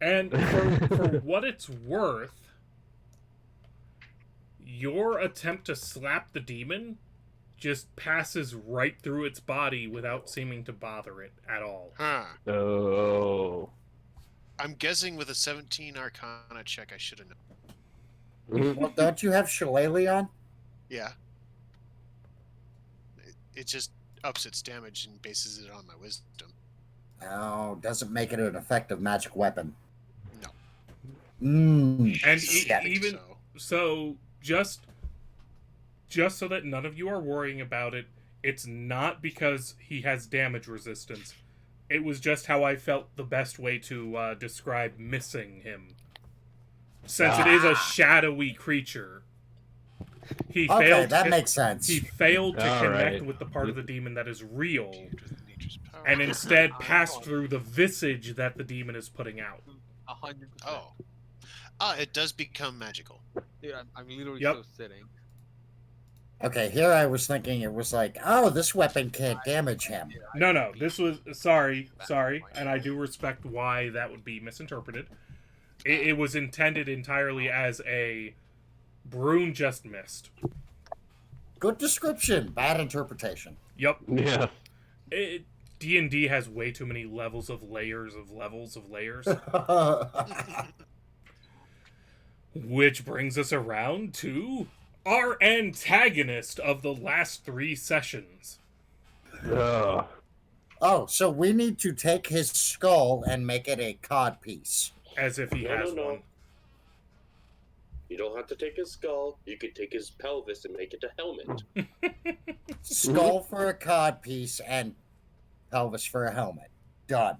And for what it's worth, your attempt to slap the demon just passes right through its body without seeming to bother it at all. Huh. Oh. I'm guessing with a 17 Arcana check, I should have known. Mhm. Well, don't you have Shillelagh on? Yeah. It just ups its damage and bases it on my wisdom. No, doesn't make it an effective magic weapon. No. Mmm. And shit. even so, just so that none of you are worrying about it, it's not because he has damage resistance. It was just how I felt the best way to describe missing him. Since it is a shadowy creature. He Okay, failed that to, makes sense. He failed to All connect right. with the part of the demon that is real, With nature's power. and instead passed through the visage that the demon is putting out. 100%. Oh. It does become magical. Dude, I'm literally Yep. so sitting. Okay, here I was thinking it was like, oh, this weapon can't damage him. No, this was... Sorry, and I do respect why that would be misinterpreted. It was intended entirely as a... Brune just missed. Good description, bad interpretation. Yep. Yeah. D&D has way too many levels of layers of levels of layers. Which brings us around to our antagonist of the last 3 sessions. Ugh. Oh, so we need to take his skull and make it a cod piece. As if he has No. one. You don't have to take his skull. You could take his pelvis and make it a helmet. Skull for a cod piece and pelvis for a helmet. Done.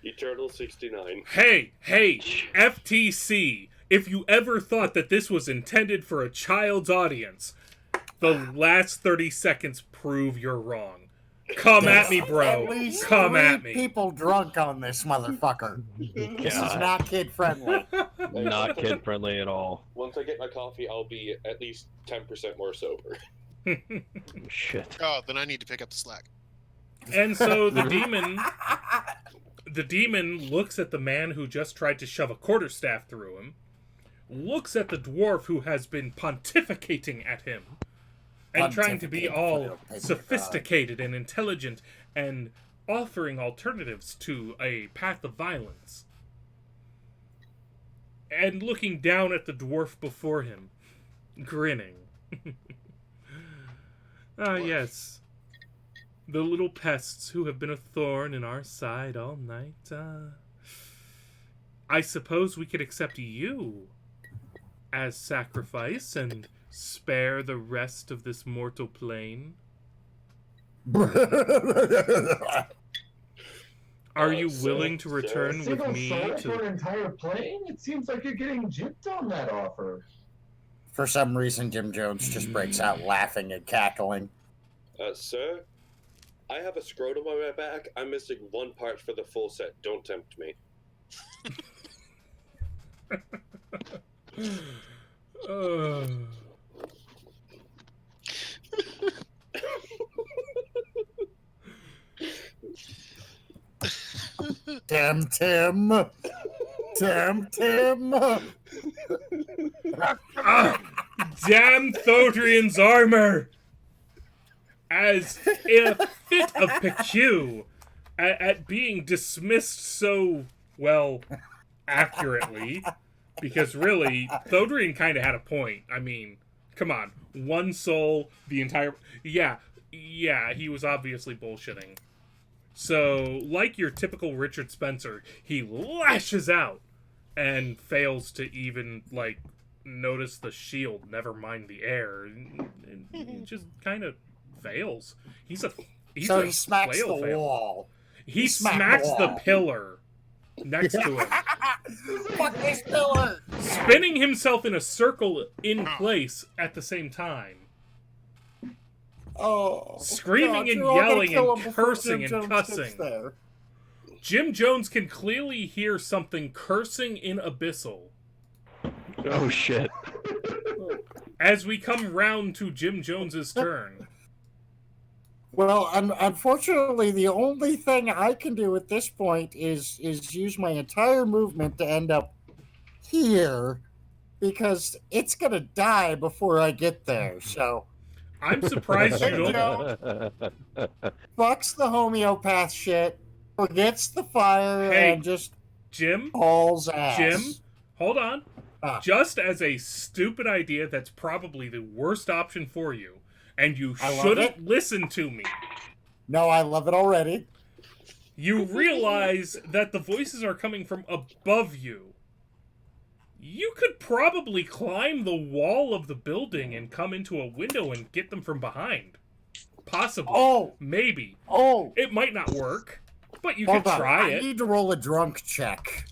Eternal 69. Hey, FTC, if you ever thought that this was intended for a child's audience, the last 30 seconds prove you're wrong. Come at me, bro. At least Come 3 at me. people drunk on this motherfucker. This is God. not kid friendly. Not kid friendly at all. Once I get my coffee, I'll be at least 10% more sober. Shit. Oh, then I need to pick up the slack. And so the demon looks at the man who just tried to shove a quarterstaff through him, looks at the dwarf who has been pontificating at him, and trying to be all sophisticated and intelligent and offering alternatives to a path of violence. And looking down at the dwarf before him, grinning. Yes. The little pests who have been a thorn in our side all night. I suppose we could accept you as sacrifice and spare the rest of this mortal plane. Are you willing to return with Single me soul to for an entire plane? It seems like you're getting gypped on that offer. For some reason, Jim Jones just breaks out laughing and cackling. Sir, I have a scrotum on my back. I'm missing 1 part for the full set. Don't tempt me. Tim. Damn Thodrian's armor! As in a fit of pique at being dismissed so, well, accurately, because really, Thodrian kind of had a point. I mean, come on. 1 soul, the entire... Yeah, he was obviously bullshitting. So, like your typical Richard Spencer, he lashes out and fails to even, like, notice the shield, never mind the air. And he just kind of fails. He's a He smacks the fail. wall. He smacks the wall. pillar next to him, Fuck this pillar! spinning himself in a circle in place at the same time. Oh, Screaming God, and you're all gonna yelling kill and him before cursing Jim and Jones gets cussing. there. Jim Jones can clearly hear something cursing in Abyssal. Oh shit. As we come round to Jim Jones's turn. Well, unfortunately, the only thing I can do at this point is use my entire movement to end up here, because it's gonna die before I get there. So I'm surprised you Jim don't. Jones fucks the homeopath shit, forgets the fire, Hey, and just Jim, hauls ass. Jim, hold on. Ah. Just as a stupid idea that's probably the worst option for you, and you I love shouldn't it. listen to me. No, I love it already. You realize that the voices are coming from above you. You could probably climb the wall of the building and come into a window and get them from behind. Possibly. Oh, Maybe. oh. It might not work, but you Hold could on, try I it. need to roll a drunk check.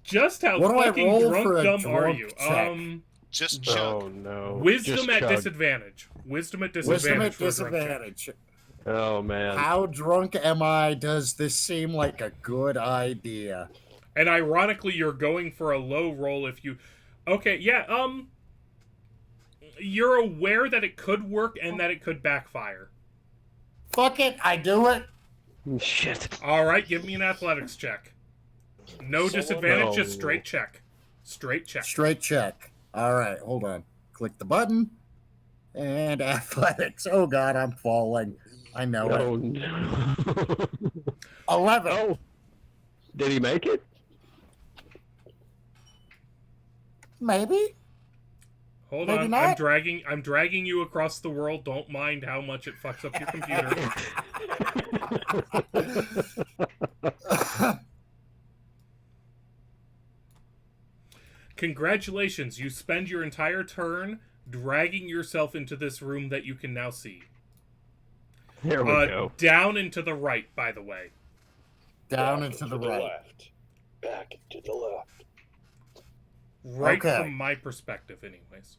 Just how What do I fucking roll drunk for a dumb are drunk you? check? Just chug. Oh no. Wisdom Just at chug. disadvantage. Wisdom at Wisdom disadvantage. at for a drunk check. disadvantage. Oh man. How drunk am I? Does this seem like a good idea? And ironically, you're going for a low roll if you... Okay, yeah, you're aware that it could work and that it could backfire. Fuck it, I do it. Shit. Alright, give me an athletics check. No disadvantage, No. just straight check. Straight check. Straight check. All right, hold on. Click the button. And athletics. Oh, God, I'm falling. I know Oh it. no. 11. Oh. Did he make it? Maybe? Hold Maybe on, not. I'm dragging you across the world. Don't mind how much it fucks up your computer. Congratulations, you spend your entire turn dragging yourself into this room that you can now see. There we go. Down and to the right, by the way. Down Back and to and the right. left. Back and to the left. Right Okay. from my perspective, anyways.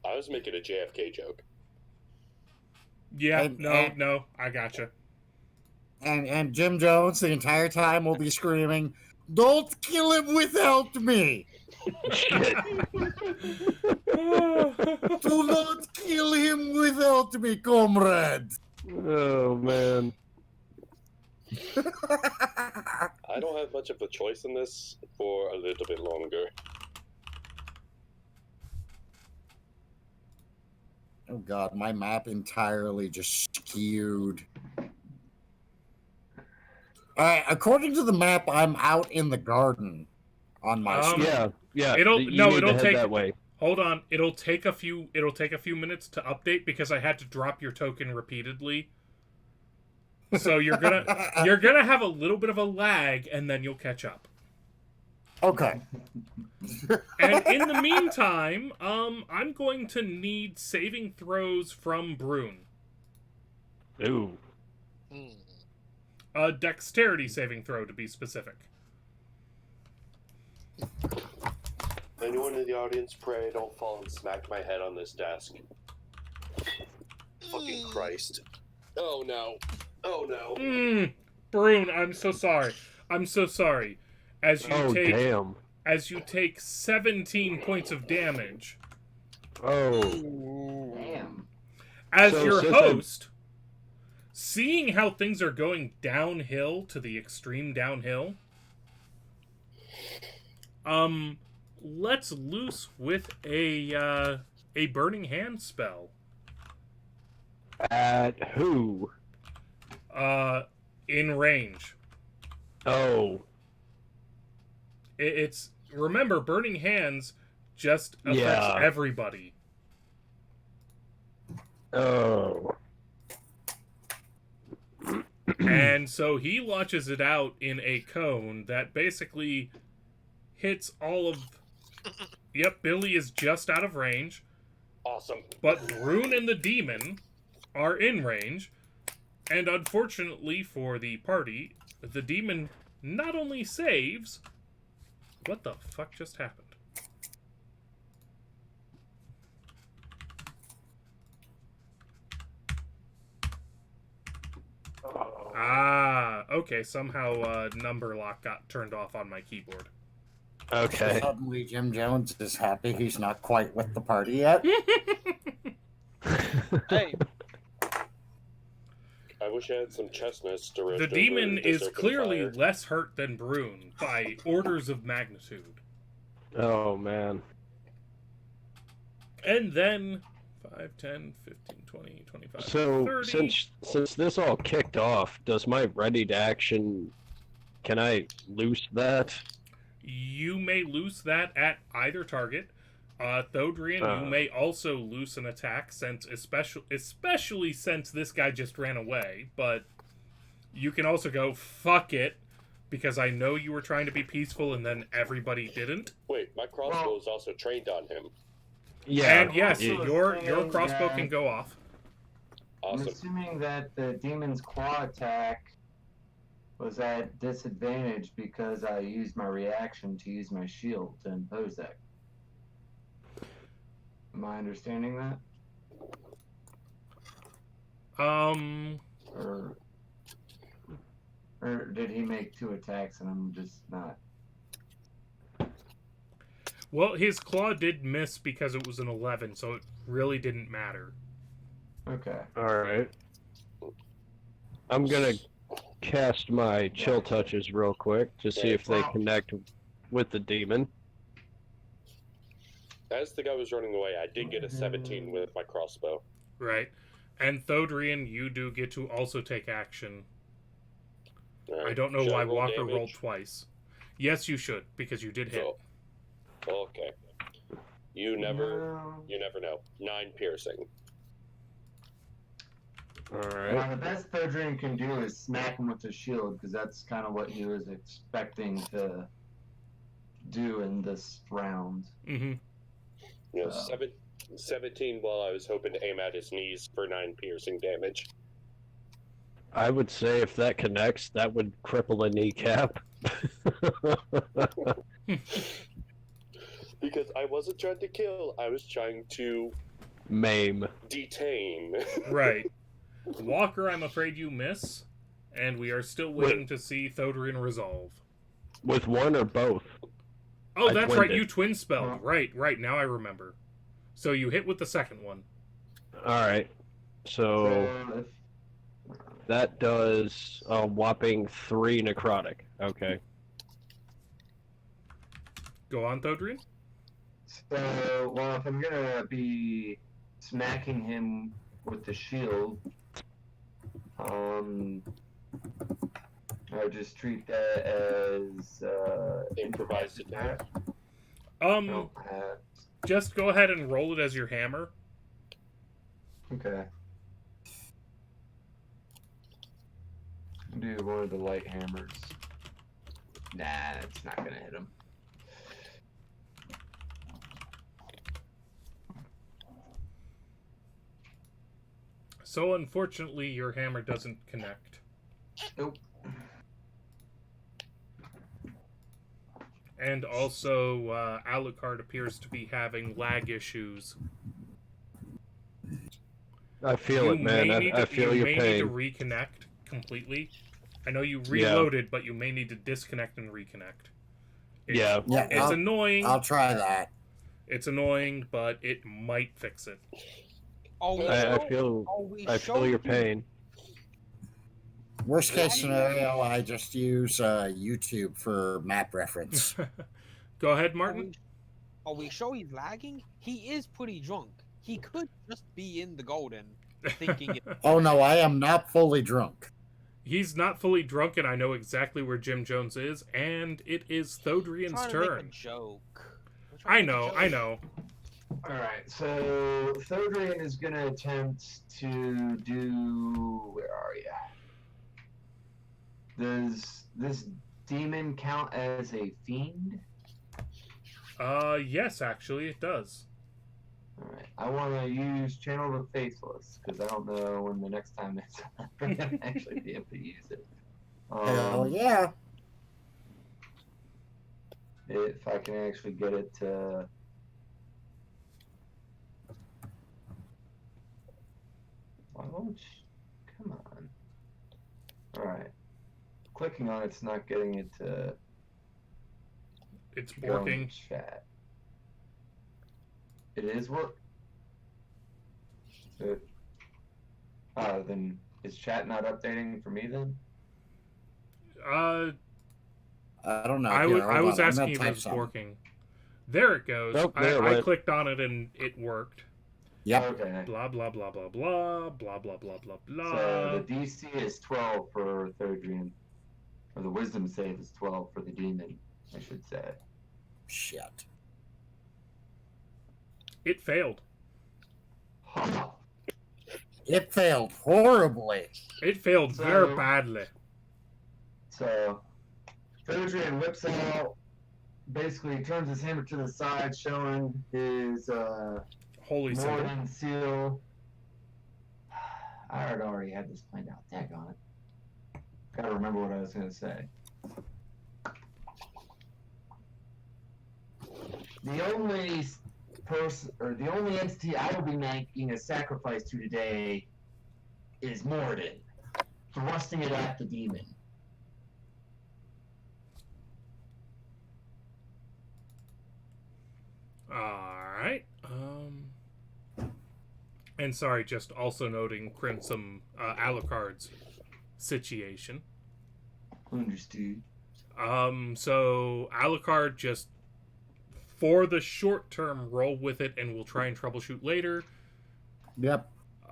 I was making a JFK joke. Yeah, And- no, I gotcha. And Jim Jones, the entire time, will be screaming, "Don't kill him without me! Do not kill him without me, comrade!" Oh man. I don't have much of a choice in this for a little bit longer. Oh God, my map entirely just skewed. According to the map, I'm out in the garden on my screen. Yeah. It'll- you no, need it'll to head take- that way. Hold on, it'll take a few minutes to update because I had to drop your token repeatedly. So you're gonna have a little bit of a lag and then you'll catch up. Okay. And in the meantime, I'm going to need saving throws from Brune. Ooh. Hmm. A dexterity saving throw, to be specific. Anyone in the audience, pray I don't fall and smack my head on this desk. Fucking Christ. Oh no. Oh no. Brune, I'm so sorry. I'm so sorry. As Damn. you take 17 points of damage. Oh. Damn. As So your since I'm- host, seeing how things are going downhill to the extreme downhill, let's loose with a burning hand spell. At who? In range. Oh. It's remember, burning hands just affects Yeah. everybody. Oh. And so he launches it out in a cone that basically hits all of Yep, Billy is just out of range. Awesome. But Brune and the demon are in range. And unfortunately for the party, the demon not only saves... What the fuck just happened? Ah, okay. Somehow number lock got turned off on my keyboard. Okay. Suddenly, Jim Jones is happy he's not quite with the party yet. Hey, I wish I had some chestnuts to roast. The demon over this is open clearly fire. less hurt than Brune by orders of magnitude. Oh, man. And then 5, 10, 15, 20, 25, So, 30. since this all kicked off, does my ready to action... Can I loose that? You may loose that at either target. Thodrian, you may also loose an attack, since especially since this guy just ran away. But you can also go, fuck it, because I know you were trying to be peaceful and then everybody didn't. Wait, my crossbow is also trained on him. Yeah. And yes, Also your saying crossbow that- can go off. I'm Awesome. assuming that the demon's claw attack was at disadvantage because I used my reaction to use my shield to impose that. Am I understanding that? Or did he make 2 attacks and I'm just not? Well, his claw did miss because it was an 11, so it really didn't matter. Okay. Alright. I'm gonna cast my chill touches real quick to see if they connect with the demon. As the guy was running away, I did get a 17 with my crossbow. Right. And Thodrian, you do get to also take action. Alright. I don't know Should I why roll Walker damage? rolled twice. Yes, you should, because you did hit. Oh, okay. You never No. know. 9 piercing. Alright. Well, the best Thodrian can do is smack him with his shield, because that's kind of what he was expecting to do in this round. Mm-hmm. You know, 17 while I was hoping to aim at his knees for 9 piercing damage. I would say if that connects, that would cripple a kneecap. Because I wasn't trying to kill, I was trying to Maim. detain. Right. Walker, I'm afraid you miss, and we are still waiting to see Thodrian resolve. With one or both? Oh, I that's twinned right, it. you twin spelled. Right, now I remember. So you hit with the second one. Alright. So that does a whopping 3 necrotic. Okay. Go on, Thodrian. So, well, if I'm gonna be smacking him with the shield, I would just treat that as Improvised attack. No, Just go ahead and roll it as your hammer. okay. Do one of the light hammers. Nah, it's not gonna hit him. So unfortunately, your hammer doesn't connect. Nope. And also, Alucard appears to be having lag issues. I feel it, man. I feel your You may need to pain. reconnect completely. I know you reloaded, but you may need to disconnect and reconnect. Yeah. Yeah, It's annoying. I'll try that. It's annoying, but it might fix it. I feel your pain. Worst case scenario, I just use YouTube for map reference. Go ahead, Martin. Are we sure he's lagging? He is pretty drunk. He could just be in the golden, thinking it. Oh no, I am not fully drunk. He's not fully drunk, and I know exactly where Jim Jones is, and it is Thodrian's Trying to make a turn. joke. I know. Alright, so Thodrian is gonna attempt to do. Where are you? Does this demon count as a fiend? Yes, actually, it does. Alright, I want to use Channel the Faithless, because I don't know when the next time it's we're going to actually be able to use it. Hell yeah. If I can actually get it to... Why won't you? Come on. Alright. Clicking on it's not getting it to It's go in working. chat. It is work. Then is chat not updating for me then? Uh, I don't know. I Here, hold was on. I'm asking gonna if it type was something. working. There it goes. Nope, there it I went. clicked on it and it worked. Yep. Okay. Blah blah blah blah blah blah blah blah blah blah. So the DC is 12 for Third Dream. Or the Wisdom save is 12 for the demon, I should say. Shit. It failed. Huh. It failed horribly. It failed So- very badly. So Third Dream whips out, basically turns his hammer to the side, showing his Holy symbol. Morden seal. I had already had this planned out. Daggone it. Gotta remember what I was gonna say. The only person, or the only entity I will be making a sacrifice to today is Morden, thrusting it at the demon. Alright. And sorry, just also noting Crimson Alucard's situation. Understood. So Alucard just, for the short term, roll with it, and we'll try and troubleshoot later. Yep.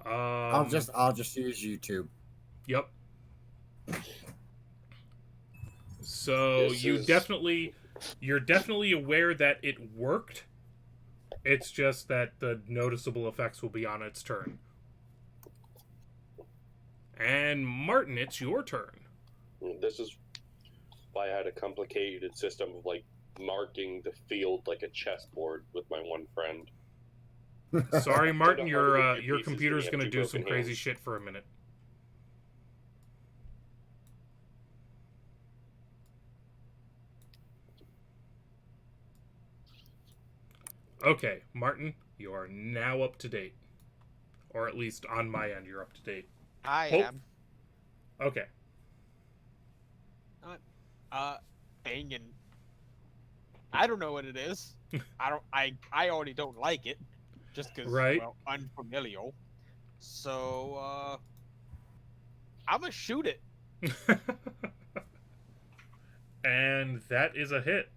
I'll just use YouTube. Yep. So you're definitely aware that it worked. It's just that the noticeable effects will be on its turn. And Martin, it's your turn. This is why I had a complicated system of like marking the field like a chessboard with my one friend. Sorry, Martin, Kinda hard to your get your pieces computer's when you gonna have do two some broken crazy hands. shit for a minute. Okay, Martin, you are now up to date. Or at least on my end, you're up to date. I Oh. am. Okay. Banging. I don't know what it is. I already don't like it, just because Right. well, unfamiliar. So I'm gonna shoot it. And that is a hit.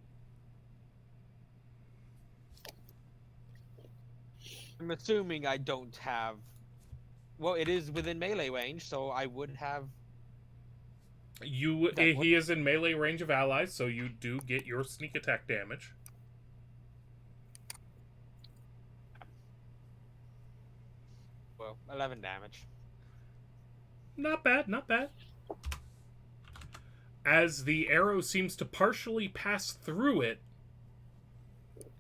I'm assuming I don't have. Well, it is within melee range, so I would have. He is in melee range of allies, so you do get your sneak attack damage. Well, 11 damage. Not bad, not bad. As the arrow seems to partially pass through it,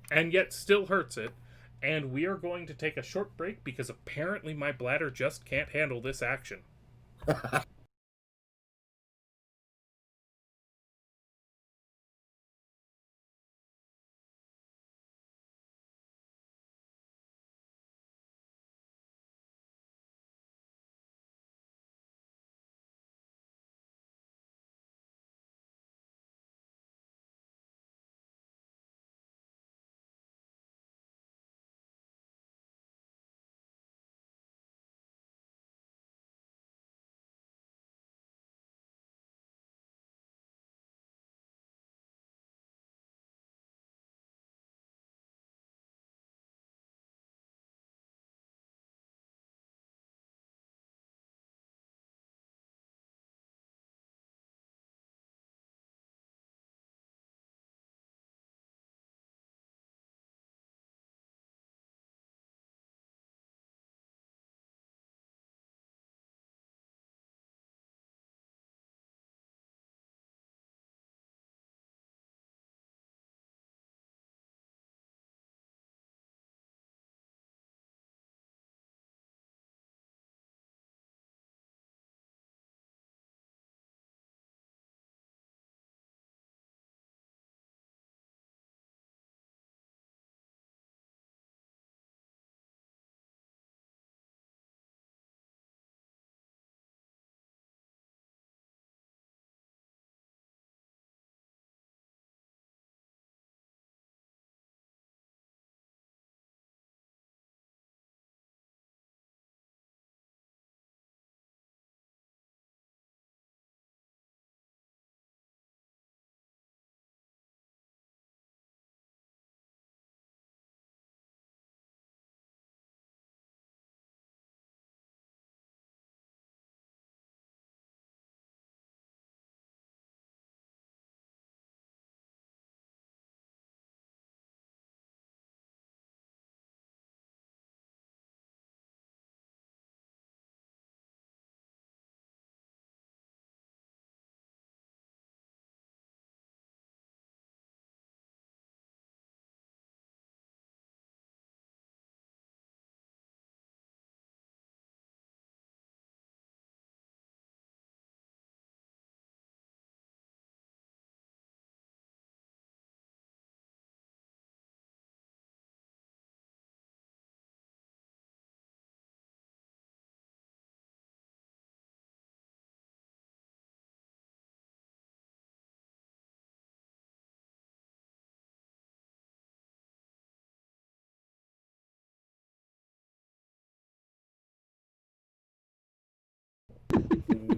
and yet still hurts it, and we are going to take a short break because apparently my bladder just can't handle this action.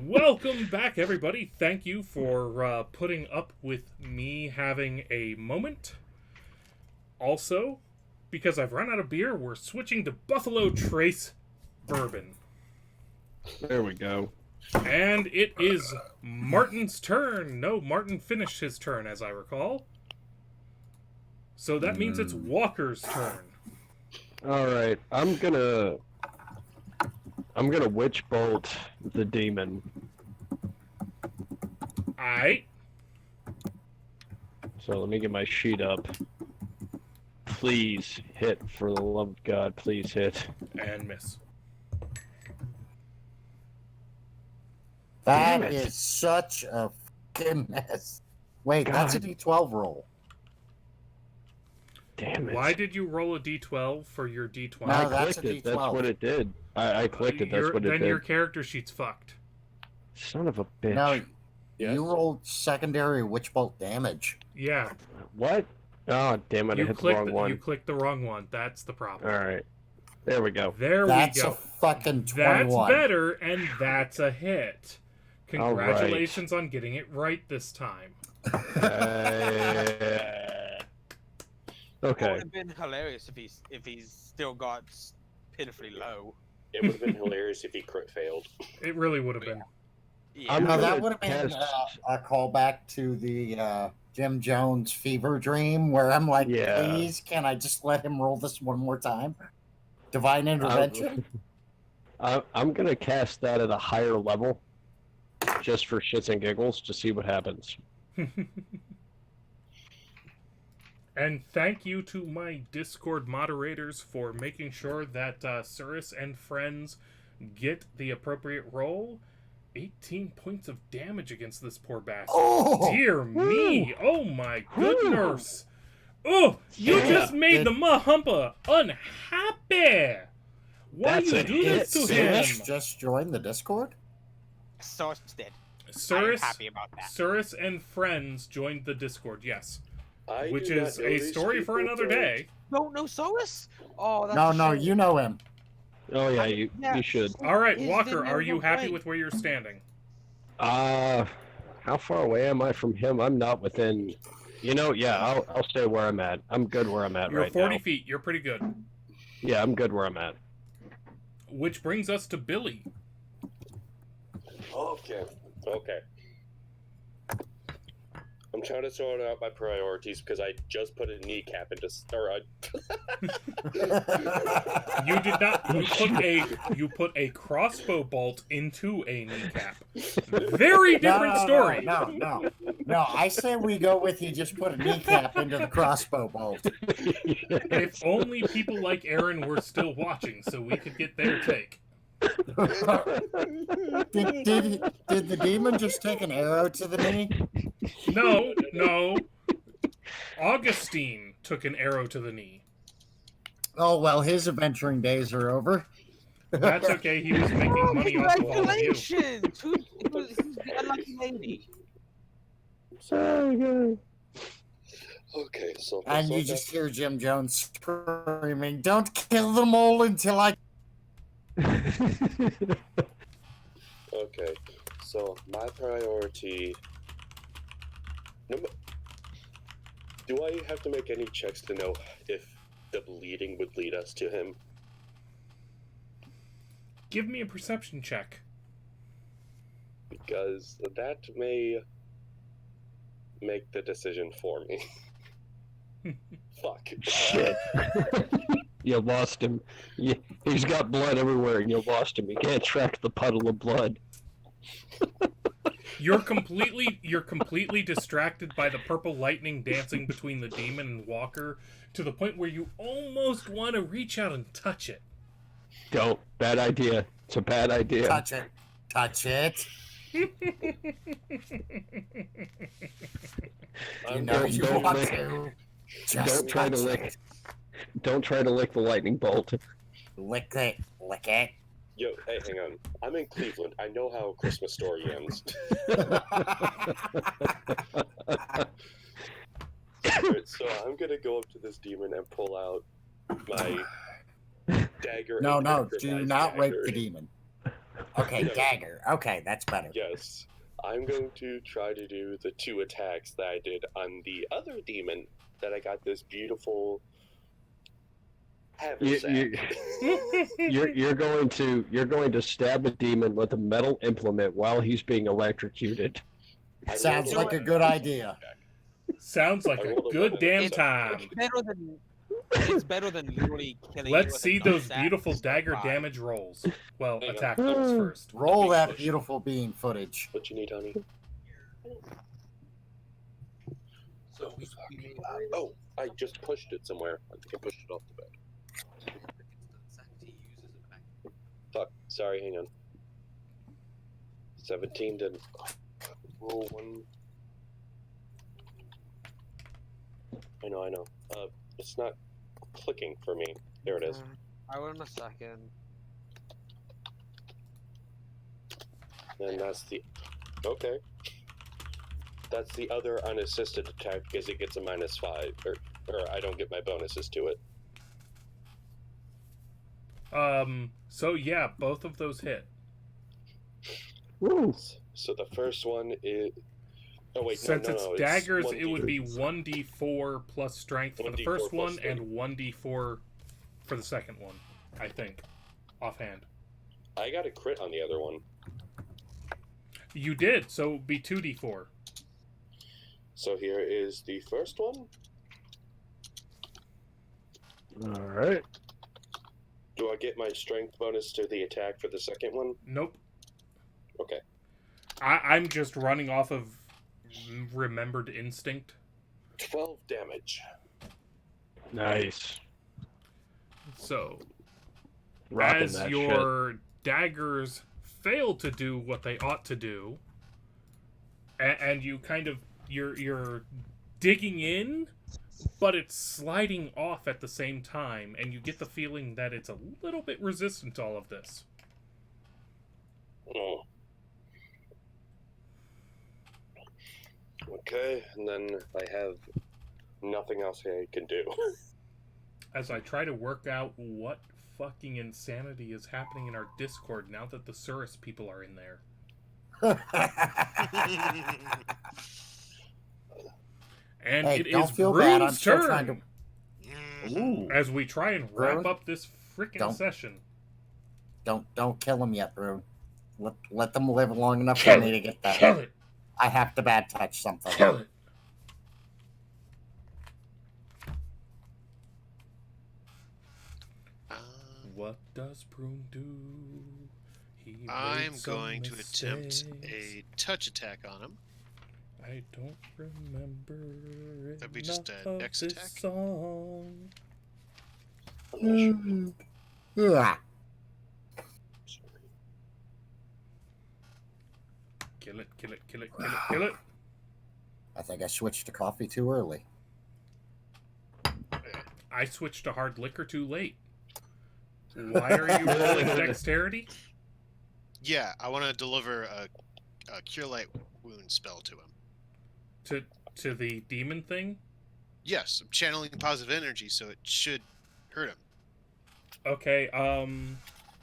Welcome back, everybody. Thank you for putting up with me having a moment. Also, because I've run out of beer, we're switching to Buffalo Trace Bourbon. There we go. And it is Martin's turn. No, Martin finished his turn, as I recall. So that means it's Walker's turn. All right, I'm gonna witch bolt the demon. Aight. So let me get my sheet up. Please hit, for the love of God, please hit. And miss. That Damn it. is such a fucking mess. Wait, God. that's a D12 roll. Damn it. Why did you roll a d12 for your d20? No, I that's a clicked it. D12. That's what it did. I clicked it. That's what it Then did. your character sheet's fucked. Son of a bitch. No, Yes. you rolled secondary witch bolt damage. Yeah. What? Oh, damn it. I hit the wrong one. You clicked the wrong one. That's the problem. All right. There we go. There That's we a go. fucking That's 21. better, and that's a hit. All right. Congratulations on getting it right this time. That Okay. would have been hilarious if he's still got pitifully low. It would have been hilarious if he crit failed. It really would have been. Yeah. I'm No, that gonna would have been test- a callback to the Jim Jones fever dream, where I'm like, Yeah. please, can I just let him roll this one more time? Divine intervention? I'm gonna cast that at a higher level, just for shits and giggles, to see what happens. And thank you to my Discord moderators for making sure that Cirrus and friends get the appropriate roll. 18 points of damage against this poor bastard. Oh! Dear me! Oh my goodness! Oh, you Yeah. just made the Mahumpa unhappy! Why That's you a do hit, this to Sirish him? just joined the Discord? So dead. I'm Cirrus, happy about that. Cirrus and friends joined the Discord, yes. I Which do not is know a these story for people, another bro. day. No, no, Solus? Oh, that's No, a no, shame. you know him. Oh yeah, Yeah. you should. Alright, Is Walker, the are you number happy right? with where you're standing? How far away am I from him? I'm not within. You know, yeah, I'll stay where I'm at. I'm good where I'm at You're right 40 now. feet, you're pretty good. Yeah, I'm good where I'm at. Which brings us to Billy. Okay. I'm trying to sort out my priorities because I just put a kneecap into. You did not. You put a crossbow bolt into a kneecap. Very different story. No. I say we go with you just put a kneecap into the crossbow bolt. If only people like Aaron were still watching, so we could get their take. Did the demon just take an arrow to the knee? No. Augustine took an arrow to the knee. Oh, well, his adventuring days are over. That's okay. He was making money off of all of you. Congratulations! Who's the unlucky lady? Okay, so. And you just hear Jim Jones screaming, "Don't kill them all until I..." Okay, so my priority. Do I have to make any checks to know if the bleeding would lead us to him? Give me a perception check. Because that may make the decision for me. Fuck. Shit. You lost him. He's got blood everywhere, and you lost him. You can't track the puddle of blood. You're completely distracted by the purple lightning dancing between the demon and Walker to the point where you almost want to reach out and touch it. Don't. Bad idea. It's a bad idea. Touch it. You know you don't want lick- to. Just Don't try to touch lick. it. Don't try to lick the lightning bolt. Lick it. Lick it. Yo, hey, hang on. I'm in Cleveland. I know how a Christmas story ends. Alright, so I'm gonna go up to this demon and pull out my dagger. No, and do improvised not rape dagger. the demon. Okay, No. dagger. Okay, that's better. Yes. I'm going to try to do the 2 attacks that I did on the other demon that I got this beautiful haversack. You're going to stab a demon with a metal implement while he's being electrocuted. I Sounds rolled like a double good check. idea. Sounds like I a rolled a good double damn check. time. It's better than literally killing you Let's with see a those nunchuck. beautiful Step dagger five. damage rolls. Well, Hang on. attack rolls first. Roll Being that pushed. beautiful bean footage. What you need, honey? So we made Oh, I just pushed it somewhere. I think I pushed it off the bed. Fuck. Sorry, hang on. 17 didn't. Roll 1. I know. It's not clicking for me. There it is. I will in a second. And that's the. Okay. That's the other unassisted attack because it gets a -5. Or I don't get my bonuses to it. So yeah, both of those hit. Woo. So the first one is. Oh wait, Since no, it's no, daggers, it's it would be 1d4. 1d4 plus strength for the 1d4 first plus one strength. and 1d4 for the second one, I think, offhand. I got a crit on the other one. You did, so it would be 2d4. So here is the first one. All right. Do I get my strength bonus to the attack for the second one? Nope. Okay. I'm just running off of remembered instinct. 12 damage. Nice. So, Rocking as that your daggers fail to do what they ought to do, and you kind of you're digging in, but it's sliding off at the same time, and you get the feeling that it's a little bit resistant to all of this. Oh. Okay, and then I have nothing else I can do. As I try to work out what fucking insanity is happening in our Discord now that the Surus people are in there. And Hey, it don't is feel bad, I'm Brune's still turn trying to- Ooh. as we try and wrap Brune? up this freaking Don't- session. Don't kill him yet, Brune. Let them live long enough Kill for me it. to get that. Kill it! I have to bad touch something. Kill it! What does Brune do? He I'm made some going to attempt mistakes. a touch attack on him. I don't remember That'd be just enough a of dex this attack? song. Mm. Yeah. Kill it, kill it, kill it, kill it, kill it. I think I switched to coffee too early. I switched to hard liquor too late. Why are you rolling dexterity? Yeah, I want to deliver a Cure Light Wound spell to him. To the demon thing? Yes, I'm channeling positive energy, so it should hurt him. Okay,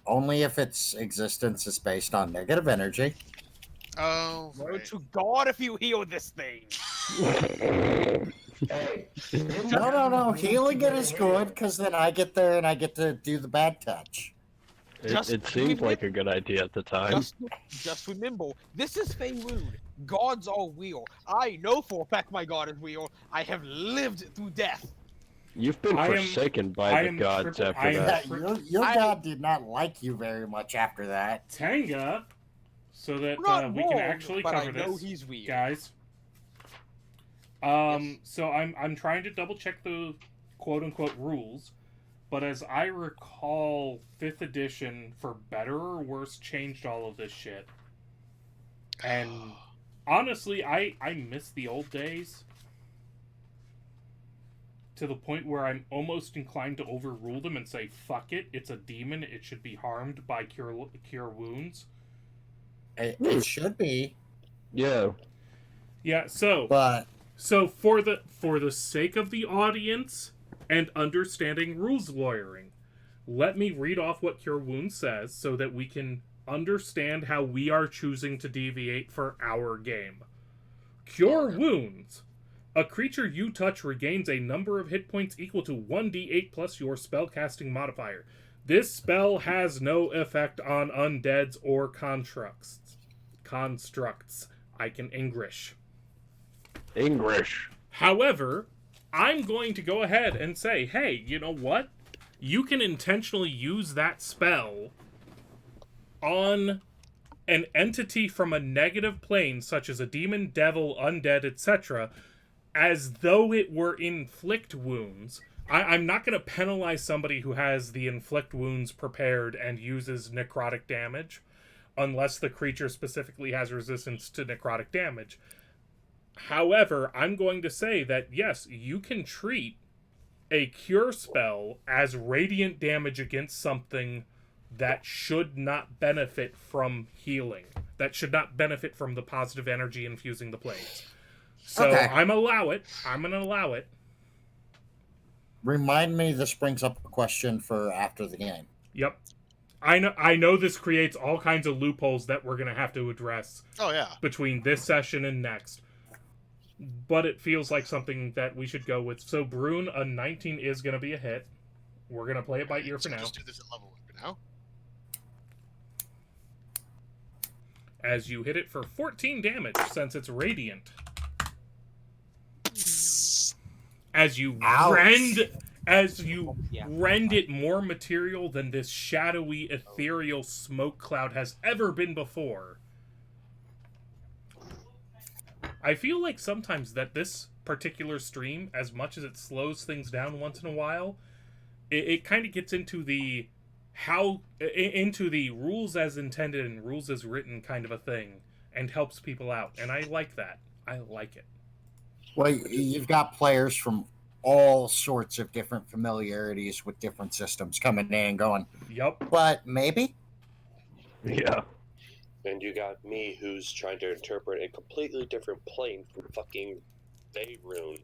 Only if its existence is based on negative energy. Oh, Glory right. to God if you heal this thing. Hey. No. Healing it is good because then I get there and I get to do the bad touch. It seemed like a good idea at the time. Just remember, this is Fey Wound. Gods are real. I know for a fact my god is real. I have lived through death. You've been I am- forsaken I by the am gods triple- I after am- that. Yeah, your god did not like you very much after that. Tanga, so that We're not we can wrong, actually but cover I know this, he's real. guys. Yes. So I'm trying to double check the quote unquote rules, but as I recall, 5th edition, for better or worse, changed all of this shit. And honestly, I miss the old days to the point where I'm almost inclined to overrule them and say, fuck it, it's a demon, it should be harmed by cure wounds. It should be, Yeah. Yeah, so but for the sake of the audience and understanding rules lawyering, let me read off what Cure Wounds says so that we can understand how we are choosing to deviate for our game. Cure Wounds. A creature you touch regains a number of hit points equal to 1d8 plus your spellcasting modifier. This spell has no effect on undeads or constructs. I can English. However, I'm going to go ahead and say, hey, you know what? You can intentionally use that spell on an entity from a negative plane, such as a demon, devil, undead, etc., as though it were inflict wounds. I'm not going to penalize somebody who has the inflict wounds prepared and uses necrotic damage, unless the creature specifically has resistance to necrotic damage. However, I'm going to say that, yes, you can treat a cure spell as radiant damage against something that should not benefit from healing. That should not benefit from the positive energy infusing the planes. So Okay. I'm going to allow it. Remind me, this brings up a question for after the game. Yep. I know this creates all kinds of loopholes that we're going to have to address Oh yeah. between this session and next. But it feels like something that we should go with. So, Brune, a 19 is going to be a hit. We're going to play it by ear for now. Just do this at level 1 for now. As you hit it for 14 damage, since it's radiant. As you Ouch. rend it more material than this shadowy, ethereal smoke cloud has ever been before. I feel like sometimes that this particular stream, as much as it slows things down once in a while, it kind of gets into the rules as intended and rules as written kind of a thing, and helps people out. And I like that. I like it. Well, you've got players from all sorts of different familiarities with different systems coming in and going, Yup. but maybe? Yeah. And you got me, who's trying to interpret a completely different plane from fucking Faerun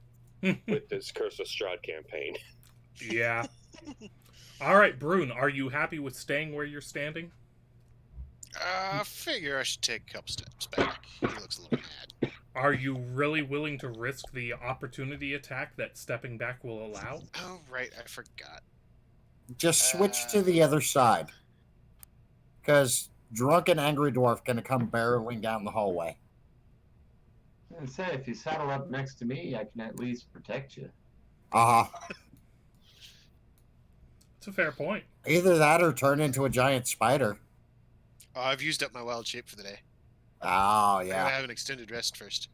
with this Curse of Strahd campaign. Yeah. All right, Brune, are you happy with staying where you're standing? I figure I should take a couple steps back. He looks a little mad. Are you really willing to risk the opportunity attack that stepping back will allow? Oh, right, I forgot. Just switch to the other side. Because drunken angry dwarf going to come barreling down the hallway. And say, if you saddle up next to me, I can at least protect you. It's a fair point. Either that or turn into a giant spider. Oh, I've used up my wild shape for the day. Oh, I gotta yeah. have an extended rest first.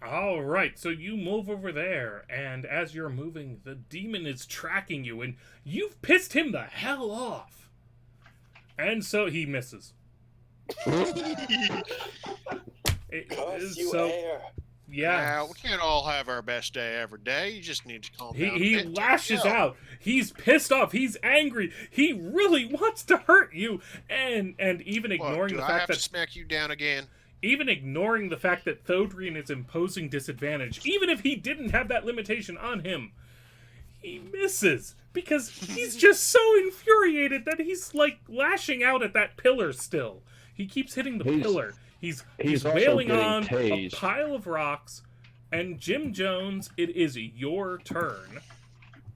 All right, so you move over there, and as you're moving, the demon is tracking you, and you've pissed him the hell off. And so he misses. Cuss you So, air. yeah. Now, we can't all have our best day every day. You just need to calm down. He a bit. lashes Yeah. out. He's pissed off. He's angry. He really wants to hurt you. And even What, ignoring do the I fact have that to smack you down again? even ignoring the fact that Thodrian is imposing disadvantage, even if he didn't have that limitation on him, he misses because he's just so infuriated that he's like lashing out at that pillar still. He keeps hitting the pillar. He's also wailing getting on tased. a pile of rocks. And Jim Jones, it is your turn.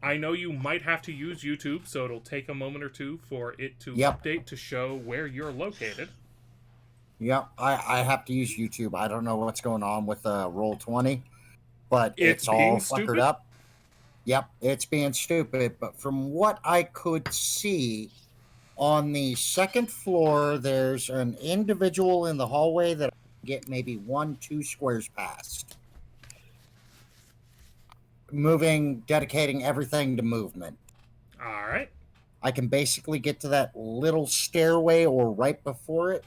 I know you might have to use YouTube, so it'll take a moment or two for it to update to show where you're located. Yep, I have to use YouTube. I don't know what's going on with Roll20, but it's all being fuckered stupid? up. Yep, it's being stupid. But from what I could see, on the second floor, there's an individual in the hallway that I can get maybe 1-2 squares past. Dedicating everything to movement. All right. I can basically get to that little stairway or right before it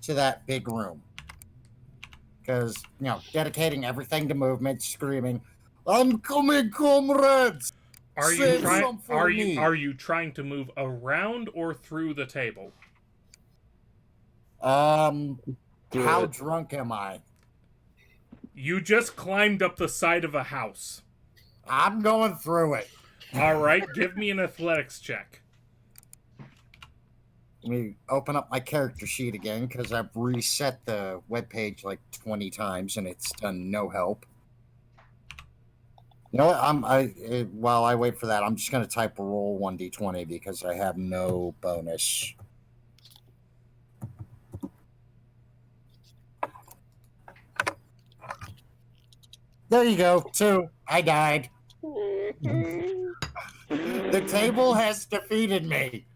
to that big room. Because, dedicating everything to movement, screaming, "I'm coming, comrades!" Are you Save trying? some for me. Are you trying to move around or through the table? How Good. drunk am I? You just climbed up the side of a house. I'm going through it. All right, give me an athletics check. Let me open up my character sheet again because I've reset the webpage like 20 times and it's done no help. You know what? While I wait for that, I'm just going to type roll 1d20 because I have no bonus. There you go. 2. I died. The table has defeated me.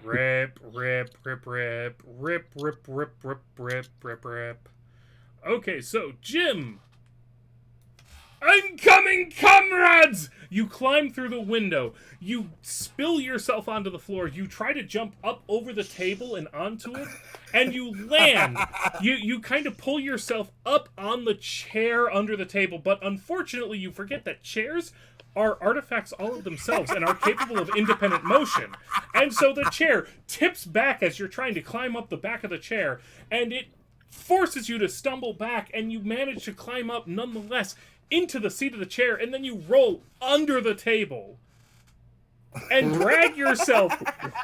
Rip, rip, rip, rip, rip, rip, rip, rip, rip, rip, rip. Okay, so Jim. I'm coming, comrades! You climb through the window. You spill yourself onto the floor. You try to jump up over the table and onto it, and you land. You kind of pull yourself up on the chair under the table, but unfortunately you forget that chairs are artifacts all of themselves and are capable of independent motion. And so the chair tips back as you're trying to climb up the back of the chair, and it forces you to stumble back, and you manage to climb up nonetheless into the seat of the chair, and then you roll under the table and drag yourself.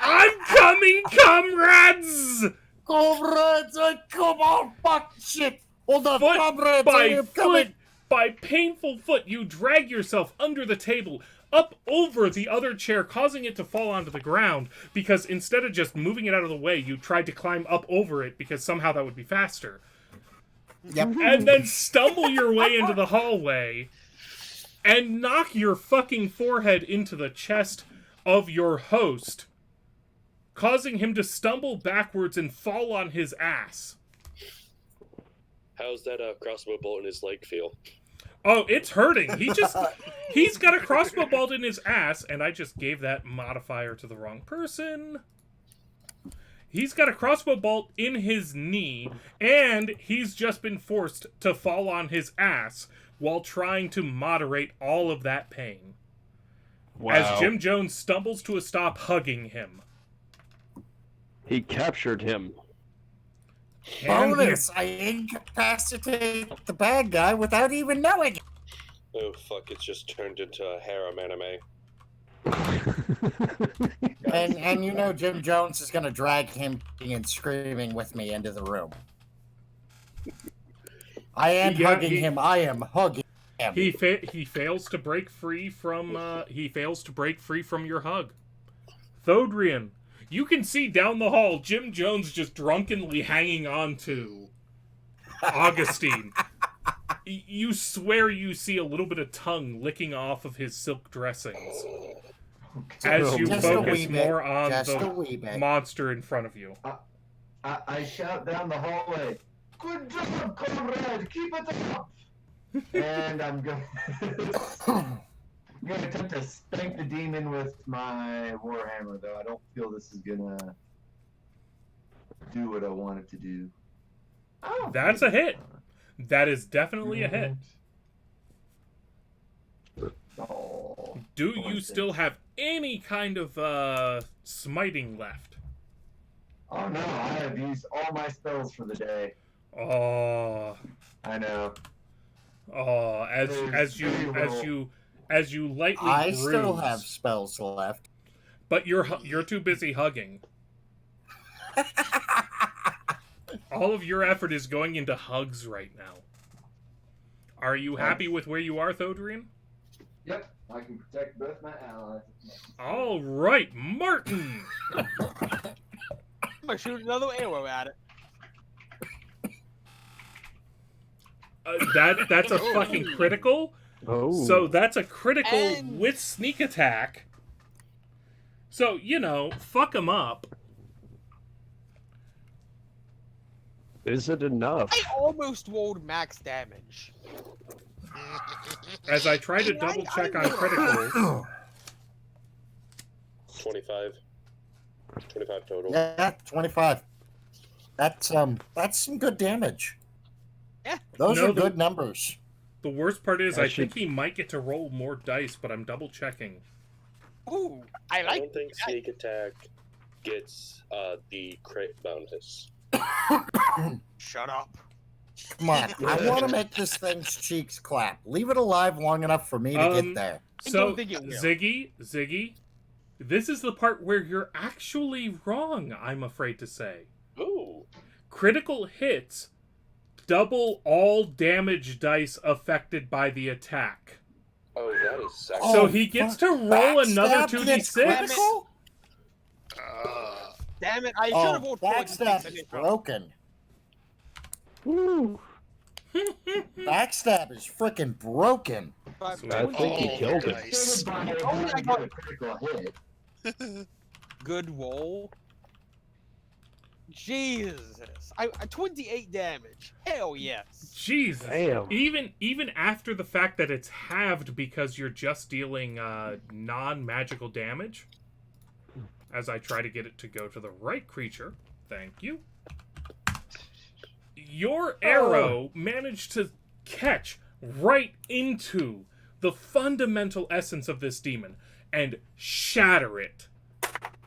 I'm coming, comrades! Comrades, come on, fuck shit! Hold on, comrades, I am coming! By painful foot, you drag yourself under the table, up over the other chair, causing it to fall onto the ground, because instead of just moving it out of the way, you tried to climb up over it, because somehow that would be faster. Yep. And then stumble your way into the hallway, and knock your fucking forehead into the chest of your host, causing him to stumble backwards and fall on his ass. How's that crossbow bolt in his leg feel? Oh, it's hurting. He's got a crossbow bolt in his ass, and I just gave that modifier to the wrong person. He's got a crossbow bolt in his knee, and he's just been forced to fall on his ass while trying to moderate all of that pain. Wow. As Jim Jones stumbles to a stop, hugging him. He captured him. Bonus! I incapacitate the bad guy without even knowing it. Oh fuck, it's just turned into a harem anime. And you know Jim Jones is going to drag him and screaming with me into the room. I am hugging him. I am hugging him. He fails to break free from your hug. Thodrian, you can see down the hall Jim Jones just drunkenly hanging on to Augustine. You swear you see a little bit of tongue licking off of his silk dressings as you focus more on the monster in front of you. I shout down the hallway, "Good job, comrade! Keep it up!" And I'm going to attempt to spank the demon with my warhammer, though I don't feel this is gonna do what I want it to do. Oh, that's a hit. That is definitely a hit. Oh, do you still have any kind of smiting left? Oh no, I have used all my spells for the day. Oh, I know. Oh, as you lightly I bruise, still have spells left. But you're too busy hugging. All of your effort is going into hugs right now. Are you happy with where you are, Thodrian? Yep, I can protect both my allies. All right, Martin. I'm gonna shoot another arrow at it. That's a fucking critical. Oh. So that's a critical And... with sneak attack. So, fuck him up. Is it enough? I almost rolled max damage. As I try to double check on criticals. 25 total. Yeah, 25. That's some good damage. Yeah. Those are good numbers. The worst part is I think he might get to roll more dice, but I'm double checking. Ooh, I don't think sneak attack gets the crit bonus. Shut up. Come on, I want to make this thing's cheeks clap. Leave it alive long enough for me to get there. So, Ziggy, This is the part where you're actually wrong, I'm afraid to say. Ooh. Critical hits double all damage dice affected by the attack. Oh, that is sexy. So he gets to roll another Backstab gets 2d6. critical? Damn it! I should Oh, have rolled backstab is broken. Woo. Backstab is freaking broken. I think he killed it. Nice. I got- a critical hit. Good roll. Jesus, I 28 damage. Hell yes. Jesus. Damn. Even after the fact that it's halved because you're just dealing non-magical damage. As I try to get it to go to the right creature. Thank you. Your arrow managed to catch right into the fundamental essence of this demon and shatter it,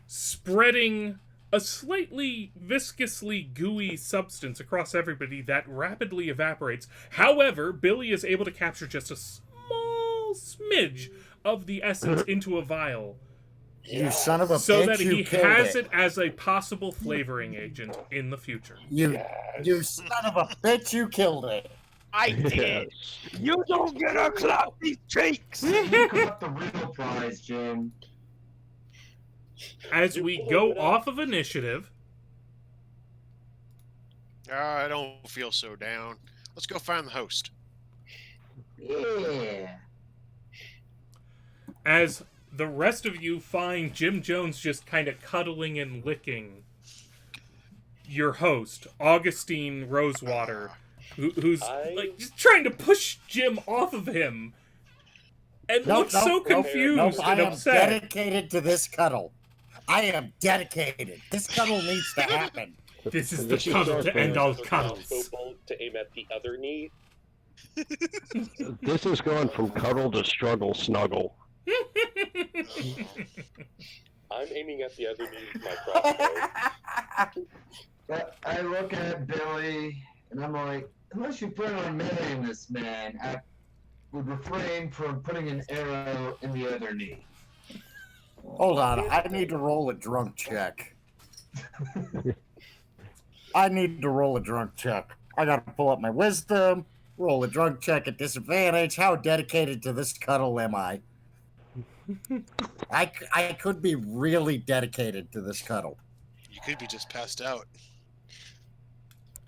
spreading a slightly viscously gooey substance across everybody that rapidly evaporates. However, Billy is able to capture just a small smidge of the essence into a vial, You son of a so bitch, that you he killed has it. it as a possible flavoring agent in the future. You son of a bitch, you killed it. I did. You don't get a clap these cheeks. You got the real prize, Jim. As we go off of initiative, I don't feel so down. Let's go find the host. Yeah. as the rest of you find Jim Jones just kind of cuddling and licking your host, Augustine Rosewater, who's like just trying to push Jim off of him and looks so confused and I am upset. dedicated to this cuddle. I am dedicated. This cuddle needs to happen. This is the cuddle to end all cuddles. To aim at the other knee. This is going from cuddle to struggle snuggle. I'm aiming at the other knee with my crossbow. I look at Billy and I'm like, unless you plan on marrying this man, I would refrain from putting an arrow in the other knee. Hold on, I need to roll a drunk check. I need to roll a drunk check. I gotta pull up my wisdom, roll a drunk check at disadvantage. How dedicated to this cuddle am I? I could be really dedicated to this cuddle. You could be just passed out.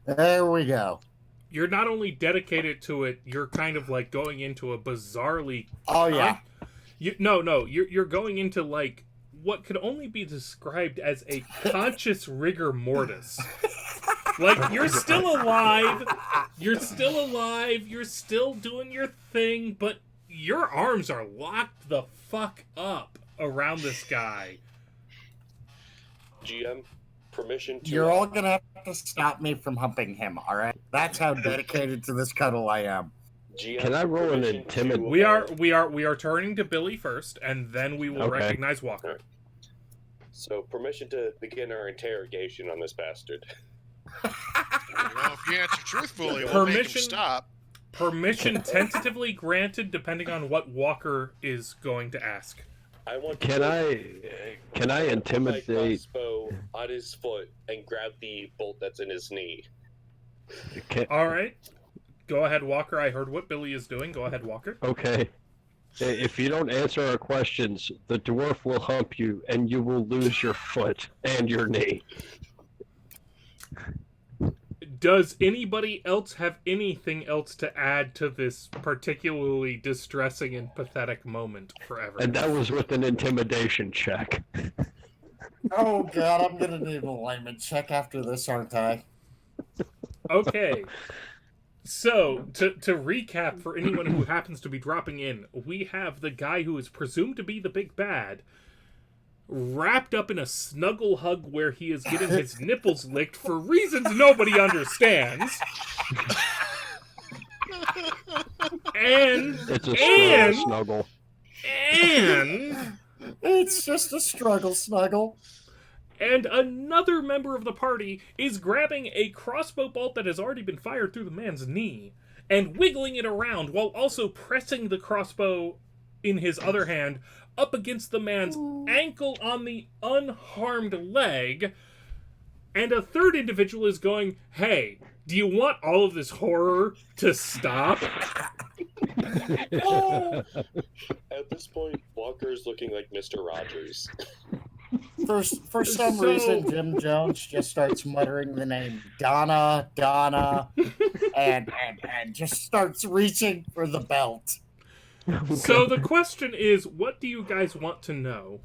There we go. You're not only dedicated to it, you're kind of like going into a bizarrely... Oh, yeah. You're going into like what could only be described as a conscious rigor mortis. Like, you're still alive, you're still doing your thing, but your arms are locked the fuck up around this guy. GM, permission to... You're all gonna have to stop me from humping him, alright? That's how dedicated to this cuddle I am. GM, Can I roll an permission intimidate? to- We are turning to Billy first, and then we will Okay. recognize Walker. So, permission to begin our interrogation on this bastard. Well, if you answer truthfully, we'll make him Permission- stop. Permission tentatively granted, depending on what Walker is going to ask. I want Can to I my intimidate? crossbow on his foot and grab the bolt that's in his knee. All right, go ahead, Walker. I heard what Billy is doing. Go ahead, Walker. Okay. If you don't answer our questions, the dwarf will hump you, and you will lose your foot and your knee. Does anybody else have anything else to add to this particularly distressing and pathetic moment for everyone? And that was with an intimidation check. Oh god, I'm gonna need an alignment check after this, aren't I? Okay. So, to recap for anyone who happens to be dropping in, we have the guy who is presumed to be the big bad wrapped up in a snuggle hug where he is getting his nipples licked for reasons nobody understands. And It's a snuggle. And It's just a struggle snuggle. and another member of the party is grabbing a crossbow bolt that has already been fired through the man's knee and wiggling it around while also pressing the crossbow in his other hand up against the man's ankle on the unharmed leg, and a third individual is going, "Hey, do you want all of this horror to stop?" At this point, Walker is looking like Mr. Rogers. For some reason, Jim Jones just starts muttering the name Donna, and just starts reaching for the belt. So the question is, what do you guys want to know?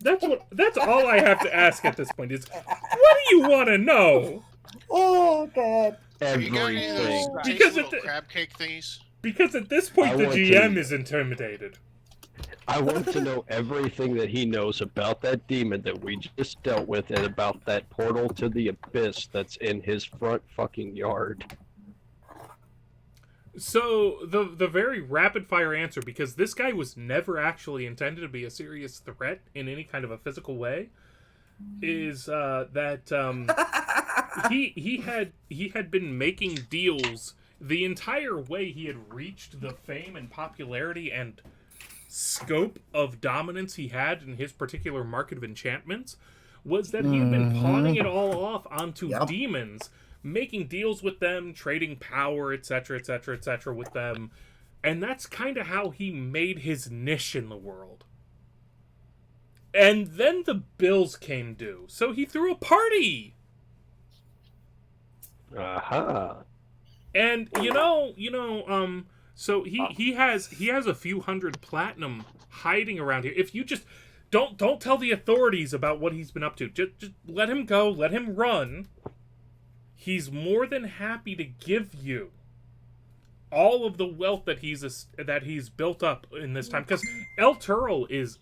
That's all I have to ask at this point is, what do you want to know? Oh God! Have you got any of those Everything. Because little crab cake thingies? Because at this point, the GM is intimidated. I want to know everything that he knows about that demon that we just dealt with and about that portal to the abyss that's in his front fucking yard. So, the very rapid-fire answer, because this guy was never actually intended to be a serious threat in any kind of a physical way, is that he had been making deals the entire way he had reached the fame and popularity and scope of dominance he had in his particular market of enchantments, was that he had been pawning it all off onto demons, making deals with them, trading power, etc., etc., etc. with them, and that's kind of how he made his niche in the world. And then the bills came due, so he threw a party. Aha. And so he has a few hundred platinum hiding around here. If you just don't tell the authorities about what he's been up to. Just let him go, let him run. He's more than happy to give you all of the wealth that he's built up in this time. Because Elturel is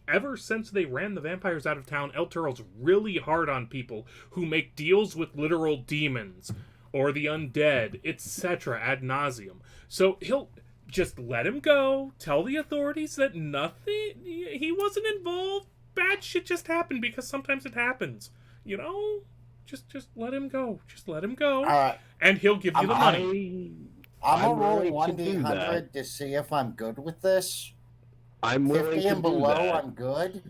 ever since they ran the vampires out of town, Elturel's really hard on people who make deals with literal demons or the undead, etc. ad nauseum. So he'll just let him go, tell the authorities that he wasn't involved, bad shit just happened, because sometimes it happens. Just let him go. Just let him go, and he'll give you the money. I'm gonna roll willing to do 1d100 to see if I'm good with this. I'm willing 50 to and do below, that. I'm good.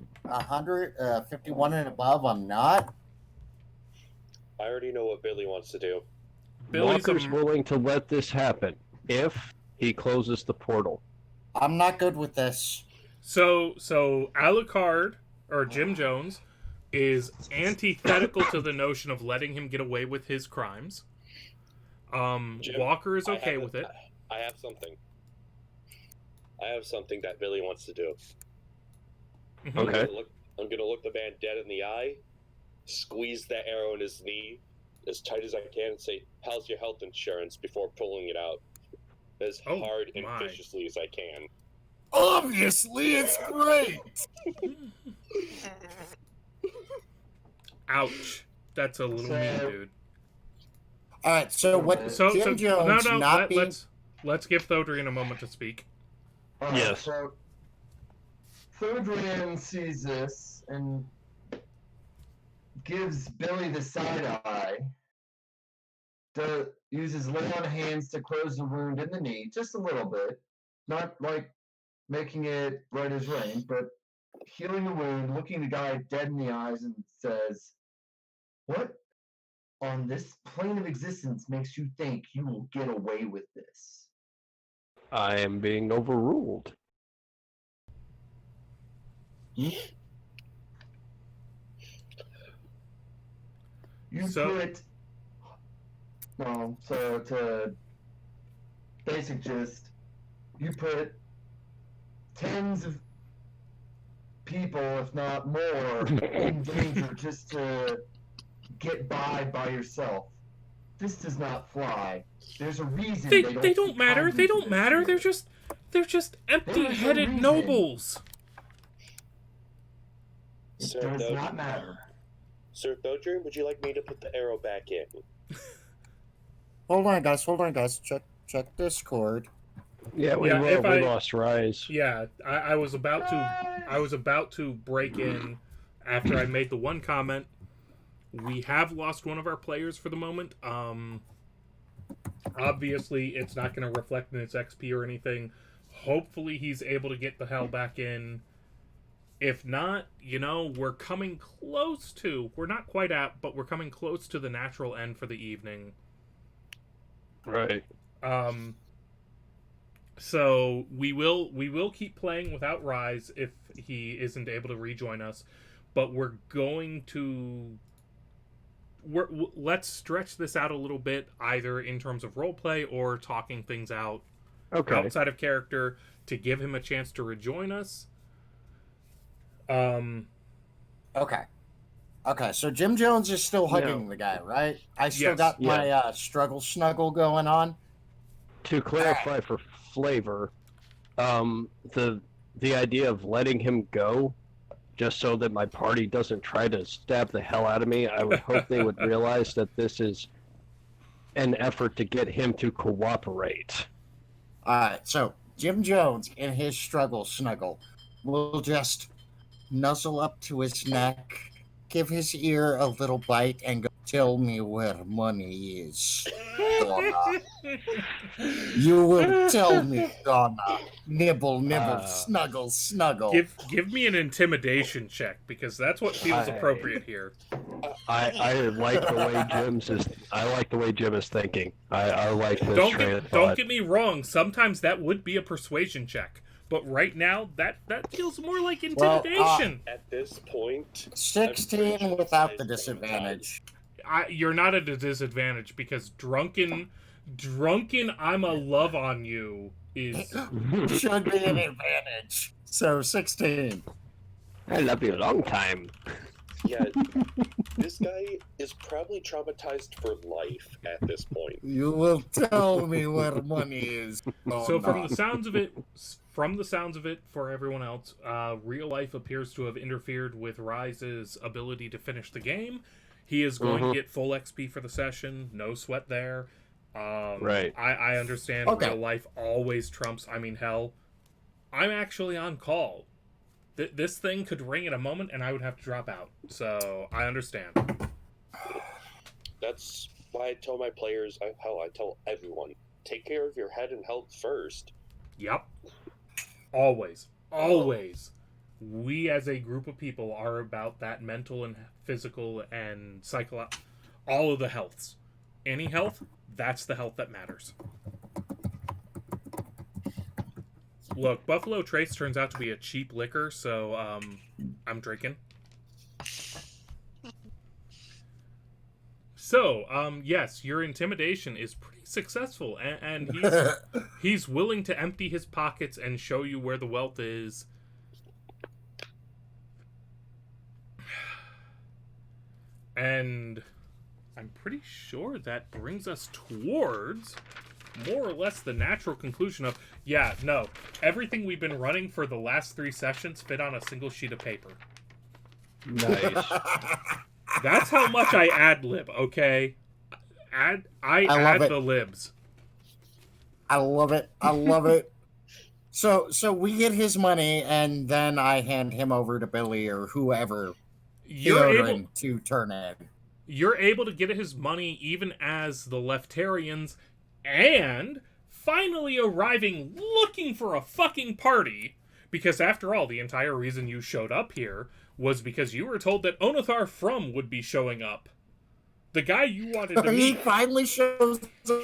51 and above, I'm not. I already know what Billy wants to do. Walker's willing to let this happen if he closes the portal. I'm not good with this. So Alucard, or Jim Jones, is antithetical to the notion of letting him get away with his crimes. Jim, Walker is okay with it. I have something. I have something that Billy wants to do. Okay. I'm gonna look the man dead in the eye, squeeze the arrow in his knee as tight as I can, and say, "How's your health insurance?" before pulling it out as hard and viciously as I can. Obviously, it's great. Ouch. That's a little mean, dude. All right, so what? Jim Jones not being... Let's give Thodrian a moment to speak. Yes. So Thodrian sees this and gives Billy the side eye. Uses lay on hands to close the wound in the knee, just a little bit. Not like making it right as rain, but healing the wound, looking the guy dead in the eyes, and says, "What on this plane of existence makes you think you will get away with this?" I am being overruled. So to basic gist, you put tens of people, if not more, in danger just to get by yourself. This does not fly. There's a reason They don't matter. They don't matter. They're just empty-headed nobles. It does not matter. Sir Thodrian, would you like me to put the arrow back in? Hold on, guys. Check Discord. Yeah, we lost Rise. Yeah, I was about to break in after I made the one comment. We have lost one of our players for the moment. Obviously, it's not going to reflect in its XP or anything. Hopefully he's able to get the hell back in. If not, we're coming close to... We're not quite at, but we're coming close to the natural end for the evening. Right. So we will keep playing without Rise if he isn't able to rejoin us, but we're going to... let's stretch this out a little bit, either in terms of roleplay or talking things out outside of character to give him a chance to rejoin us. Okay, so Jim Jones is still hugging the guy, right? I still got my struggle snuggle going on. To clarify for flavor, the idea of letting him go, just so that my party doesn't try to stab the hell out of me, I would hope they would realize that this is an effort to get him to cooperate. Alright, so Jim Jones in his struggle snuggle will just nuzzle up to his neck, give his ear a little bite, and go, "Tell me where money is, Donna. You will tell me, Donna. Nibble, nibble, snuggle, snuggle." Give me an intimidation check, because that's what feels appropriate here. I like the way Jim is thinking. I like this train of thought. Don't get me wrong. Sometimes that would be a persuasion check. But right now, that feels more like intimidation. At this point... 16 without the disadvantage. You're not at a disadvantage, because drunken I'm a love on you is... should be an advantage. So 16. I love you a long time. Yeah, this guy is probably traumatized for life at this point. You will tell me where money is. So from the sounds of it, for everyone else, real life appears to have interfered with Rise's ability to finish the game. He is going to get full XP for the session. No sweat there. Right. I understand real life always trumps. I mean, hell, I'm actually on call. This thing could ring in a moment, and I would have to drop out. So I understand. That's why I tell my players, I tell everyone, take care of your head and health first. Yep. Always. We as a group of people are about that mental and physical and psychological, all of the healths. Any health, that's the health that matters. Look, Buffalo Trace turns out to be a cheap liquor, so I'm drinking. So, yes, your intimidation is pretty successful, and he's willing to empty his pockets and show you where the wealth is. And I'm pretty sure that brings us towards more or less the natural conclusion of, everything we've been running for the last 3 sessions fit on a single sheet of paper. Nice. That's how much I ad-lib, okay? I add the libs. I love it. So we get his money, and then I hand him over to Billy or whoever to turn in. You're able to get his money even as the Leftarians, and finally arriving looking for a fucking party, because after all, the entire reason you showed up here was because you were told that Onathar Frum would be showing up. The guy you wanted to meet. He finally shows up.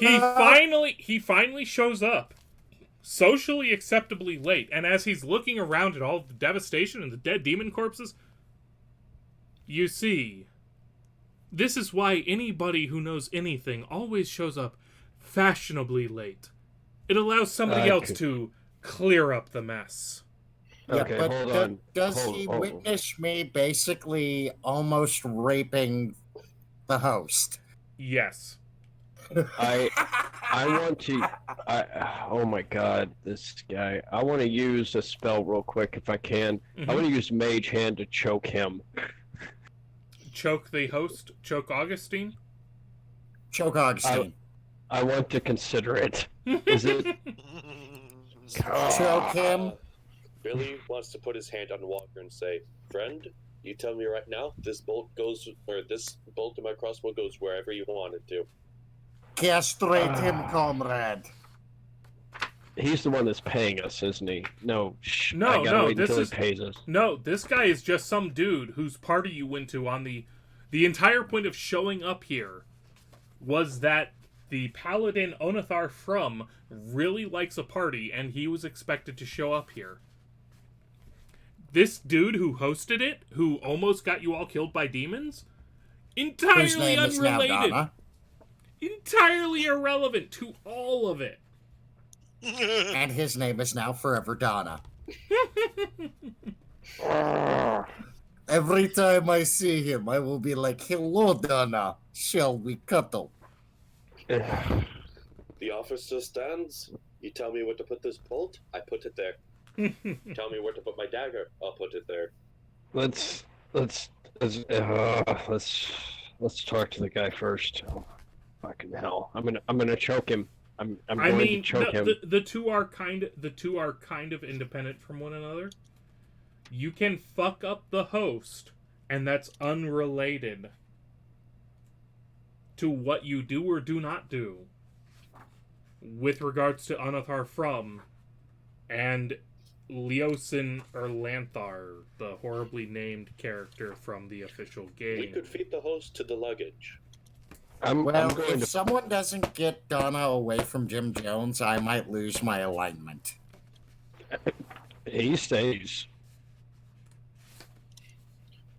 He finally shows up. Socially acceptably late. And as he's looking around at all the devastation and the dead demon corpses, you see, this is why anybody who knows anything always shows up fashionably late. It allows somebody else to clear up the mess. Okay, but hold on. Does he witness me basically almost raping the host? Yes. I want to... oh my god, this guy. I want to use a spell real quick if I can. Mm-hmm. I want to use Mage Hand to choke him. Choke the host? Choke Augustine? Choke Augustine. I want to consider it. Is it... Choke him? Billy wants to put his hand on Walker and say, "Friend, you tell me right now, this bolt in my crossbow goes wherever you want it to." Castrate him, comrade. He's the one that's paying us, isn't he? No, No, I gotta no, wait this until is- he pays us. No, this guy is just some dude whose party you went to on the entire point of showing up here was that the paladin Onathar From really likes a party, and he was expected to show up here. This dude who hosted it, who almost got you all killed by demons, Whose entirely name is now unrelated, Donna. entirely irrelevant to all of it. And his name is now forever Donna. Every time I see him, I will be like, "Hello, Donna. Shall we cuddle?" The offer still stands. You tell me where to put this bolt, I put it there. Tell me where to put my dagger, I'll put it there. Let's talk to the guy first. Oh, fucking hell! I'm gonna choke him. I'm I going mean, to choke him. the two are kind of independent from one another. You can fuck up the host, and that's unrelated to what you do or do not do with regards to Onathar From and Leosin or Lanthar, the horribly named character from the official game. We could feed the host to the luggage. I'm Well, going if to. someone doesn't get Donna away from Jim Jones, I might lose my alignment. He stays.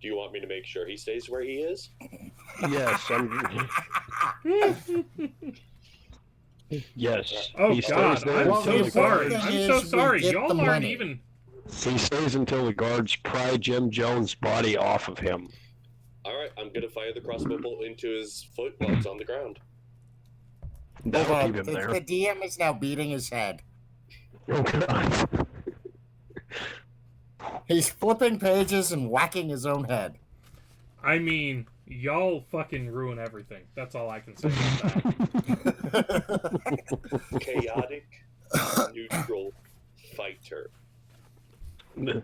Do you want me to make sure he stays where he is? Yes, yes. Oh he God, stays there I'm Well, so until the the sorry. important guards. I'm thing so is we sorry. get Y'all the aren't money. even. He stays until the guards pry Jim Jones' body off of him. Alright, I'm gonna fire the crossbow bolt into his foot while it's on the ground. That'll Hold on, keep him there. the DM is now beating his head. Oh God. He's flipping pages and whacking his own head. I mean, y'all fucking ruin everything. That's all I can say about that. Chaotic, neutral fighter. Hey,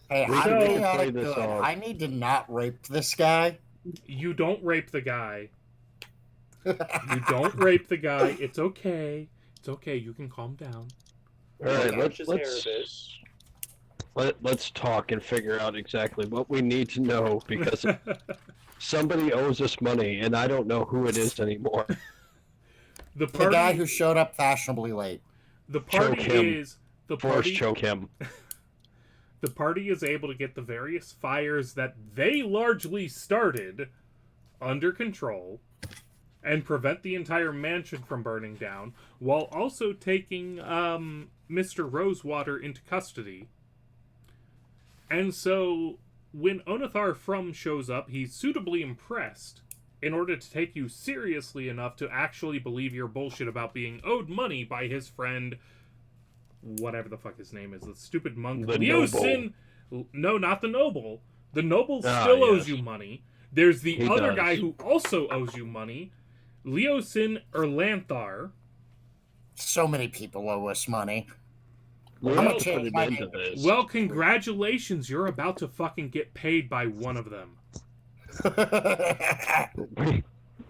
We I'm can chaotic play this good. off. I need to not rape this guy. You don't rape the guy. You don't rape the guy. It's okay. It's okay. You can calm down. All right, Touch his hair a bit. let's talk and figure out exactly what we need to know because somebody owes us money and I don't know who it is anymore. The The party, guy who showed up fashionably late. the party Choke him. is the Force party. choke him. The party is able to get the various fires that they largely started under control and prevent the entire mansion from burning down, while also taking Mr. Rosewater into custody. And so, when Onathar From shows up, he's suitably impressed in order to take you seriously enough to actually believe your bullshit about being owed money by his friend, whatever the fuck his name is, the stupid monk. The Leosin. No, not the noble. The noble Ah, still owes yes. you money. There's the He other does. guy who also owes you money. Leosin or Lanthar. So many people owe us money. We Well, have to put an my end to name. this. Well, congratulations, you're about to fucking get paid by one of them.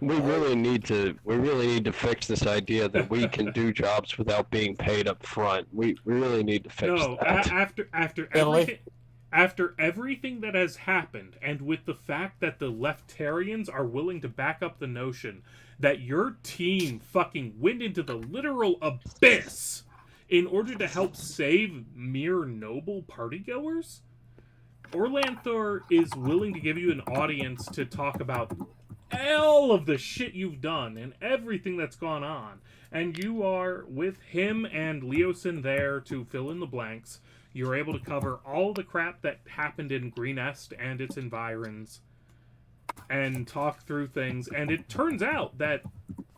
we really need to fix this idea that we can do jobs without being paid up front. We really need to fix No, that. Billy? after everything that has happened, and with the fact that the Leftarians are willing to back up the notion that your team fucking went into the literal abyss in order to help save mere noble partygoers, Orlanthor is willing to give you an audience to talk about all of the shit you've done and everything that's gone on. And you are, with him and Leosin there to fill in the blanks, you're able to cover all the crap that happened in Greenest and its environs and talk through things. And it turns out that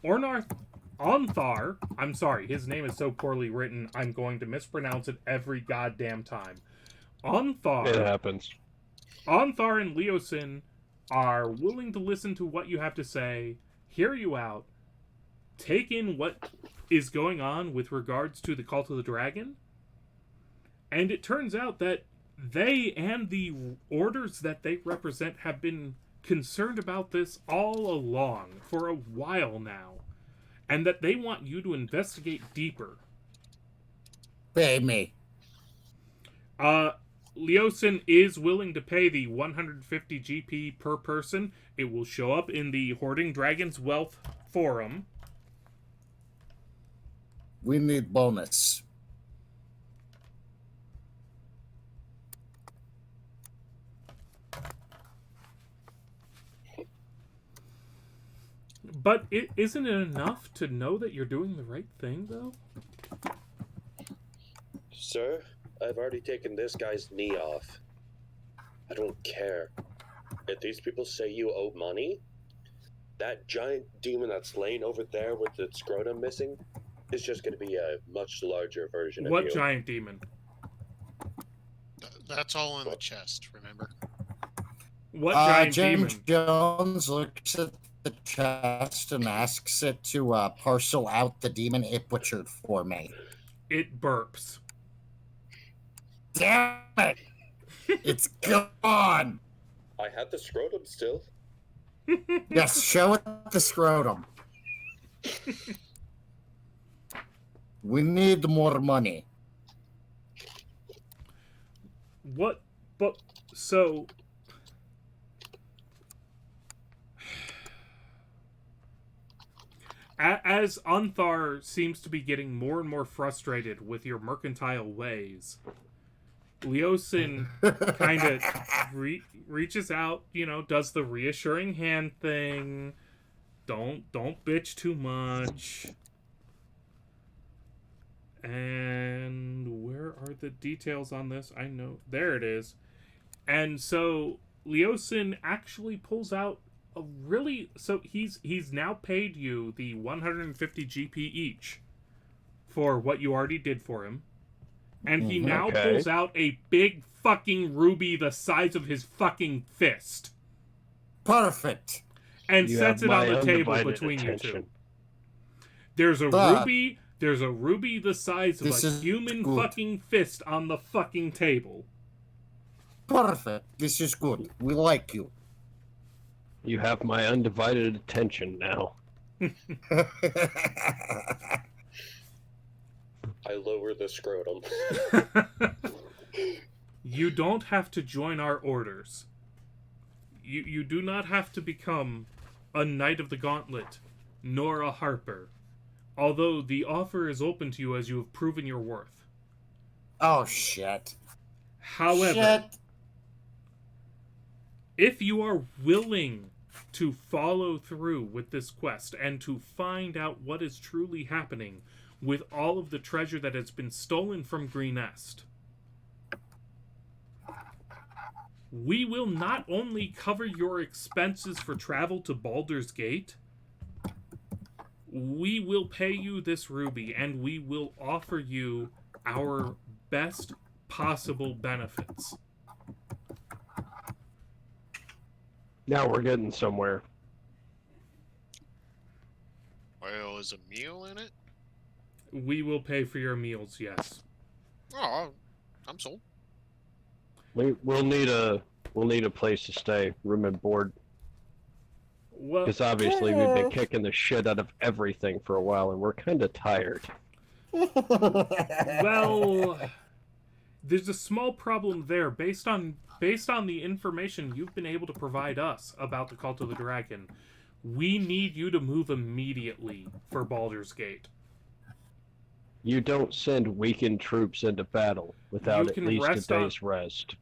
Onthar, I'm sorry, his name is so poorly written, I'm going to mispronounce it every goddamn time. It happens. Onthar and Leosin are willing to listen to what you have to say, hear you out, take in what is going on with regards to the Cult of the Dragon, and it turns out that they and the orders that they represent have been concerned about this all along, for a while now, and that they want you to investigate deeper Pay me. Leosin is willing to pay the 150 GP per person. It will show up in the Hoarding Dragon's Wealth forum. We need bonus. But isn't it enough to know that you're doing the right thing, though? Sir, I've already taken this guy's knee off. I don't care. If these people say you owe money, that giant demon that's laying over there with its scrotum missing is just going to be a much larger version of you. What giant demon? That's all in the chest, remember? What giant James demon? Jones looks at the chest and asks it to parcel out the demon it butchered for me. It burps. Damn it! It's gone! I had the scrotum still. Yes, show it the scrotum. We need more money. What? But, so... As Unthar seems to be getting more and more frustrated with your mercantile ways, Leosin kind of reaches out, does the reassuring hand thing. Don't bitch too much. And where are the details on this? I know. There it is. And so Leosin actually pulls out so he's now paid you the 150 GP each for what you already did for him. And he now pulls out a big fucking ruby the size of his fucking fist. Perfect. And sets it on the table between you two. There's a ruby the size of a human fucking fist on the fucking table. Perfect. This is good. We like you. You have my undivided attention now. I lower the scrotum. You don't have to join our orders. You do not have to become a Knight of the Gauntlet, nor a Harper. Although the offer is open to you as you have proven your worth. Oh, shit. However, if you are willing to follow through with this quest and to find out what is truly happening with all of the treasure that has been stolen from Green Est, we will not only cover your expenses for travel to Baldur's Gate, we will pay you this ruby and we will offer you our best possible benefits. Now we're getting somewhere. Well, is a meal in it? We will pay for your meals, yes. Oh, I'm sold. We'll need a place to stay, room and board. Well, because obviously we've been kicking the shit out of everything for a while, and we're kind of tired. Well, there's a small problem there. Based on the information you've been able to provide us about the Cult of the Dragon, we need you to move immediately for Baldur's Gate. You don't send weakened troops into battle without at least a day's rest.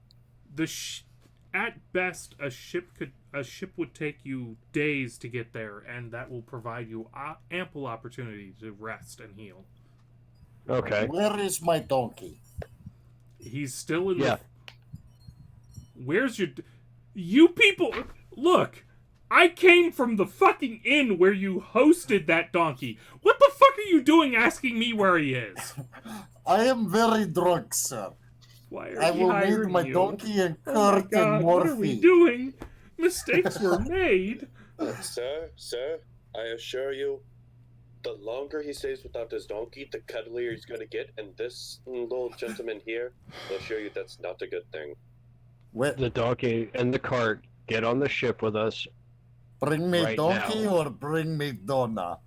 At best, a ship would take you days to get there, and that will provide you ample opportunity to rest and heal. Okay. Where is my donkey? He's still in the... Where's your... You people... Look, I came from the fucking inn where you hosted that donkey. What the fuck are you doing asking me where he is? I am very drunk, sir. Why are I will hiring need my you? donkey and Oh my cart God, and what are we morphine. doing? Mistakes were made. Sir, I assure you, the longer he stays without his donkey, the cuddlier he's going to get, and this little gentleman here will assure you that's not a good thing. The donkey and the cart, get on the ship with us. Bring me right donkey now. or bring me Donna.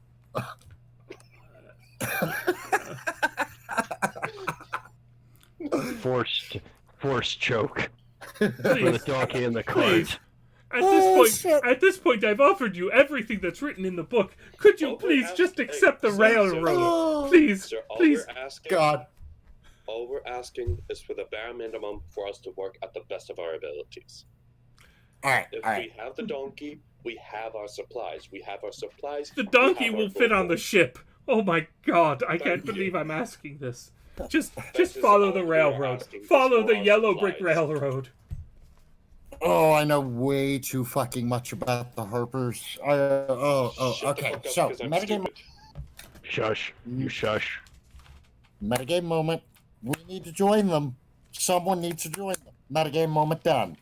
forced choke for the donkey in the cart. At this point, I've offered you everything that's written in the book. Could you please just accept the railroad? Please, Sir, all please. we're asking, God. all we're asking is for the bare minimum for us to work at the best of our abilities. All right. If we have the donkey, we have our supplies. We have our supplies. The donkey we have will our fit on the gold. ship. Oh my God! I can't Thank you. believe I'm asking this. Just is follow all the we are railroad. asking is Follow for the our yellow brick supplies. railroad. Oh, I know way too fucking much about the Harpers. Shut the Okay. fuck up, So, 'cause I'm metagame, stupid. Shush. You shush. metagame moment. We need to join them. Someone needs to join them. Metagame moment done.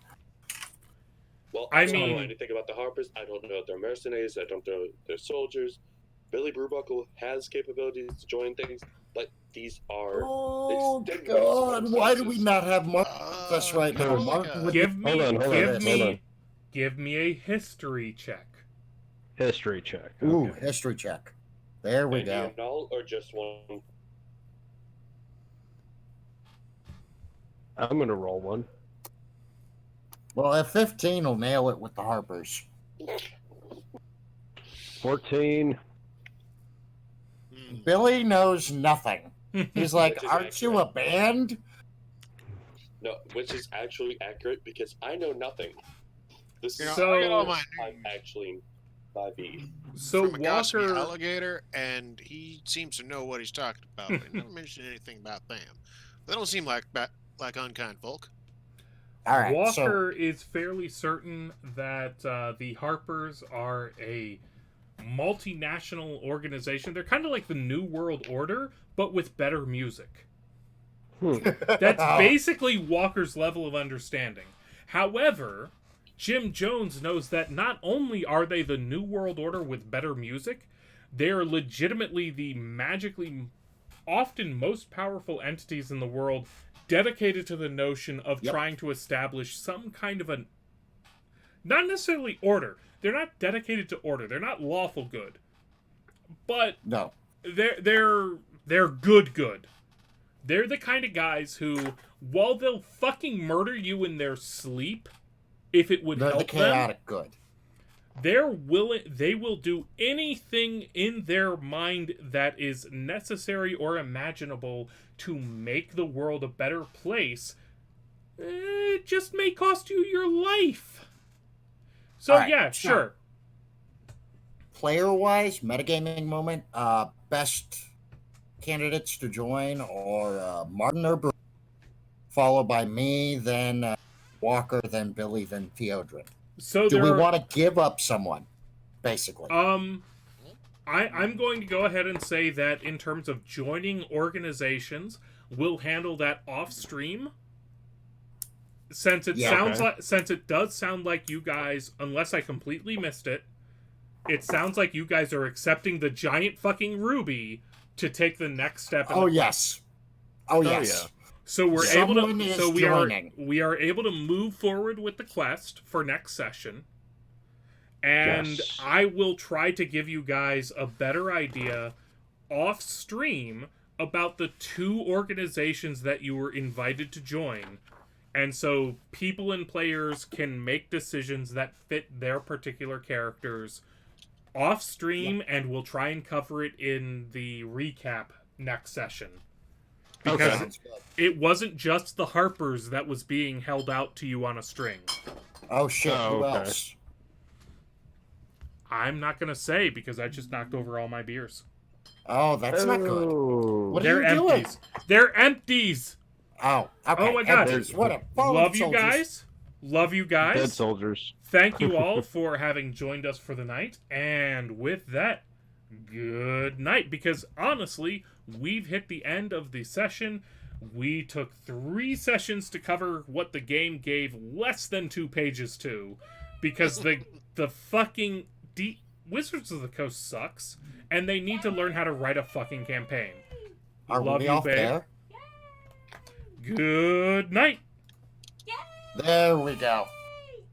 Well, I I don't know mean- anything about the Harpers. I don't know if they're mercenaries. I don't know if they're soldiers. Billy Brewbuckle has capabilities to join things, but these are Oh extenuating God! Why do we circumstances. not have Mark with us right now? Oh, Mark God. would Give me, hold on. give me a history check. History check. Ooh, Okay. history check. There we Any go. and all, or just one? I'm gonna roll one. Well, at 15 will nail it with the Harpers. 14. Billy knows nothing. He's like, Which is aren't you a band? No, which is actually accurate because I know nothing. This You know, is So- I got all my I'm actually 5e. So from a gossipy Walker, alligator, and he seems to know what he's talking about. But he never mentioned anything about them. They don't seem like unkind folk. All right. Walker is fairly certain that the Harpers are a multinational organization. They're kind of like the New World Order, but with better music. That's basically Walker's level of understanding. However, Jim Jones knows that not only are they the New World Order with better music, they're legitimately the magically often most powerful entities in the world dedicated to the notion of trying to establish some kind of a not necessarily order. They're not dedicated to order. They're not lawful good. But no. they're good. They're the kind of guys who, while they'll fucking murder you in their sleep, if it would They're the help them, chaotic good. they will do anything in their mind that is necessary or imaginable to make the world a better place. It just may cost you your life. So All right, yeah, so- sure. Player-wise, metagaming moment, best candidates to join are Martin or Bruce, followed by me, then Walker, then Billy, then Theodrin. So Do we there are- want to give up someone, basically? I'm going to go ahead and say that in terms of joining organizations, we'll handle that off stream. Since it since it does sound like you guys, unless I completely missed it, it sounds like you guys are accepting the giant fucking ruby to take the next step. Oh yes. Oh yes. yeah. So we're Someone able to. is So joining. we are able to move forward with the quest for next session, and Yes. I will try to give you guys a better idea off stream about the 2 organizations that you were invited to join, and so people and players can make decisions that fit their particular characters off stream, and we'll try and cover it in the recap next session. Because Sounds good. it wasn't just the Harpers that was being held out to you on a string. Oh shit, Oh, who okay. else? I'm not going to say because I just knocked over all my beers. Oh, that's not good. Oh. What They're are you doing? empties. They're empties. Oh, okay. Oh my God. empties. What a fallen Love you soldiers. guys. Love you Dead guys. soldiers. Thank you all for having joined us for the night. And with that, good night. Because honestly, we've hit the end of the session. We took 3 sessions to cover what the game gave less than 2 pages to. Because the fucking Wizards of the Coast sucks. And they need to learn how to write a fucking campaign. Are Love we you, off babe. there? Good night. There we go.